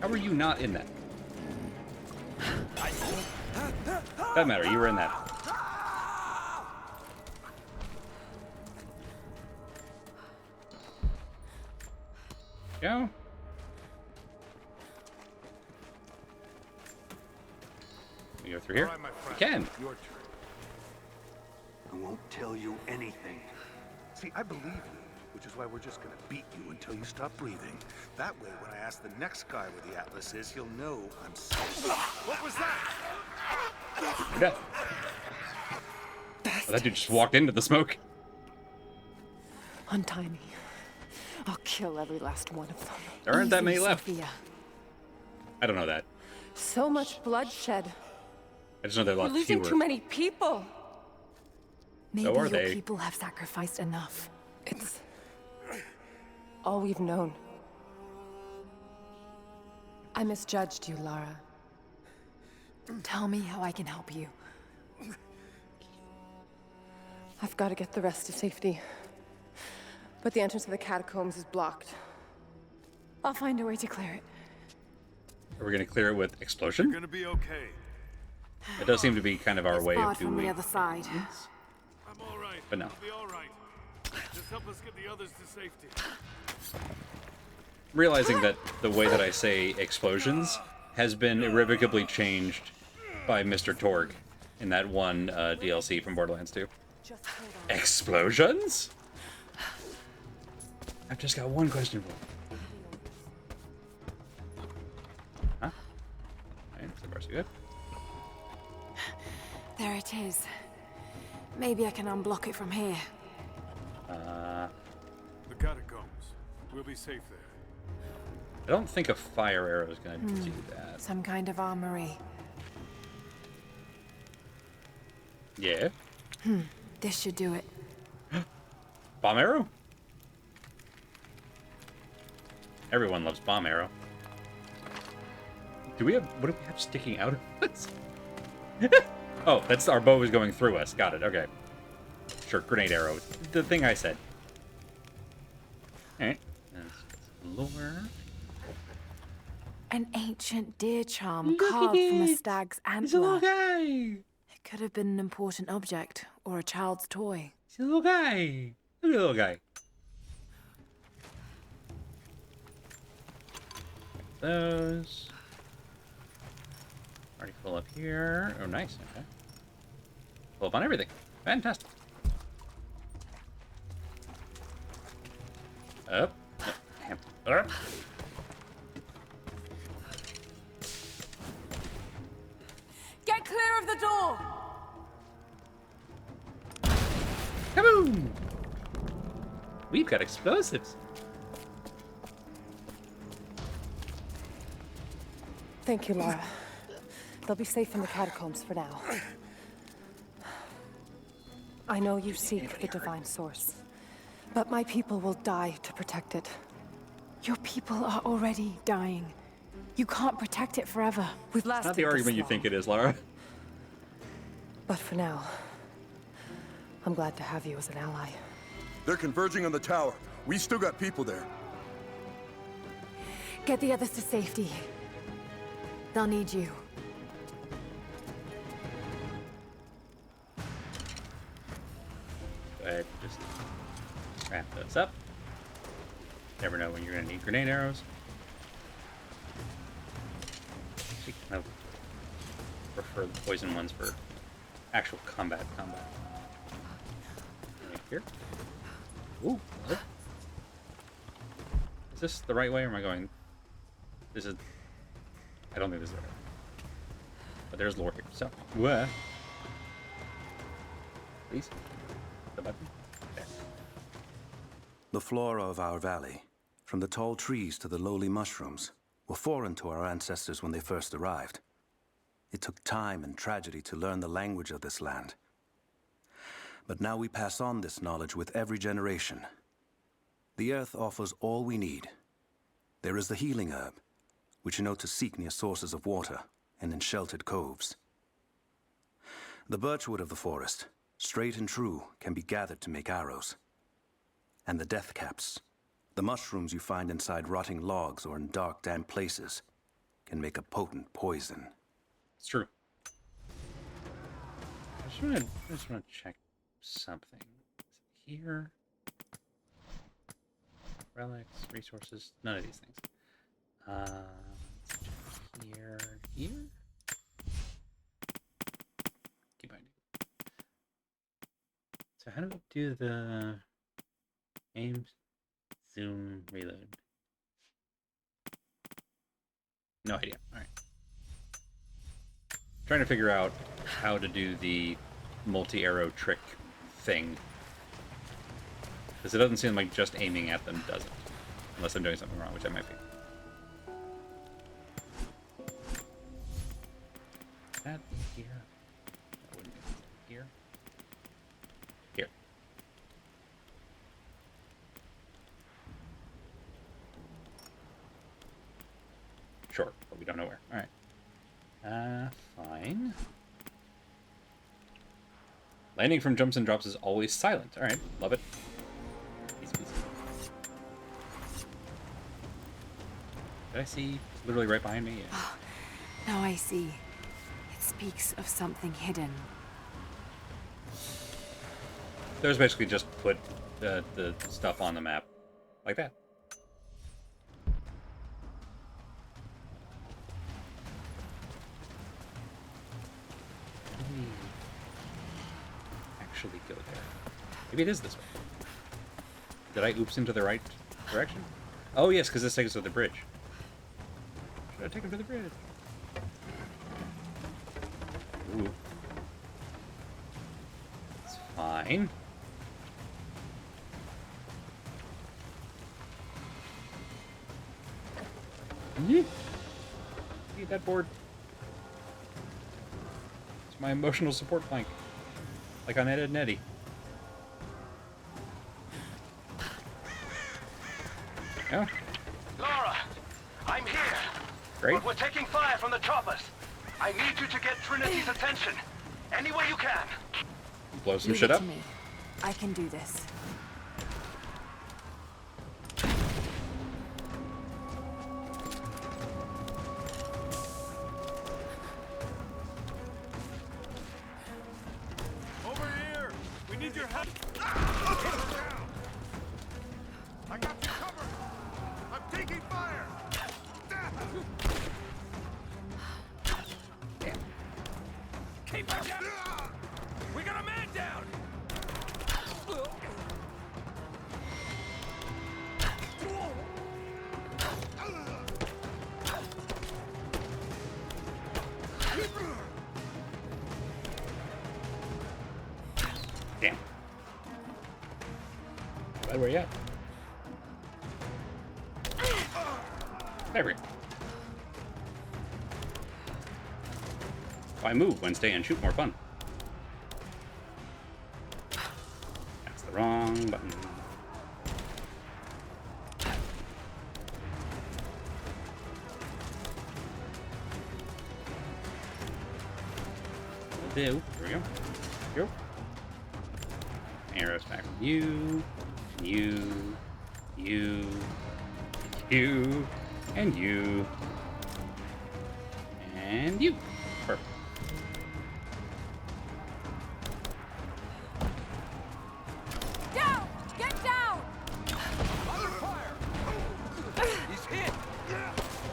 How were you not in that? Doesn't matter, you were in that. Go. We go through here? All right, my friend. We can. Your turn. I won't tell you anything. See, I believe you, which is why we're just gonna beat you until you stop breathing. That way, when I ask the next guy where the Atlas is, he'll know I'm safe. What was that? Okay. Well, that dude just walked into the smoke. Untie me. I'll kill every last one of them. There aren't that Even many left. Sophia. I don't know that. So much bloodshed. I just know there are a We're lot losing fewer. too many people. Maybe So are your they. people have sacrificed enough. It's all we've known. I misjudged you, Lara. Tell me how I can help you. I've got to get the rest to safety. But the entrance to the catacombs is blocked. I'll find a way to clear it. Are we going to clear it with explosion? You're gonna be okay. It does seem to be kind of our way of Barred from the doing other side. I'm all right. But no. I'll be all right. Just help us get the others to safety. Realizing that the way that I say explosions has been irrevocably changed by Mr. Torg in that one DLC from Borderlands 2. Explosions? I've just got one question for you. Huh? Alright, so far so good. There it is. Maybe I can unblock it from here. The catacombs. We'll be safe there. I don't think a fire arrow is going to do that. Some kind of armory. Yeah. This should do it. Bomb arrow? Everyone loves bomb arrow. Do we have... What do we have sticking out of us? Oh, that's our bow is going through us. Got it. Okay. Sure, grenade arrow. The thing I said. Alright. Lore. An ancient deer charm carved from a stag's antler. It's a little guy. It could have been an important object or a child's toy. It's a little guy. Look at the little guy. Those. Already full up here. Oh, nice. Okay. Full up on everything. Fantastic. Up. Up. Get clear of the door! Kaboom! We've got explosives. Thank you, Lara. They'll be safe in the catacombs for now. I know you seek the divine source, but my people will die to protect it. Your people are already dying. You can't protect it forever. We've lasted Not the argument you think it is, Lara. But for now, I'm glad to have you as an ally. They're converging on the tower. We still got people there. Get the others to safety. They'll need you. Go ahead, just wrap those up. Never know when you're going to need grenade arrows. Actually, kind of prefer the poison ones for actual combat. Right here. Ooh. Hello. Is this the right way, or am I going? This is. I don't think this is the right way. But there's lore here. So, where? Please. The button. There. The flora of our valley, from the tall trees to the lowly mushrooms, were foreign to our ancestors when they first arrived. It took time and tragedy to learn the language of this land. But now we pass on this knowledge with every generation. The earth offers all we need. There is the healing herb, which you know to seek near sources of water and in sheltered coves. The birchwood of the forest, straight and true, can be gathered to make arrows. And the death caps, the mushrooms you find inside rotting logs or in dark, damp places, can make a potent poison. It's true. I just want to check something. Is it here? Relics, resources, none of these things. Here. Keep finding. So how do we do the aim, zoom, reload? No idea. All right. Trying to figure out how to do the multi-arrow trick thing. Because it doesn't seem like just aiming at them does it. Unless I'm doing something wrong, which I might be. That here. That wouldn't be here. Here. Sure, but we don't know where. Alright. Fine. Landing from jumps and drops is always silent. Alright, love it. Easy peasy. Did I see literally right behind me? Yeah. Now I see. It speaks of something hidden. There's basically just put the stuff on the map. Like that. actually go there? Maybe it is this way. Did I oops into the right direction? Oh, yes, because this takes us to the bridge. Should I take him to the bridge? Ooh. It's fine. Need that board. It's my emotional support plank. Like on Ed, Edd n Eddy. Yeah. Lara, I'm here. Great. But we're taking fire from the choppers. I need you to get Trinity's attention. Any way you can. Blow some Leave shit it up. to me. I can do this. Over here! We need your help! I got you covered! I'm taking fire! Keep her down! We got a man down! Damn. Glad where you at? There we go. Why move Wednesday and shoot more fun? That's the wrong button. There we go. Go. Arrows back from you, you, and you, and you. Perfect. Down! Get down! Under fire! He's hit!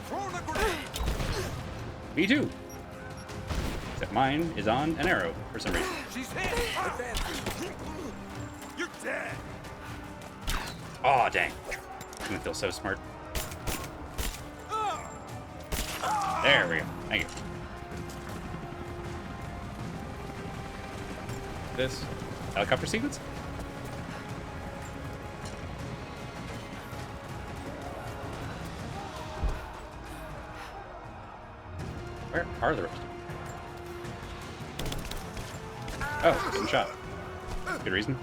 Throw the grenade! Me too. Except mine is on an arrow for some reason. She's hit! You're dead! Aw, dang. I'm gonna feel so smart. There we go. Thank you. This helicopter sequence? Where are the rest? Oh, some shot. Good reason.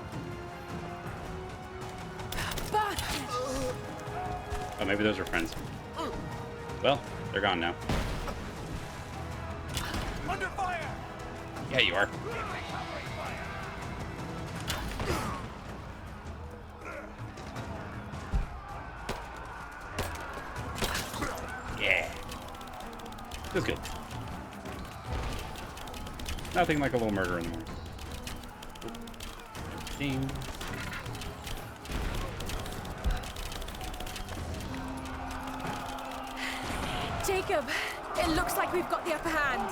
Oh, maybe those were friends. Well, they're gone now. Under fire! Yeah, you are. Yeah. Feels good. Nothing like a little murder in the morning. Ding. Jacob, it looks like we've got the upper hand.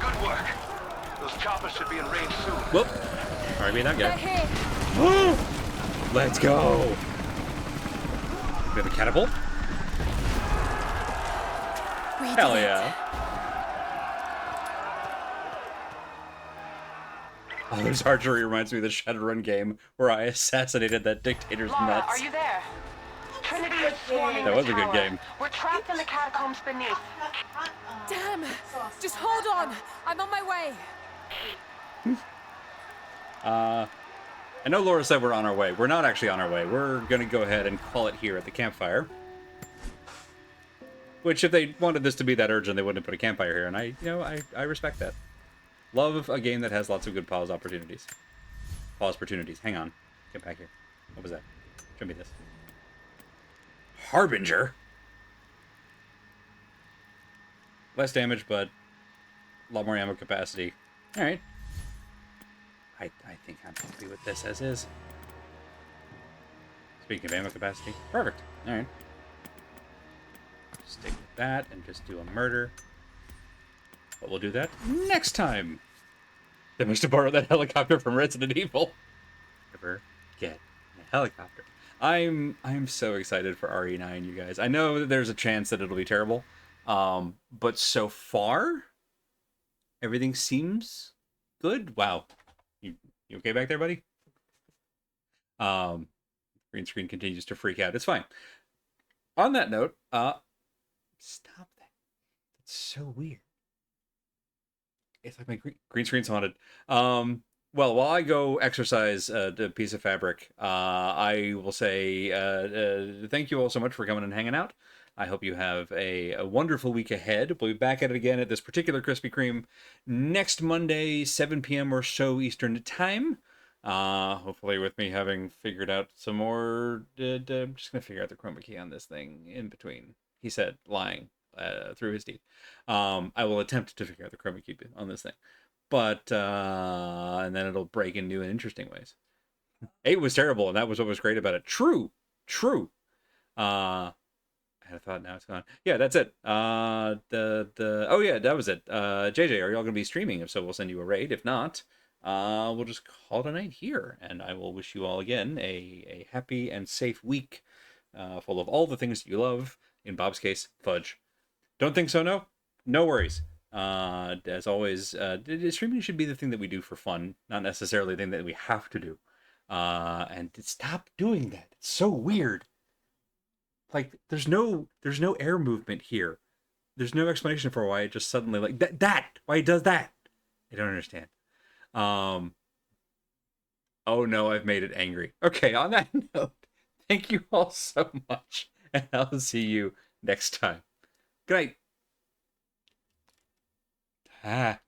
Good work. Those choppers should be in range soon. Whoop. Sorry to be that They're guy. here. Let's go. We have a catapult? We Hell did it. yeah. Oh, this archery reminds me of the Shadowrun game where I assassinated that dictator's Lara, nuts. are you there? Trinity is swarming That was the a good tower. game. We're trapped in the catacombs beneath. Damn! Just hold on. I'm on my way. I know Laura said we're on our way. We're not actually on our way. We're gonna go ahead and call it here at the campfire. Which, if they wanted this to be that urgent, they wouldn't have put a campfire here, and I respect that. Love a game that has lots of good pause opportunities. Pause opportunities. Hang on. Get back here. What was that? Show me this. Harbinger? Less damage, but a lot more ammo capacity. Alright. I think I'm happy with this as is. Speaking of ammo capacity. Perfect. Alright. Stick with that and just do a murder. But we'll do that next time. That makes to borrow that helicopter from Resident Evil. Never get a helicopter. I'm so excited for RE9, you guys. I know that there's a chance that it'll be terrible, but so far, everything seems good. Wow, you okay back there, buddy? Green screen continues to freak out. It's fine. On that note, stop that. That's so weird. It's like my green screen's haunted. Well, while I go exercise a piece of fabric, I will say thank you all so much for coming and hanging out. I hope you have a wonderful week ahead. We'll be back at it again at this particular Krispy Kreme next Monday, 7 p.m. or so Eastern Time. Hopefully with me having figured out some more. I'm just going to figure out the chroma key on this thing in between. He said, lying through his teeth. I will attempt to figure out the chroma key on this thing. But, and then it'll break in new and interesting ways. 8 was terrible, and that was what was great about it. True. I had a thought, now it's gone. Yeah, that's it. Oh yeah, that was it. JJ, are y'all going to be streaming? If so, we'll send you a raid. If not, we'll just call it a night here. And I will wish you all again a happy and safe week, full of all the things that you love. In Bob's case, fudge. Don't think so, no? No worries. As always, streaming should be the thing that we do for fun, not necessarily the thing that we have to do. And stop doing that. It's so weird. Like, there's no air movement here. There's no explanation for why it just suddenly, like, why it does that. I don't understand. Oh no, I've made it angry. Okay, on that note, thank you all so much, and I'll see you next time. Good night.